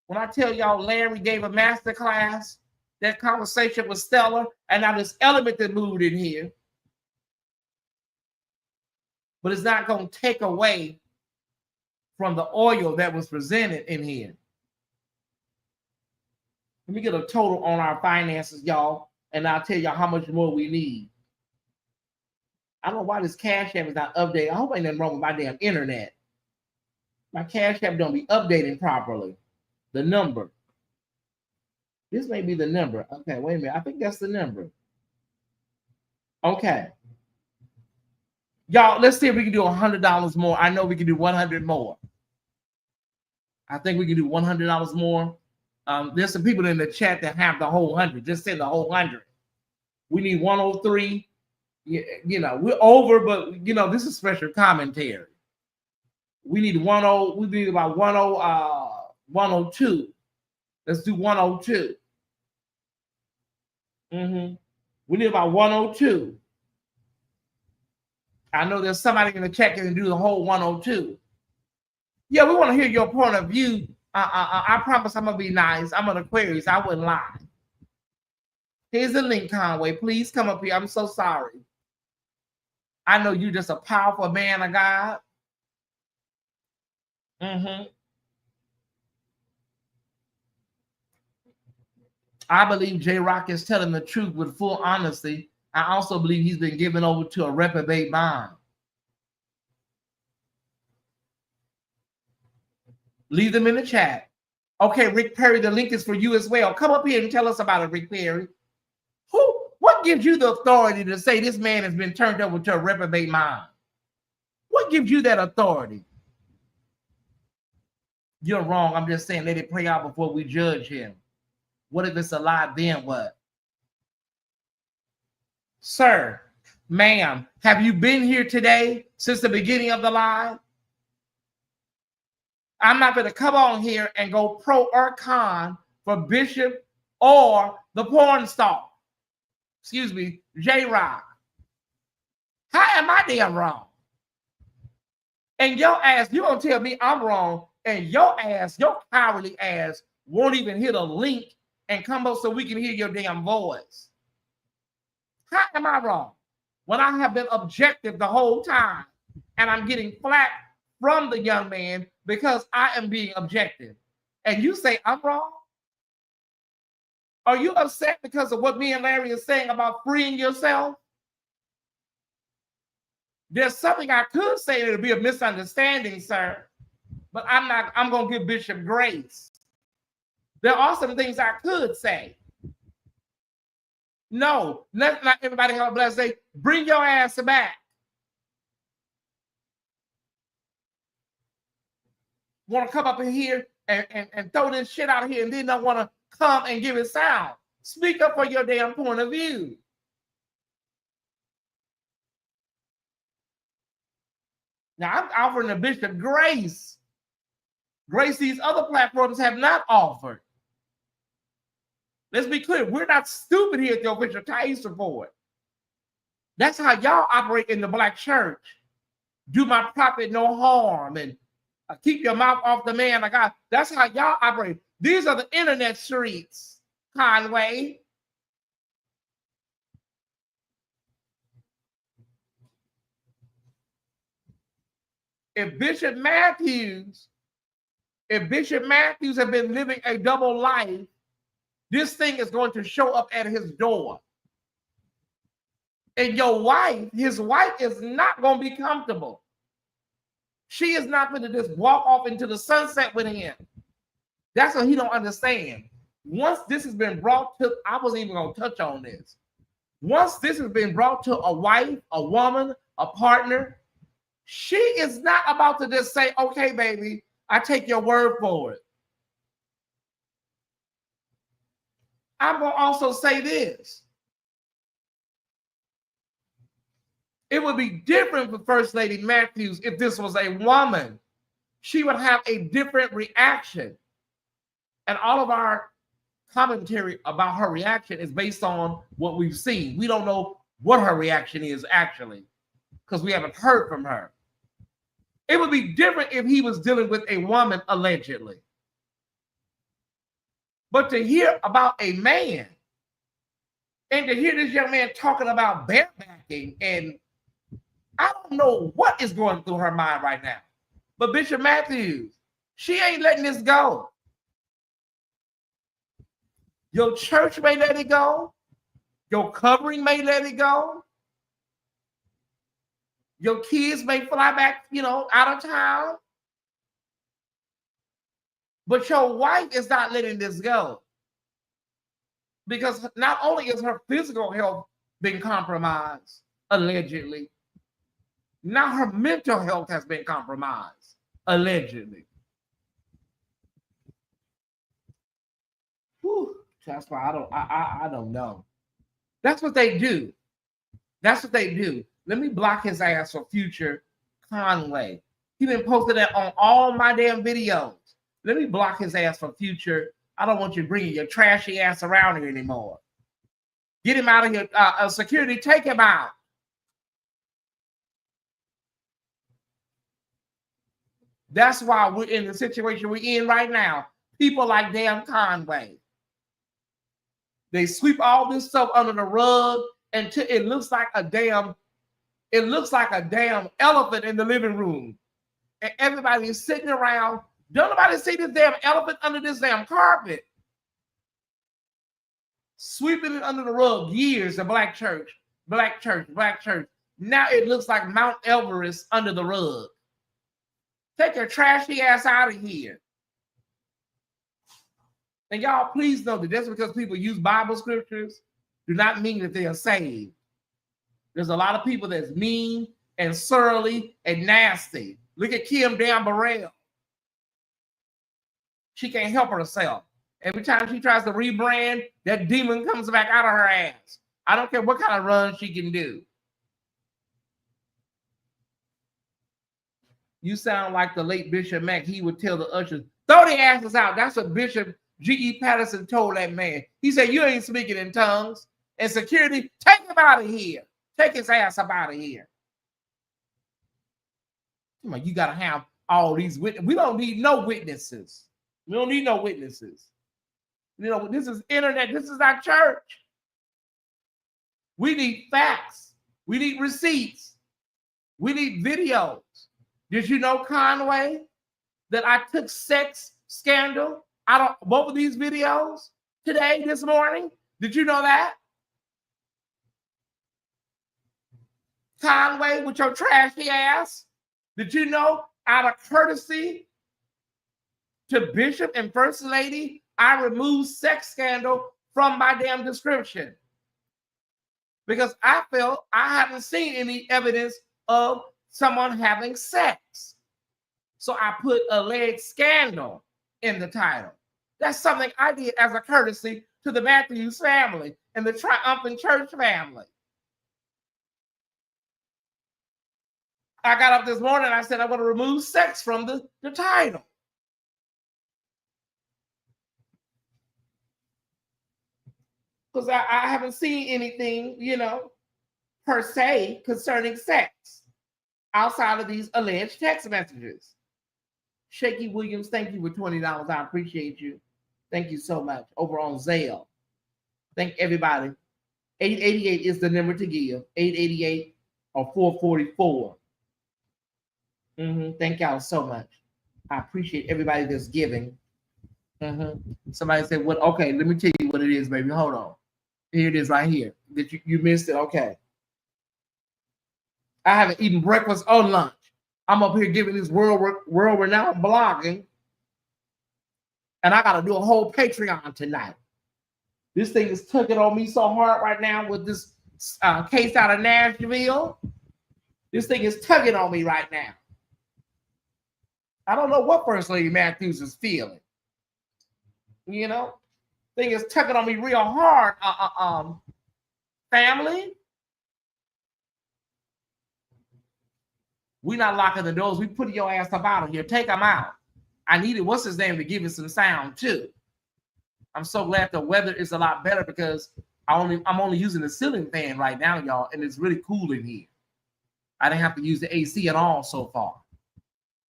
When I tell y'all Larry gave a master class, that conversation was stellar, and now this element that moved in here. But it's not going to take away from the oil that was presented in here. Let me get a total on our finances, y'all, and I'll tell y'all how much more we need. I don't know why this Cash App is not updated. I hope ain't nothing wrong with my damn internet. My Cash App don't be updating properly. The number. This may be the number. Okay, wait a minute. I think that's the number. Okay. Y'all, let's see if we can do $100 more. I know we can do 100 more. I think we can do $100 more. There's some people in the chat that have the whole 100. Just send the whole 100. We need 103. You know, we're over, but you know, this is special commentary. We need we need about 102. Let's do 102. We need about 102. I know there's somebody in the chat that can do the whole 102. Yeah, we want to hear your point of view. I promise I'm gonna be nice. I'm an Aquarius. I wouldn't lie. Here's the link, Conway. Please come up here. I'm so sorry. I know you're just a powerful man of God. I believe JRock is telling the truth with full honesty. I also believe he's been given over to a reprobate mind. Leave them in the chat. Okay, Rick Perry, the link is for you as well. Come up here and tell us about it, Rick Perry. What What gives you the authority to say this man has been turned over to a reprobate mind? What gives you that authority? You're wrong. I'm just saying, let it play out before we judge him. What if it's a lie? Then what? Sir, ma'am, have you been here today since the beginning of the lie? I'm not going to come on here and go pro or con for Bishop or the porn star. Excuse me, JRock. How am I damn wrong? And your ass, you gonna tell me I'm wrong, and your ass, your cowardly ass, won't even hit a link and come up so we can hear your damn voice. How am I wrong? When I have been objective the whole time, and I'm getting flack from the young man because I am being objective. And you say I'm wrong? Are you upset because of what me and Larry are saying about freeing yourself? There's something I could say that'll be a misunderstanding, sir, but I'm going to give Bishop grace. There are some things I could say. No, let not everybody have a blessed day. Bring your ass back. Want to come up in here and throw this shit out here and then don't want to come and give it sound. Speak up for your damn point of view. Now, I'm offering the bishop grace. Grace these other platforms have not offered. Let's be clear. We're not stupid here at the official Tyesse Report. That's how y'all operate in the black church. Do my prophet no harm and keep your mouth off the man of God. That's how y'all operate. These are the internet streets, Conway. If Bishop Matthews had been living a double life, this thing is going to show up at his door. And your wife, his wife, is not going to be comfortable. She is not going to just walk off into the sunset with him. That's what he don't understand. Once this has been brought to, I wasn't even going to touch on this. Once this has been brought to a wife, a woman, a partner, she is not about to just say, okay, baby, I take your word for it. I'm going to also say this. It would be different for First Lady Matthews if this was a woman. She would have a different reaction. And all of our commentary about her reaction is based on what we've seen. We don't know what her reaction is actually, because we haven't heard from her. It would be different if he was dealing with a woman, allegedly. But to hear about a man, and to hear this young man talking about barebacking, and I don't know what is going through her mind right now. But Bishop Matthews, she ain't letting this go. Your church may let it go. Your covering may let it go. Your kids may fly back, out of town. But your wife is not letting this go. Because not only is her physical health being compromised, allegedly, now her mental health has been compromised, allegedly. Whew, that's why I don't know. That's what they do. That's what they do. Let me block his ass for future Conway. He been posting that on all my damn videos. Let me block his ass for future. I don't want you bringing your trashy ass around here anymore. Get him out of here. Security, take him out. That's why we're in the situation we're in right now. People like damn Conway. They sweep all this stuff under the rug until it looks like a damn elephant in the living room. And everybody is sitting around. Don't nobody see this damn elephant under this damn carpet. Sweeping it under the rug years, the black church. Now it looks like Mount Everest under the rug. Take your trashy ass out of here. And y'all, please know that just because people use Bible scriptures do not mean that they are saved. There's a lot of people that's mean and surly and nasty. Look at Kim Dan Burrell. She can't help herself. Every time she tries to rebrand, that demon comes back out of her ass. I don't care what kind of run she can do. You sound like the late Bishop Mack. He would tell the ushers, throw the asses out. That's what Bishop G.E. Patterson told that man. He said, you ain't speaking in tongues. And security, take him out of here. Take his ass up out of here. Come on, you got to have all these witnesses. We don't need no witnesses. We don't need no witnesses. You know, this is internet. This is our church. We need facts. We need receipts. We need videos. Did you know, Conway, that I took sex scandal out of both of these videos today, this morning? Did you know that? Conway, with your trashy ass, did you know, out of courtesy to Bishop and First Lady, I removed sex scandal from my damn description? Because I felt I haven't seen any evidence of someone having sex. So I put alleged scandal in the title. That's something I did as a courtesy to the Matthews family and the Triumphant Church family. I got up this morning and I said, I want to remove sex from the title. Because I haven't seen anything, you know, per se concerning sex outside of these alleged text messages. Shaky Williams, thank you for $20. I appreciate you. Thank you so much. Over on Zelle. Thank everybody. 888 is the number to give. 888 or 444. Thank y'all so much. I appreciate everybody that's giving. Somebody said, "What? Okay, let me tell you what it is, baby. Hold on. Here it is right here. That you missed it. Okay. I haven't eaten breakfast or lunch. I'm up here giving this world-renowned blogging, and I got to do a whole Patreon tonight. This thing is tugging on me so hard right now with this case out of Nashville. This thing is tugging on me right now. I don't know what First Lady Matthews is feeling. You know, thing is tugging on me real hard. Family, we not locking the doors. We putting your ass up out of here. Take them out. I needed what's his name to give it some sound too. I'm so glad the weather is a lot better because I'm only using the ceiling fan right now, y'all, and it's really cool in here. I didn't have to use the AC at all so far.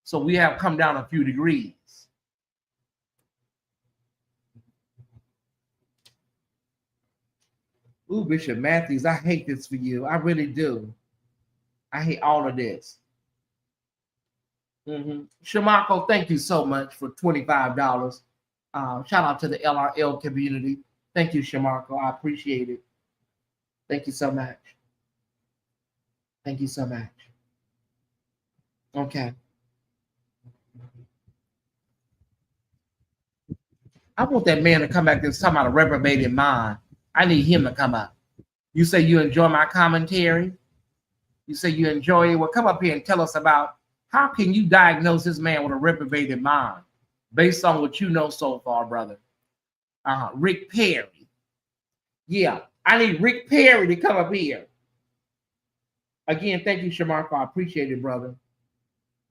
So we have come down a few degrees. Ooh, Bishop Matthews, I hate this for you. I really do. I hate all of this. Shamako, thank you so much for $25. Shout out to the LRL community. Thank you, Shamarko. I appreciate it. Thank you so much. Thank you so much. Okay. I want that man to come back and talk about a reprobated mind. I need him to come up. You say you enjoy my commentary? You say you enjoy it? Well, come up here and tell us about how can you diagnose this man with a reprobated mind based on what you know so far, brother? Rick Perry. Yeah, I need Rick Perry to come up here. Again, thank you, Shamarko. I appreciate it, brother.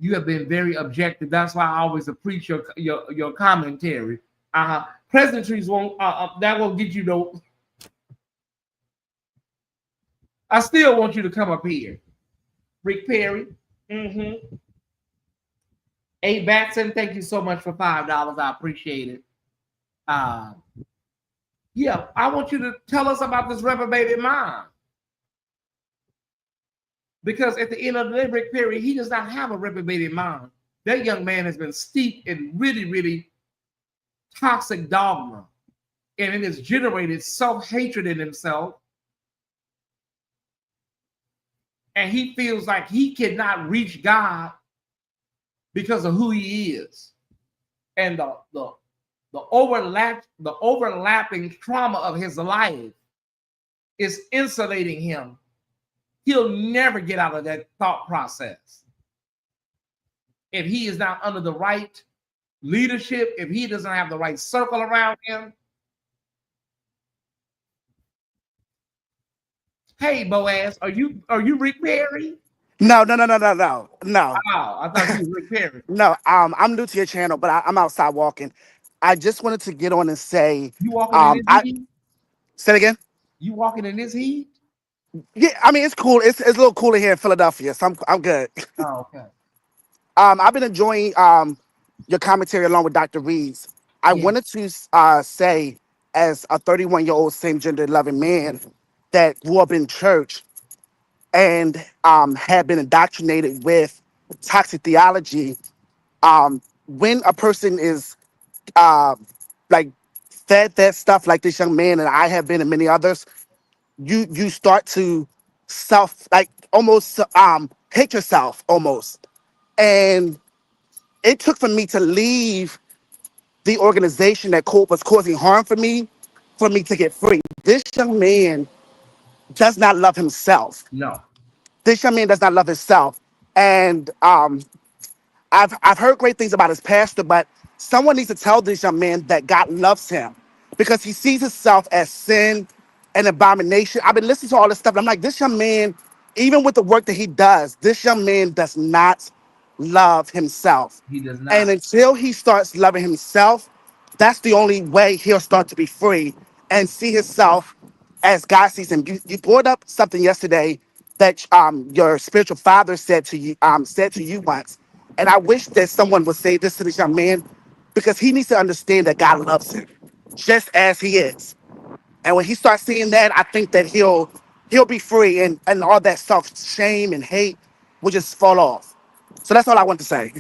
You have been very objective. That's why I always appreciate your commentary. Pleasantries won't, that won't get you no. I still want you to come up here. Rick Perry. A. Batson, thank you so much for $5. I appreciate it. Yeah, I want you to tell us about this reprobated mind. Because at the end of the day, Rick Perry, he does not have a reprobated mind. That young man has been steeped in really, really toxic dogma. And it has generated self-hatred in himself. And he feels like he cannot reach God because of who he is. And the overlapping trauma of his life is insulating him. He'll never get out of that thought process. If he is not under the right leadership, if he doesn't have the right circle around him. Hey, Boaz, are you Rick Perry? No. Oh, I thought you were Rick Perry. No, I'm new to your channel, but I'm outside walking. I just wanted to get on and say, You walking in this I heat? say it again. You walking in this heat? Yeah, I mean it's cool. It's a little cooler here in Philadelphia, so I'm good. Oh, okay. I've been enjoying your commentary along with Dr. Reeves. I Yeah. wanted to say, as a 31-year-old same gender loving man that grew up in church and had been indoctrinated with toxic theology, when a person is like fed that stuff like this young man and I have been and many others, you start to self like almost hate yourself almost. And it took for me to leave the organization that was causing harm for me to get free. This young man does not love himself. No. This young man does not love himself. And I've heard great things about his pastor, but someone needs to tell this young man that God loves him because he sees himself as sin and abomination. I've been listening to all this stuff. And I'm like, this young man, even with the work that he does, this young man does not love himself. He does not. And until he starts loving himself, that's the only way he'll start to be free and see himself as God sees him. You brought up something yesterday that your spiritual father said to you once. And I wish that someone would say this to this young man because he needs to understand that God loves him just as he is. And when he starts seeing that, I think that he'll be free and all that self-shame and hate will just fall off. So that's all I want to say.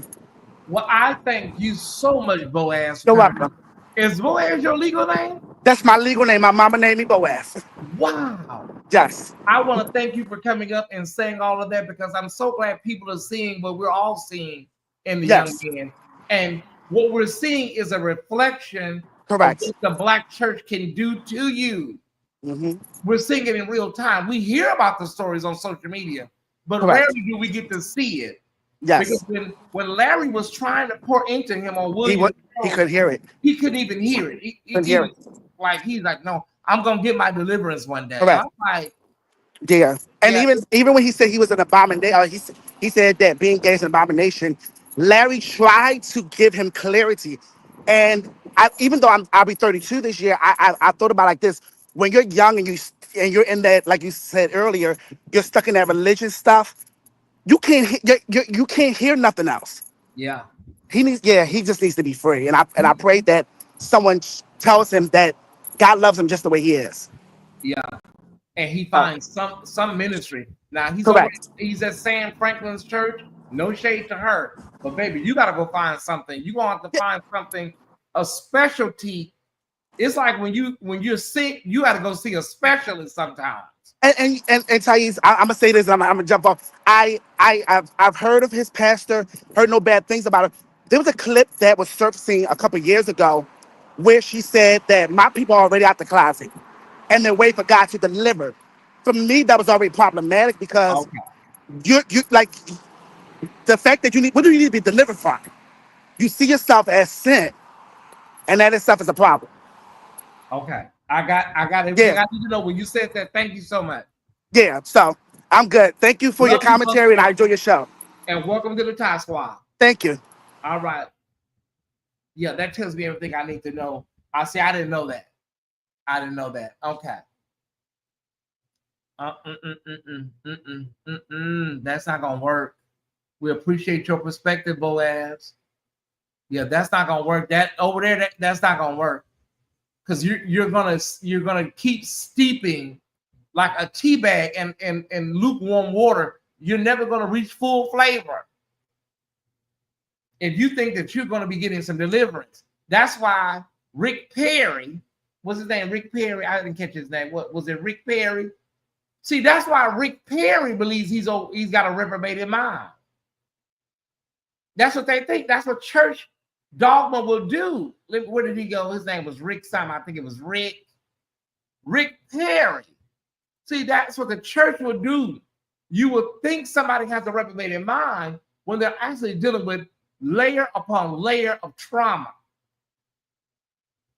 Well, I thank you so much, Boaz. You're welcome. Is Boaz your legal name? That's my legal name. My mama named me Boaz. Wow. Yes. I want to thank you for coming up and saying all of that because I'm so glad people are seeing what we're all seeing in the Yes. young man. And what we're seeing is a reflection Correct. of what the Black church can do to you. Mm-hmm. We're seeing it in real time. We hear about the stories on social media, but Correct. rarely do we get to see it. Yes. Because when Larry was trying to pour into him on He William, couldn't hear it. he couldn't even hear it. Couldn't hear it. He's like, no, I'm gonna get my deliverance one day. Correct. I'm like, Yeah. And yeah. even when he said he was an abomination, he said that being gay is an abomination. Larry tried to give him clarity. And even though I'll be 32 this year, I thought about it like this. When you're young and you're in that, like you said earlier, you're stuck in that religious stuff. You can't hear nothing else. Yeah. He just needs to be free. And I pray that someone tells him that God loves him just the way he is. Yeah. And he finds some ministry. Now Correct. he's at Sam Franklin's church. No shade to her. But baby, you gotta go find something. You're gonna have to find something, a specialty. It's like when you're sick, you gotta go see a specialist sometimes. And Tyesse, I'm gonna say this, and I'm gonna jump off. I've heard of his pastor, heard no bad things about him. There was a clip that was surfacing a couple years ago where she said that my people are already out the closet and they're waiting for God to deliver. For me, that was already problematic because Okay. you like the fact that what do you need to be delivered from? You see yourself as sin, and that itself is a problem. Okay. I got everything I need to know. When you said that, thank you so much. Yeah, so I'm good. Thank you for your commentary, and I enjoy your show. And welcome to the Tie Squad. Thank you. All right. Yeah, that tells me everything I need to know. I didn't know that. I didn't know that. Okay. That's not gonna work. We appreciate your perspective, Boaz. Yeah, that's not gonna work. That over there, that's not gonna work. Because you're gonna keep steeping like a tea bag in lukewarm water. You're never gonna reach full flavor. If you think that you're gonna be getting some deliverance, that's why Rick Perry, what's his name? Rick Perry. I didn't catch his name. What was it? Rick Perry. See, that's why Rick Perry believes he's got a reprobated mind. That's what they think. That's what church dogma will do. Where did he go? His name was Rick something. I think it was Rick Perry. See, that's what the church would do. You would think somebody has a reprobated mind when they're actually dealing with layer upon layer of trauma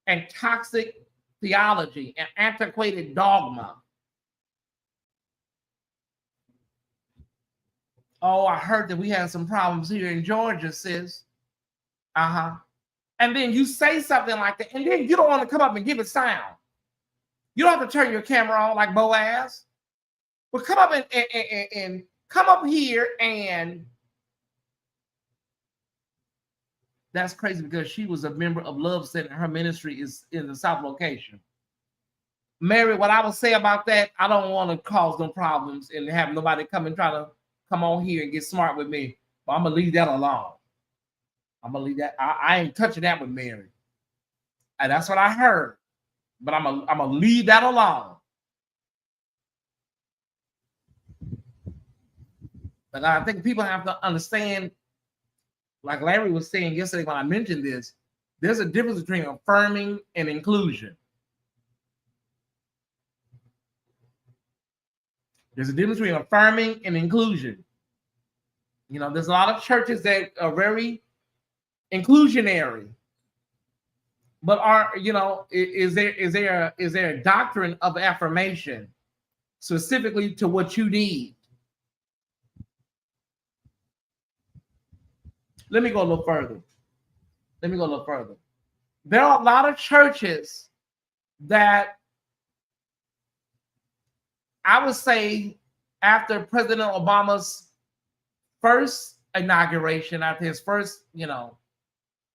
and toxic theology and antiquated dogma. Oh, I heard that we had some problems here in Georgia, sis. And then you say something like that, and then you don't want to come up and give it sound. You don't have to turn your camera on like Boaz. But come up and come up here, and that's crazy because she was a member of Love Center. Her ministry is in the South location. Mary, what I will say about that, I don't want to cause no problems and have nobody come and try to come on here and get smart with me. But I'm gonna leave that alone. I'm gonna leave that. I ain't touching that with Mary. And that's what I heard. But I'm gonna leave that alone. But I think people have to understand, like Larry was saying yesterday when I mentioned this, there's a difference between affirming and inclusion. There's a difference between affirming and inclusion. You know, there's a lot of churches that are very inclusionary, but is there a doctrine of affirmation specifically to what you need? Let me go a little further. There are a lot of churches that I would say after President Obama's first inauguration, after his first,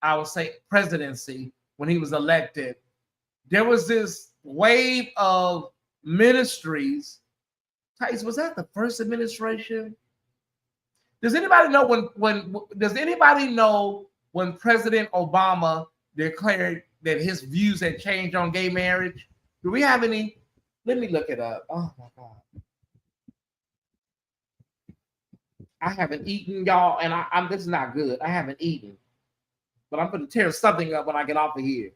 I would say presidency, when he was elected, there was this wave of ministries. Tyesse, was that the first administration? Does anybody know when President Obama declared that his views had changed on gay marriage? Do we have any? Let me look it up. Oh my God. I haven't eaten, y'all, and this is not good. I haven't eaten. But I'm going to tear something up when I get off of here.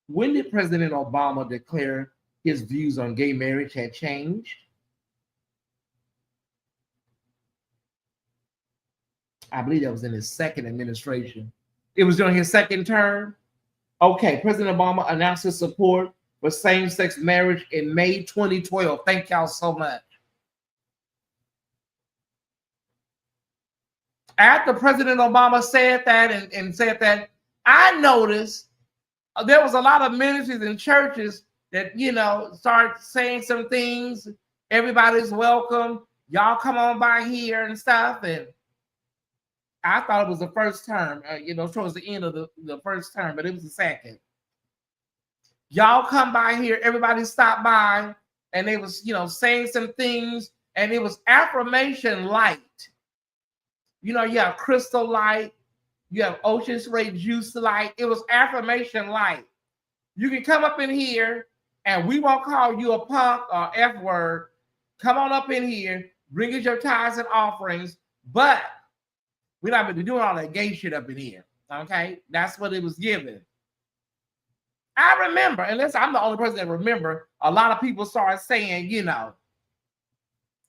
When did President Obama declare his views on gay marriage had changed? I believe that was in his second administration. It was during his second term. Okay, President Obama announced his support for same-sex marriage in May 2012. Thank y'all so much. After President Obama said that and said that, I noticed there was a lot of ministries and churches that, start saying some things. Everybody's welcome. Y'all come on by here and stuff. And I thought it was the first term, towards the end of the first term, but it was the second. Y'all come by here. Everybody stopped by, and they was, saying some things, and it was affirmation light. You have Crystal Light, you have Ocean Spray Juice Light. It was affirmation light. You can come up in here, and we won't call you a punk or F word. Come on up in here, bring us your tithes and offerings, but we're not going to be doing all that gay shit up in here. Okay, that's what it was given. I remember, unless I'm the only person that remember, a lot of people started saying,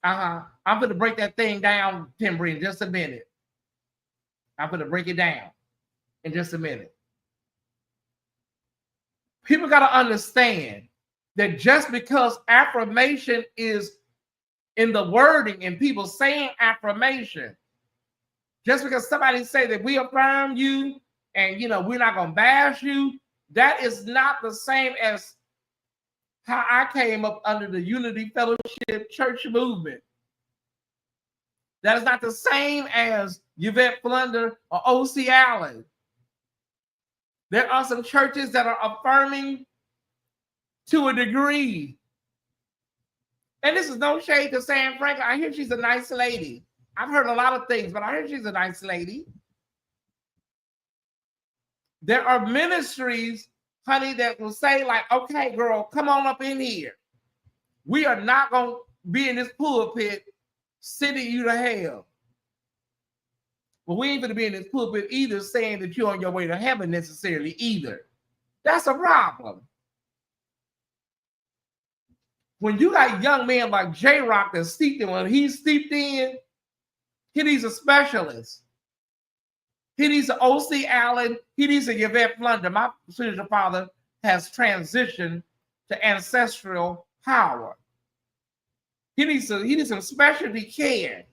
I'm going to break that thing down, Timber, in just a minute. I'm going to break it down in just a minute. People got to understand that just because affirmation is in the wording and people saying affirmation, just because somebody say that we affirm you and, we're not going to bash you, that is not the same as how I came up under the Unity Fellowship Church movement. That is not the same as Yvette Flunder or O.C. Allen. There are some churches that are affirming to a degree. And this is no shade to Sam Franklin. I hear she's a nice lady. I've heard a lot of things, but I hear she's a nice lady. There are ministries, honey, that will say like, okay, girl, come on up in here. We are not going to be in this pulpit sending you to hell. But we ain't going to be in this pulpit either saying that you're on your way to heaven necessarily either. That's a problem. when you got young men like JRock that's steeped in, when he's steeped in, he needs a specialist. He needs an O.C. Allen. He needs a Yvette Flunder. My spiritual father has transitioned to ancestral power. He needs some specialty care.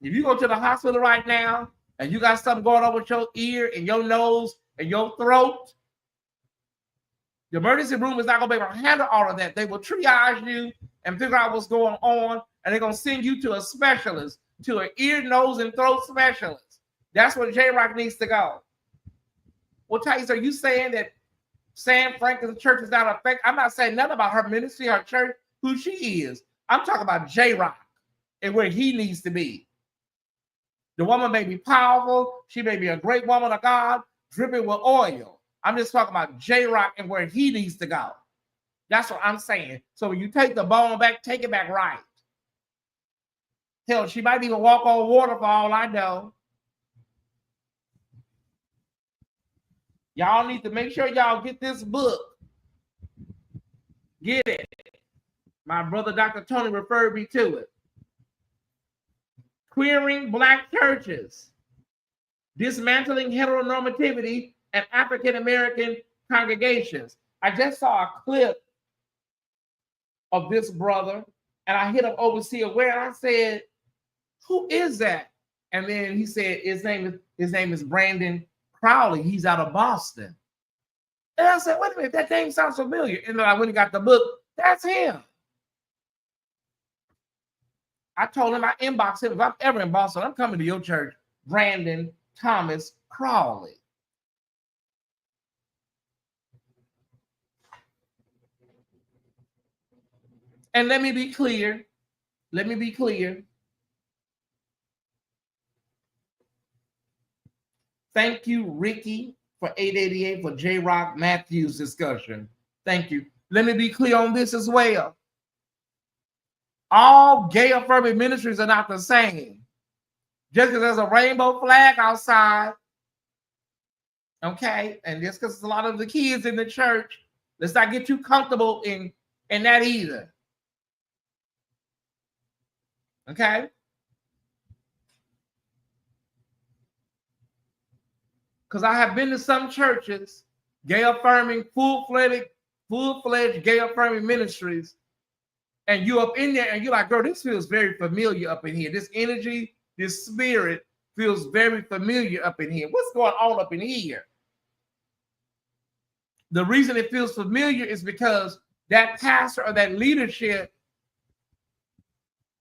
If you go to the hospital right now and you got something going on with your ear and your nose and your throat, the emergency room is not going to be able to handle all of that. They will triage you and figure out what's going on, and they're going to send you to a specialist, to an ear, nose, and throat specialist. That's where JRock needs to go. Well, Tyesse, are you saying that Sam Franklin's church is not affected? I'm not saying nothing about her ministry, her church, who she is. I'm talking about JRock and where he needs to be. The woman may be powerful. She may be a great woman of God, dripping with oil. I'm just talking about JRock and where he needs to go. That's what I'm saying. So when you take the bone back, take it back right. Hell, she might even walk on water for all I know. Y'all need to make sure y'all get this book. Get it. My brother, Dr. Tony, referred me to it. Queering Black Churches, Dismantling Heteronormativity and African-American Congregations. I just saw a clip of this brother, and I hit him overseer where, and I said, who is that? And then he said, his name is Brandon Crowley. He's out of Boston. And I said, wait a minute, that name sounds familiar. And then I went and got the book. That's him. I told him, I inboxed him, if I'm ever in Boston, I'm coming to your church, Brandon Thomas Crowley. And let me be clear. Let me be clear. Thank you, Ricky, for 888 for JRock Matthews discussion. Thank you. Let me be clear on this as well. All gay affirming ministries are not the same. Just because there's a rainbow flag outside, okay, and just because a lot of the kids in the church, let's not get too comfortable in that either. Okay? Because I have been to some churches, gay affirming, full-fledged gay affirming ministries, and you up in there and you're like, girl, this feels very familiar up in here. This energy, this spirit feels very familiar up in here. What's going on up in here? The reason it feels familiar is because that pastor or that leadership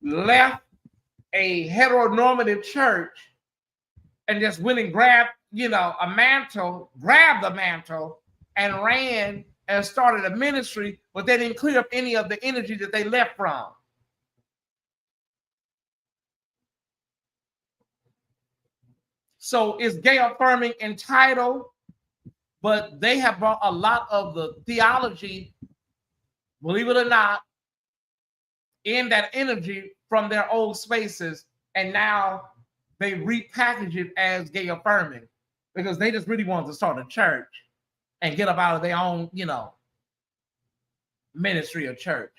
left a heteronormative church and just went and grabbed, a mantle, grabbed the mantle and ran and started a ministry, but they didn't clear up any of the energy that they left from. So is gay affirming entitled, but they have brought a lot of the theology, believe it or not, in that energy from their old spaces, and now they repackage it as gay affirming because they just really wanted to start a church and get up out of their own, ministry or church.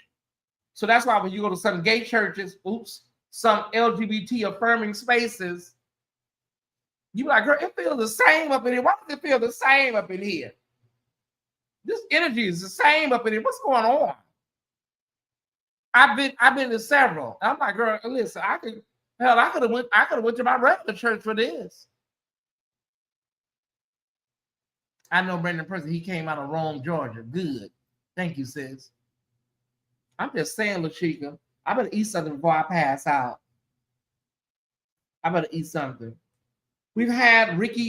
So that's why when you go to some gay churches, some LGBT affirming spaces, you be like, girl, it feels the same up in here. Why does it feel the same up in here? This energy is the same up in here. What's going on? I've been to several. I'm like, girl, listen, I could have went to my regular church for this. I know Brandon Person, he came out of Rome, Georgia. Good. Thank you, sis. I'm just saying, LaChica, I better eat something before I pass out. I better eat something. We've had we've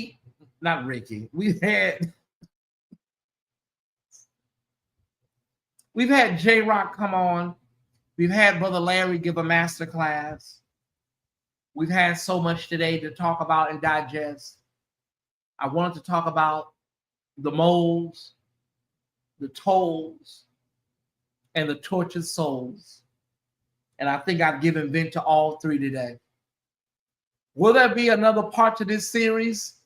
had JRock come on. We've had Brother Larry give a master class. We've had so much today to talk about and digest. I wanted to talk about the moles, the tolls, and the tortured souls. And I think I've given vent to all three today. Will there be another part to this series?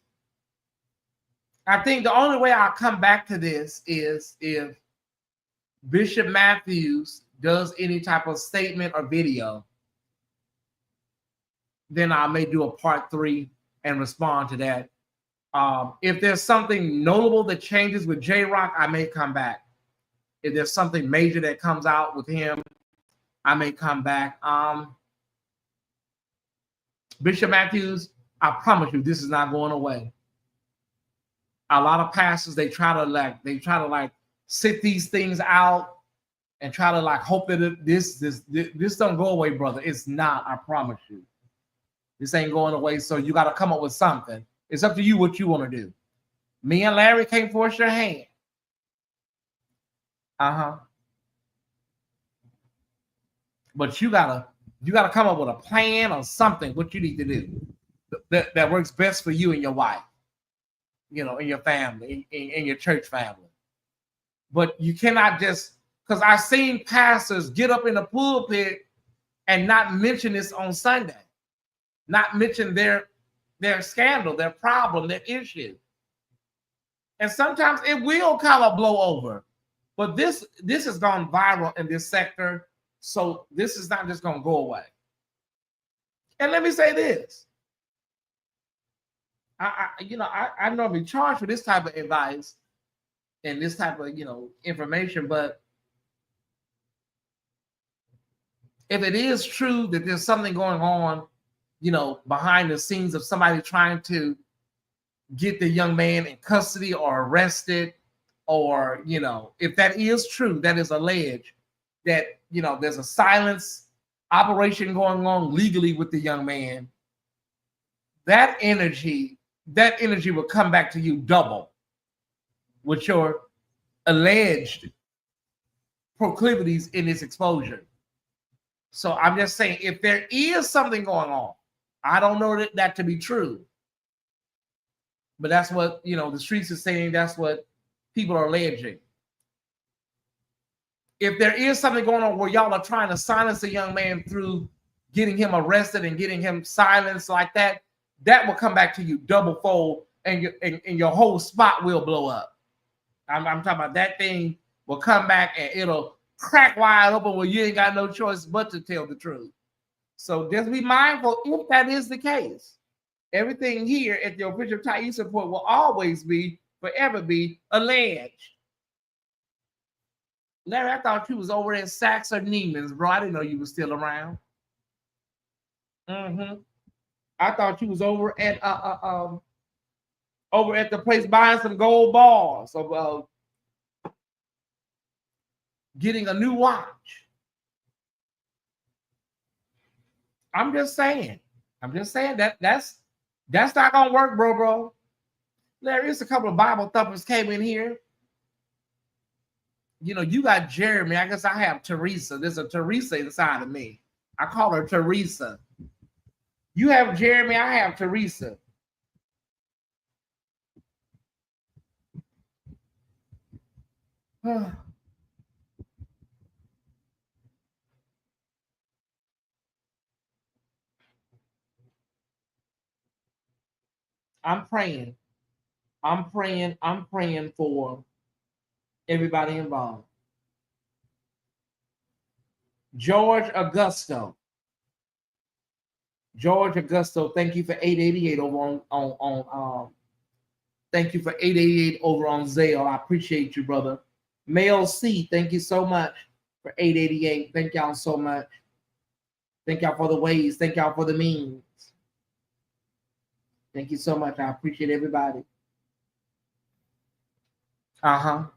I think the only way I'll come back to this is if Bishop Matthews does any type of statement or video, then I may do a part 3 and respond to that. If there's something notable that changes with JRock, I may come back. If there's something major that comes out with him, I may come back. Bishop Matthews, I promise you, this is not going away. A lot of pastors, they try to sit these things out and try to hope that this don't go away, brother. It's not, I promise you. This ain't going away, so you got to come up with something. It's up to you what you want to do. Me and Larry can't force your hand. But you gotta come up with a plan or something, what you need to do that works best for you and your wife, in your family, in your church family. But you cannot just, because I've seen pastors get up in the pulpit and not mention this on Sunday, not mention their scandal, their problem, their issue. And sometimes it will kind of blow over. But this has gone viral in this sector, so this is not just going to go away. And let me say this. I normally charge for this type of advice and this type of, information, but if it is true that there's something going on, behind the scenes of somebody trying to get the young man in custody or arrested, or, if that is true, that is alleged, that, there's a silence operation going on legally with the young man, that energy will come back to you double with your alleged proclivities in this exposure. So I'm just saying, if there is something going on, I don't know that to be true, but that's what, the streets are saying. That's what people are alleging. If there is something going on where y'all are trying to silence a young man through getting him arrested and getting him silenced like that, that will come back to you double fold, and your whole spot will blow up. I'm talking about that thing will come back and it'll crack wide open where you ain't got no choice but to tell the truth. So just be mindful if that is the case. Everything here at the official Tyesse Report will always be, forever be, alleged. Larry, I thought you was over at Saks or Neiman's, bro. I didn't know you was still around. I thought you was over at the place buying some gold bars of getting a new watch. I'm just saying that's not gonna work, bro. Larry, there's a couple of Bible thumpers came in here. You got Jeremy. I guess I have Teresa. There's a Teresa inside of me. I call her Teresa. You have Jeremy. I have Teresa. I'm praying for everybody involved. George Augusto, thank you for 888 over on thank you for 888 over on Zelle. I appreciate you, brother. Mel C, thank you so much for 888. Thank y'all so much. Thank y'all for the ways. Thank y'all for the means. Thank you so much. I appreciate everybody. No,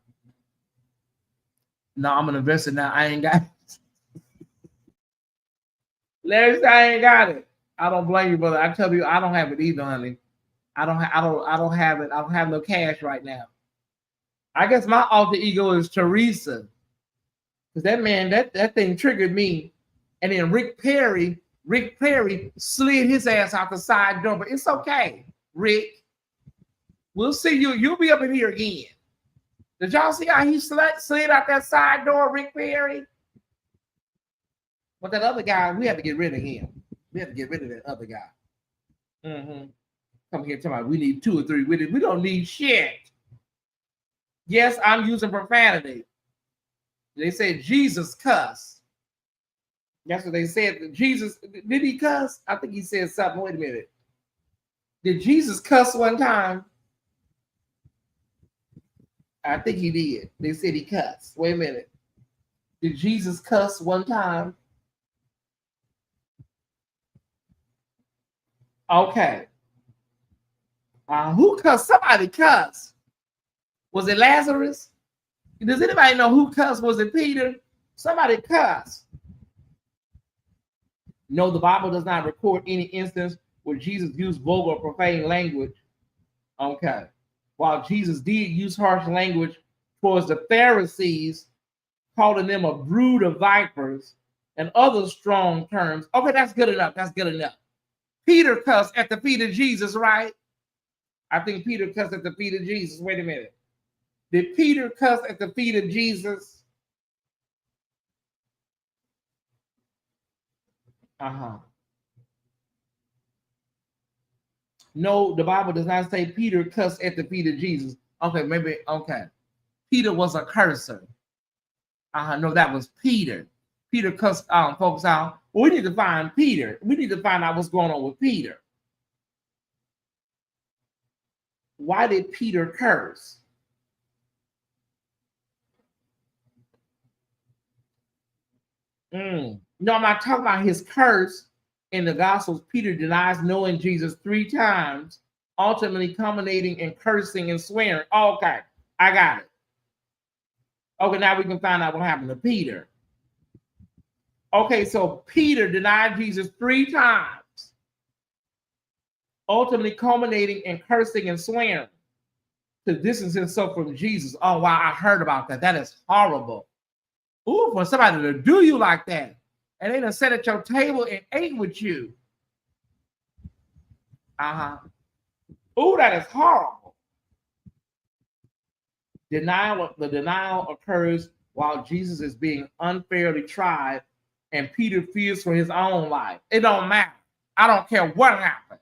I'm an investor now. I ain't got it. Larry, I ain't got it. I don't blame you, brother. I tell you, I don't have it either, honey. I don't have it. I don't have no cash right now. I guess my alter ego is Teresa, because that man, that thing triggered me. And then Rick Perry slid his ass out the side door. But it's okay, Rick. We'll see you. You'll be up in here again. Did y'all see how he slid out that side door, Rick Perry? But that other guy, we have to get rid of him. We have to get rid of that other guy. Come here, tell me we need 2 or 3 with it. We don't need shit. Yes, I'm using profanity. They said Jesus cussed. That's what they said. Jesus, did he cuss? I think he said something. Wait a minute. Did Jesus cuss one time? I think he did. They said he cussed. Wait a minute. Did Jesus cuss one time? Okay. Who cussed? Somebody cussed. Was it Lazarus? Does anybody know who cussed? Was it Peter? Somebody cussed. No, the Bible does not record any instance where Jesus used vulgar or profane language. Okay. While Jesus did use harsh language towards the Pharisees, calling them a brood of vipers and other strong terms. Okay, that's good enough. That's good enough. Peter cussed at the feet of Jesus, right? I think Peter cussed at the feet of Jesus. Wait a minute. Did Peter cuss at the feet of Jesus? No, the Bible does not say Peter cussed at the feet of Jesus. Okay, maybe, okay. Peter was a cursor. No, that was Peter. Peter cussed folks out. Well, we need to find Peter. We need to find out what's going on with Peter. Why did Peter curse? No, I'm not talking about his curse. In the Gospels, Peter denies knowing Jesus 3 times, ultimately culminating in cursing and swearing. Okay, I got it. Okay, now we can find out what happened to Peter. Okay, so Peter denied Jesus 3 times, ultimately culminating in cursing and swearing to distance himself from Jesus. Oh, wow, I heard about that. That is horrible. Ooh, for somebody to do you like that. And they done sat at your table and ate with you. Ooh, that is horrible. The denial occurs while Jesus is being unfairly tried and Peter fears for his own life. It don't matter. I don't care what happened.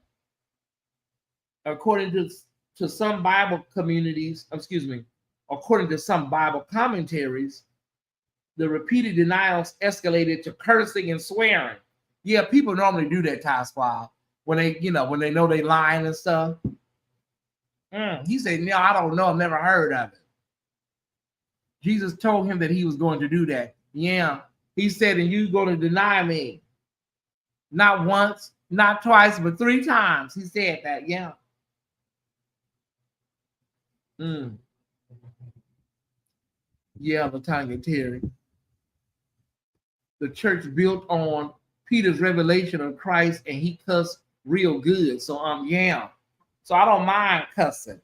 According to some Bible communities, according to some Bible commentaries, the repeated denials escalated to cursing and swearing. Yeah, people normally do that, Ty Squad, when they know they lying and stuff. He said, no, I don't know. I've never heard of it. Jesus told him that he was going to do that. Yeah. He said, and you're going to deny me. Not once, not twice, but 3 times. He said that. Yeah. Yeah, Latanya Terry. The church built on Peter's revelation of Christ, and he cussed real good. So yeah. So I don't mind cussing.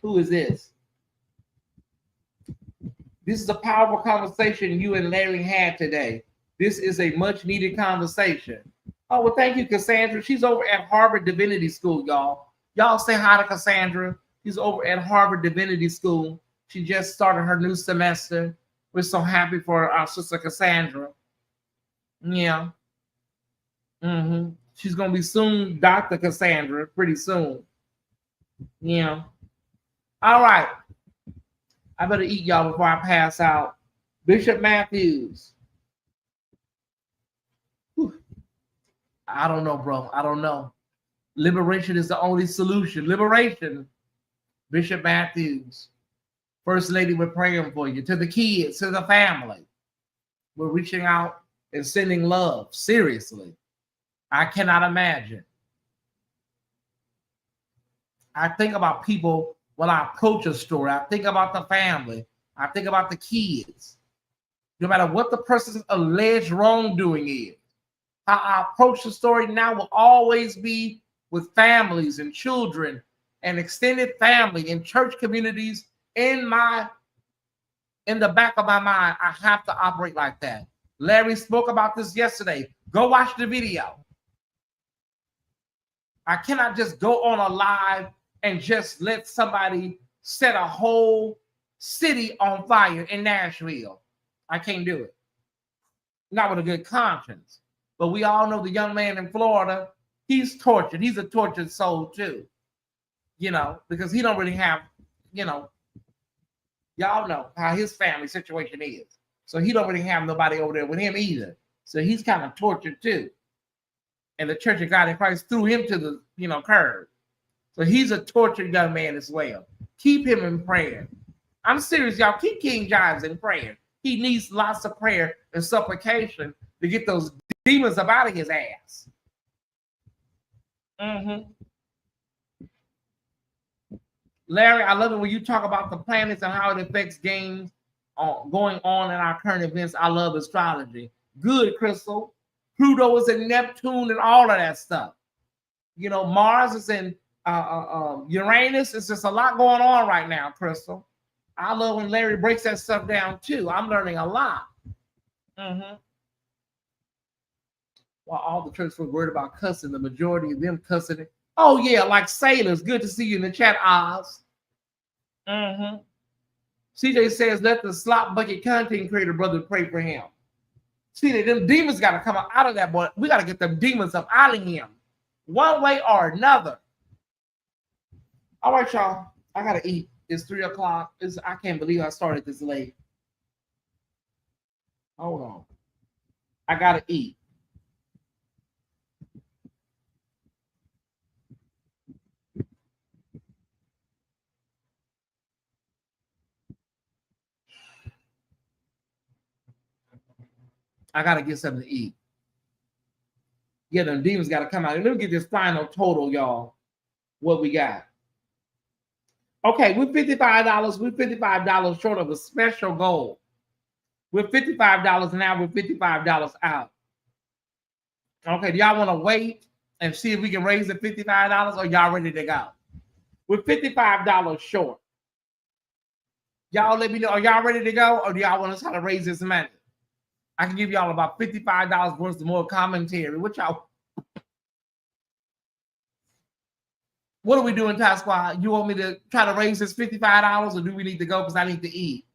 Who is this? This is a powerful conversation you and Larry had today. This is a much needed conversation. Oh, well, thank you, Cassandra. She's over at Harvard Divinity School, y'all. Y'all say hi to Cassandra. She's over at Harvard Divinity School. She just started her new semester. We're so happy for our sister Cassandra. Yeah. She's going to be soon Dr. Cassandra, pretty soon. Yeah. All right. I better eat, y'all, before I pass out. Bishop Matthews. Whew. I don't know, bro. I don't know. Liberation is the only solution. Liberation. Bishop Matthews. First Lady, we're praying for you. To the kids, to the family. We're reaching out and sending love. Seriously. I cannot imagine. I think about people when I approach a story. I think about the family. I think about the kids. No matter what the person's alleged wrongdoing is, how I approach the story now will always be with families and children and extended family and church communities in the back of my mind. I have to operate like that. Larry spoke about this yesterday. Go watch the video. I cannot just go on a live and just let somebody set a whole city on fire in Nashville. I can't do it. Not with a good conscience. But we all know the young man in Florida, he's tortured. He's a tortured soul too. Because he don't really have, Y'all know how his family situation is. So he don't really have nobody over there with him either. So he's kind of tortured too. And the Church of God in Christ threw him to the curb. So he's a tortured young man as well. Keep him in prayer. I'm serious, y'all. Keep King James in prayer. He needs lots of prayer and supplication to get those demons up out of his ass. Larry, I love it when you talk about the planets and how it affects games going on in our current events. I love astrology. Good, Crystal. Pluto is in Neptune and all of that stuff. Mars is in Uranus. It's just a lot going on right now, Crystal. I love when Larry breaks that stuff down too. I'm learning a lot. While all the church was worried about cussing, the majority of them cussing it. Oh yeah, like sailors. Good to see you in the chat, Oz. CJ says, let the slop bucket content creator brother pray for him. See that them demons got to come out of that boy. We got to get them demons up out of him, one way or another. All right, y'all. I gotta eat. It's 3 o'clock. I can't believe I started this late. Hold on. I gotta eat. I gotta get something to eat. Yeah, them demons gotta come out. Let me get this final total, y'all. What we got? Okay, we're $55. We're $55 short of a special goal. We're $55 now. We're $55 out. Okay, do y'all want to wait and see if we can raise the $55, or y'all ready to go? We're $55 short. Y'all let me know. Are y'all ready to go, or do y'all want us to raise this money? I can give y'all about $55 worth of more commentary. What are we doing, Ty Squad? You want me to try to raise this $55, or do we need to go because I need to eat?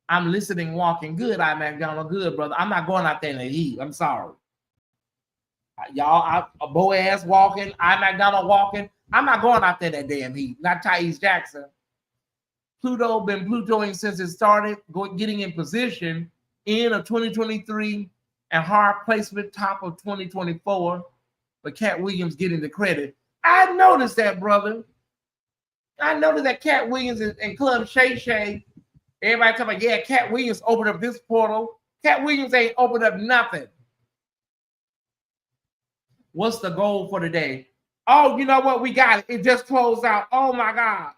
I'm listening, walking. Good, I'm McDonald. Good, brother. I'm not going out there to eat. I'm sorry. Y'all, Boaz walking. I'm McDonald walking. I'm not going out there that damn heat. Not Tyesse Jackson. Pluto been Plutoing since it started, getting in position in a 2023 and hard placement top of 2024. But Cat Williams getting the credit. I noticed that, brother. I noticed that Cat Williams and Club Shay Shay, everybody talking about, yeah, Cat Williams opened up this portal. Cat Williams ain't opened up nothing. What's the goal for today? Oh, you know what? We got it. It just closed out. Oh, my God.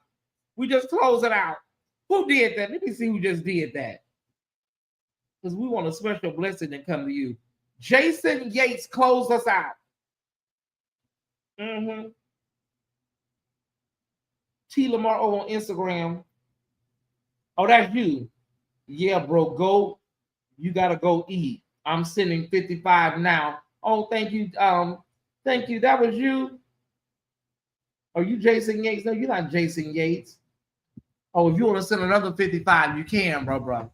We just closed it out. Who did that? Let me see who just did that. Because we want a special blessing to come to you. Jason Yates closed us out. T. Lamar on Instagram. Oh, that's you. Yeah, bro. Go. You got to go eat. I'm sending 55 now. Oh, thank you. Thank you. That was you. Are you Jason Yates? No, you're not Jason Yates. Oh, if you want to send another 55, you can, bro.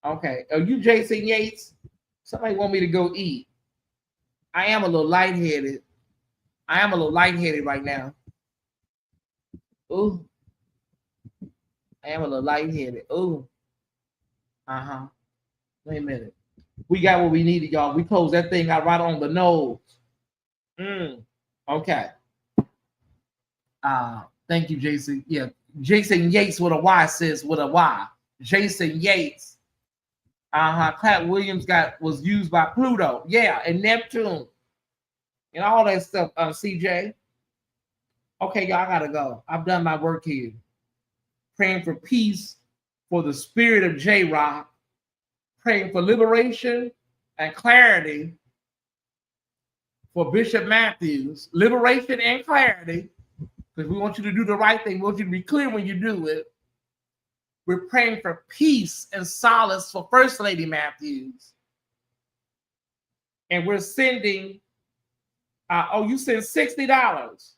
Okay. Are you Jason Yates? Somebody want me to go eat. I am a little lightheaded. Right now. Ooh. I am a little lightheaded. Ooh. Wait a minute. We got what we needed, y'all. We closed that thing out right on the nose. Okay. Thank you, Jason. Yeah. Jason Yates with a Y says with a Y. Jason Yates. Cat Williams was used by Pluto. Yeah, and Neptune. And all that stuff, CJ. Okay, y'all gotta go. I've done my work here. Praying for peace, for the spirit of JRock. Praying for liberation and clarity for Bishop Matthews. Liberation and clarity. Because we want you to do the right thing. We want you to be clear when you do it. We're praying for peace and solace for First Lady Matthews. And we're sending, you sent $60.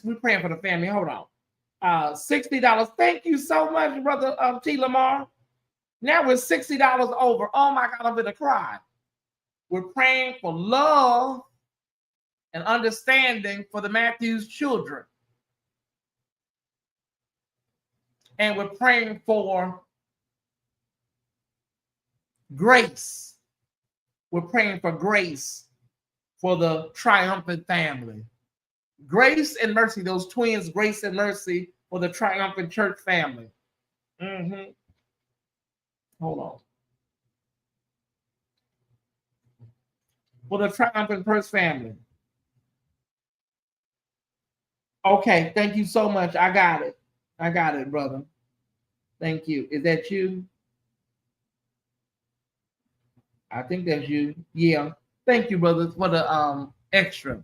We're praying for the family. Hold on. $60. Thank you so much, brother T. Lamar. Now we're $60 over. Oh my God, I'm gonna cry. We're praying for love and understanding for the Matthews children. And we're praying for grace. We're praying for grace for the triumphant family. Grace and mercy, those twins, grace and mercy for the triumphant church family. Hold on. For the triumphant church family. Okay, thank you so much. I got it. I got it, brother. Thank you. Is that you? I think that's you. Yeah. Thank you, brother, for the extra.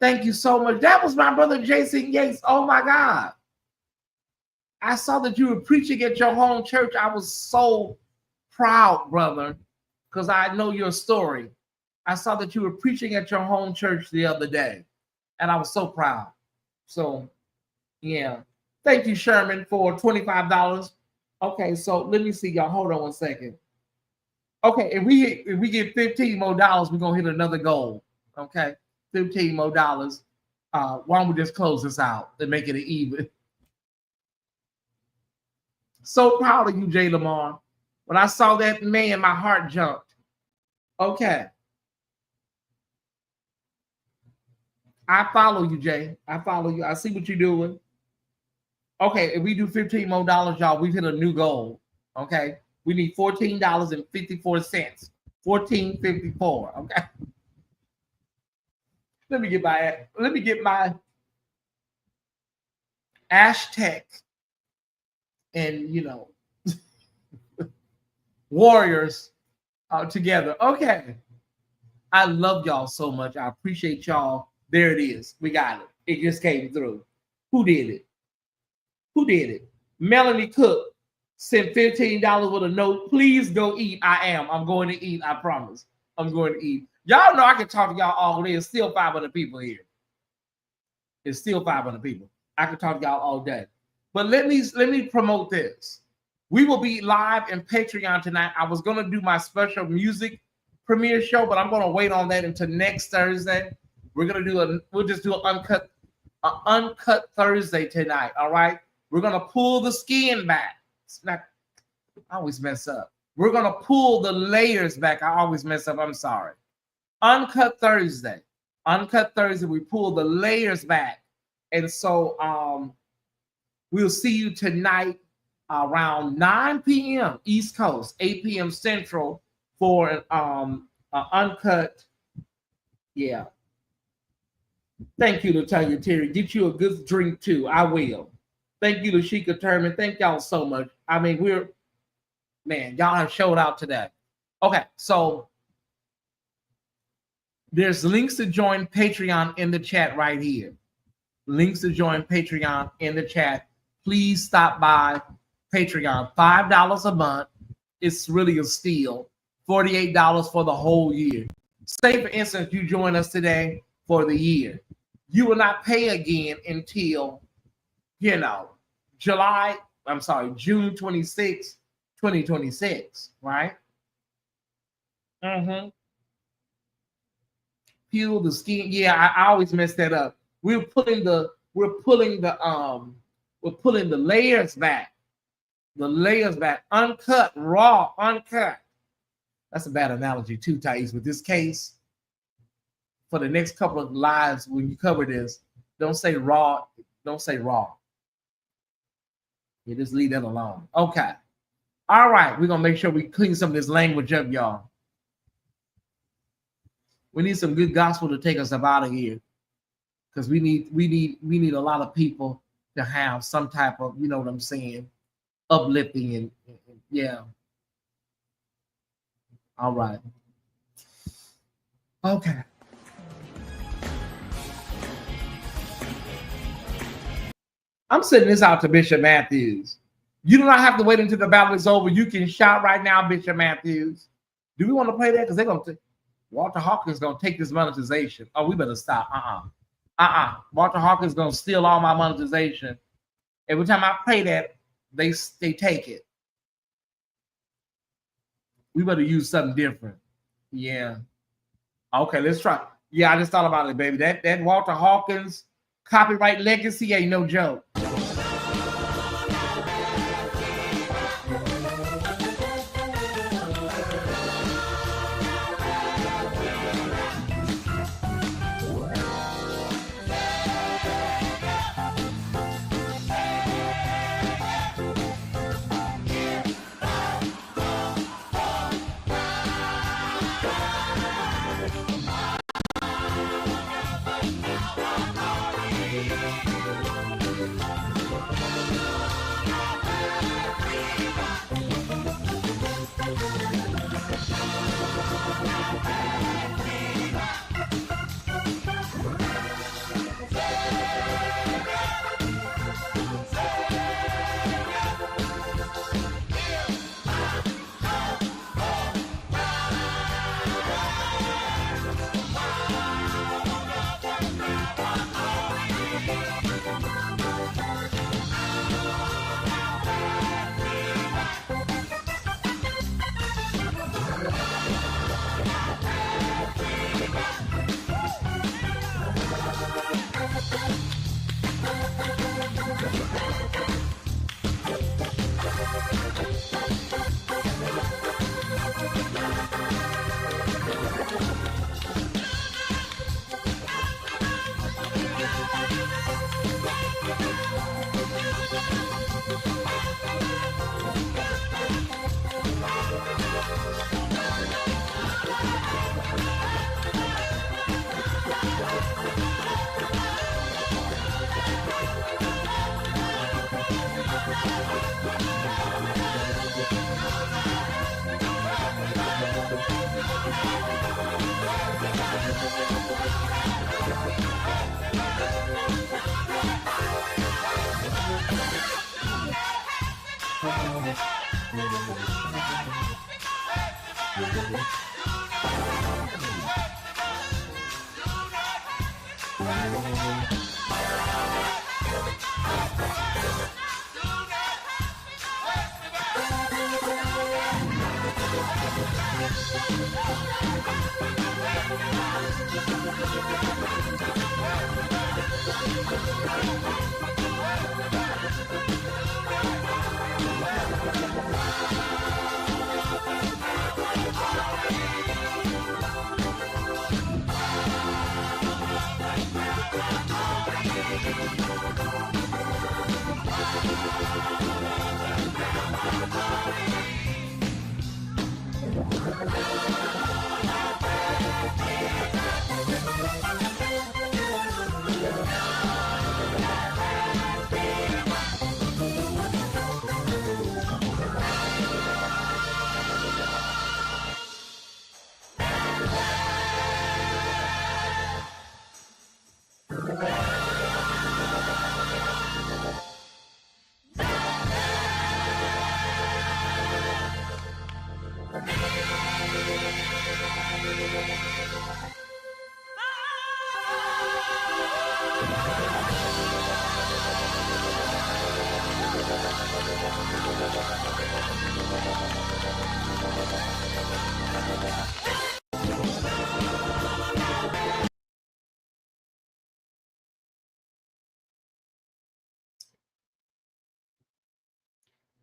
Thank you so much. That was my brother Jason Yates. Oh my God. I saw that you were preaching at your home church. I was so proud, brother, because I know your story. I saw that you were preaching at your home church the other day, and I was so proud. So, yeah. Thank you, Sherman, for $25. Okay, so let me see, y'all. Hold on one second. Okay, if we get $15 more, we're gonna hit another goal. Okay, $15 more. Why don't we just close this out and make it an even? So proud of you, Jay Lamar. When I saw that man, my heart jumped. Okay. I follow you, Jay. I follow you. I see what you're doing. Okay, if we do $15 more, y'all, we've hit a new goal. Okay. We need $14.54. $14.54. Okay. Let me get my hashtag and warriors together. Okay. I love y'all so much. I appreciate y'all. There it is. We got it. It just came through. Who did it? Who did it? Melanie Cook sent $15 with a note. Please go eat. I am. I'm going to eat. I promise. I'm going to eat. Y'all know I can talk to y'all all day. It's still 500 people here. It's still 500 people. I can talk to y'all all day. But let me promote this. We will be live in Patreon tonight. I was going to do my special music premiere show, but I'm going to wait on that until next Thursday. We'll just do an uncut Thursday tonight. All right. We're going to pull the skin back. I always mess up. We're going to pull the layers back. I always mess up. I'm sorry. Uncut Thursday. Uncut Thursday. We pull the layers back. And so we'll see you tonight around 9 p.m. East Coast, 8 p.m. Central for an uncut. Yeah. Thank you, Latonya Terry. Get you a good drink too. I will. Thank you, Lashika Turman. Thank y'all so much. I mean, y'all have showed out today. Okay, so there's links to join Patreon in the chat right here. Links to join Patreon in the chat. Please stop by Patreon. $5 a month. It's really a steal. $48 for the whole year. Say, for instance, you join us today for the year. You will not pay again until, June 26, 2026, right? Peel the skin. Yeah, I always mess that up. We're pulling the layers back. The layers back. Uncut, raw, uncut. That's a bad analogy too, Tyesse. With this case, for the next couple of lives, when you cover this, don't say raw. Don't say raw. You just leave that alone. Okay. All right. We're going to make sure we clean some of this language up, y'all. We need some good gospel to take us up out of here. Because we need a lot of people to have some type of, you know what I'm saying, uplifting and yeah. All right. Okay. I'm sending this out to Bishop Matthews. You do not have to wait until the battle is over. You can shout right now, Bishop Matthews. Do we want to play that? Because they're going to Walter Hawkins is going to take this monetization. Oh, we better stop. Walter Hawkins is going to steal all my monetization. Every time I play that, they take it. We better use something different. Yeah. Okay, let's try. Yeah, I just thought about it, baby. That Walter Hawkins Copyright legacy ain't no joke.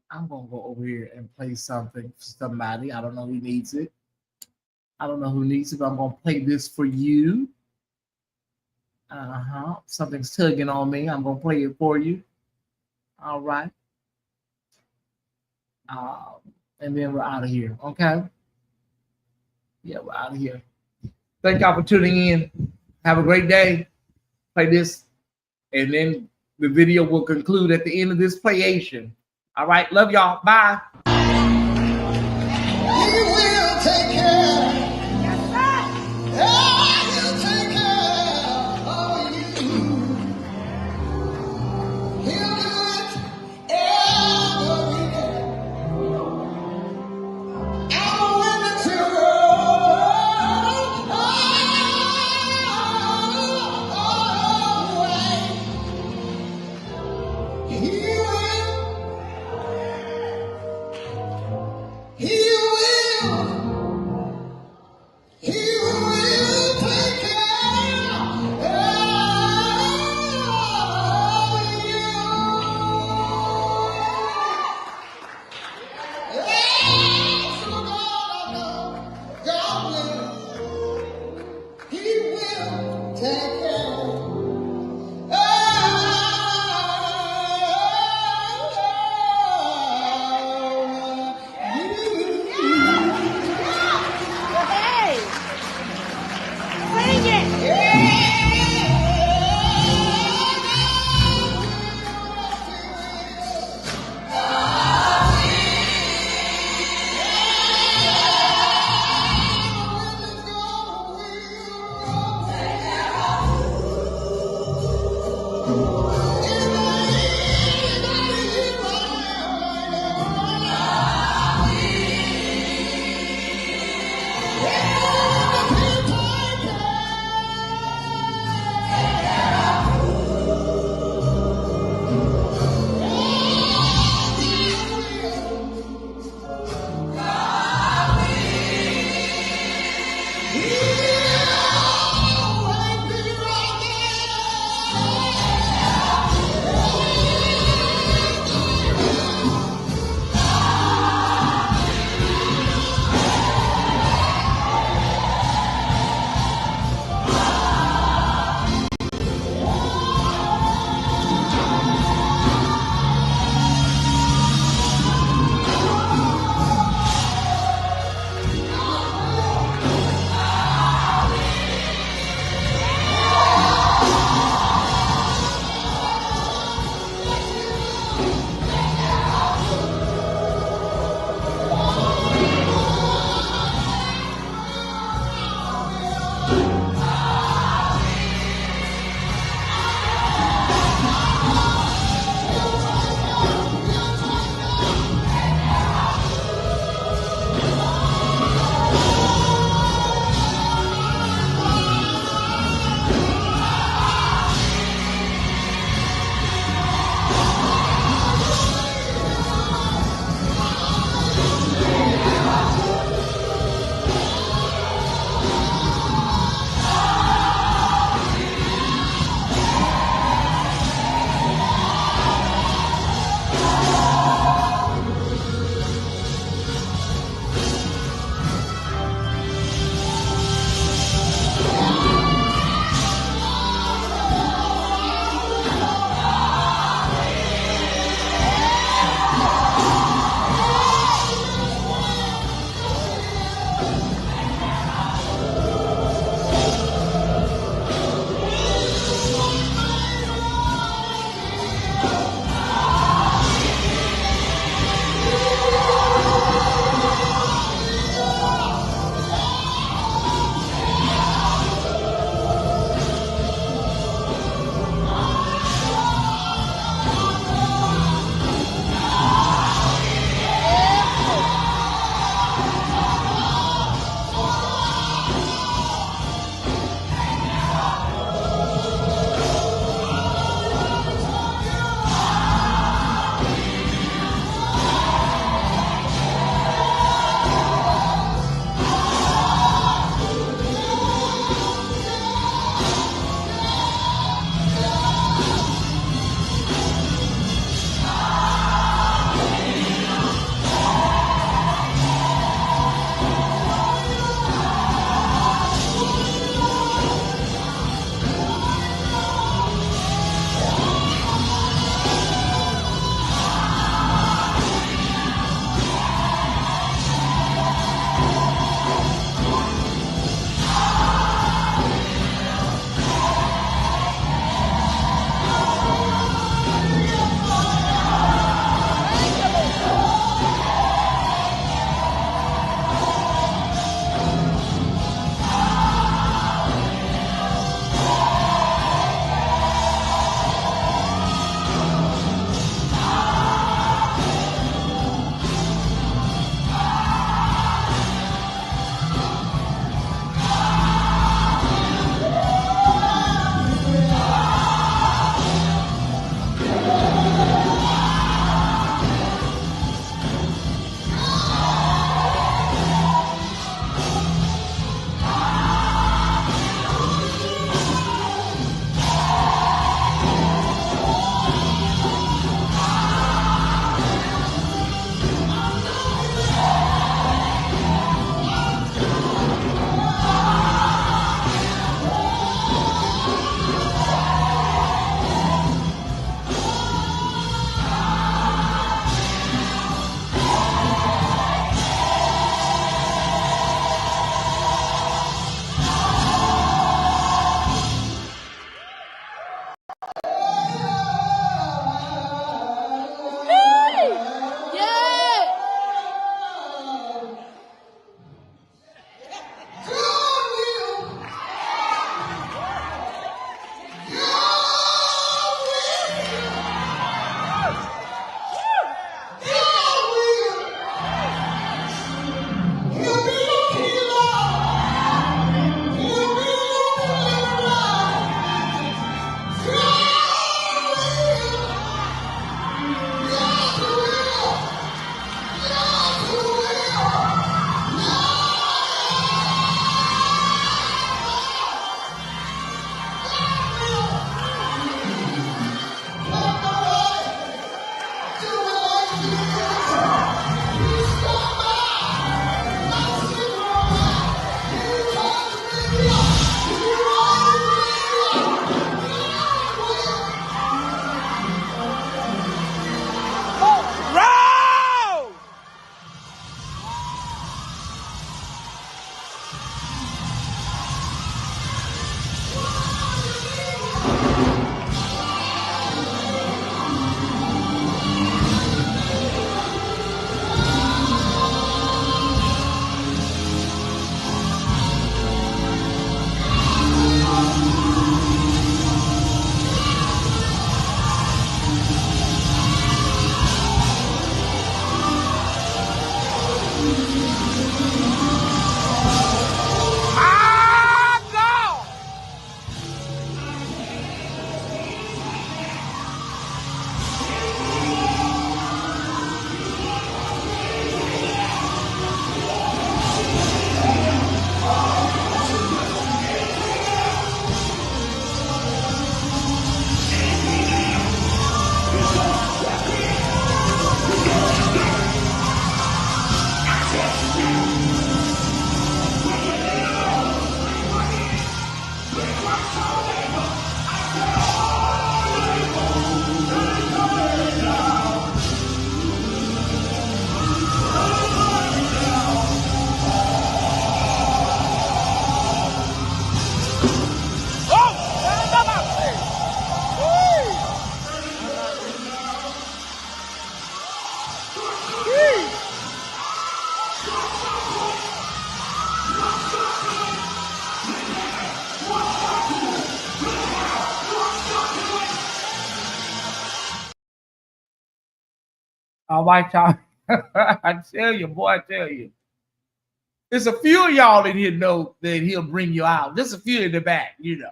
I'm gonna go over here and play something for somebody. I don't know who needs it. I don't know who needs it, but I'm gonna play this for you. Something's tugging on me. I'm gonna play it for you. All right. And then we're out of here. Okay. Yeah, we're out of here. Thank y'all for tuning in. Have a great day. Play this, and then the video will conclude at the end of this playation. All right. Love y'all. Bye. He will take care. Yeah, he'll take care of you. He'll do it every day. I'm willing to go all the way. He will take care of you. All right, y'all. I tell you, boy, I tell you. There's a few of y'all in here know that he'll bring you out. Just a few in the back, you know.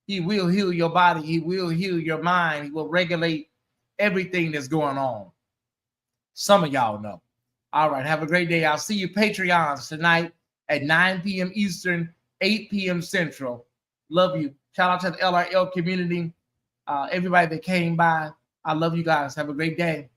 He will heal your body. He will heal your mind. He will regulate everything that's going on. Some of y'all know. All right. Have a great day. I'll see you Patreons tonight at 9 p.m. Eastern, 8 p.m. Central. Love you. Shout out to the LRL community. Everybody that came by. I love you guys. Have a great day.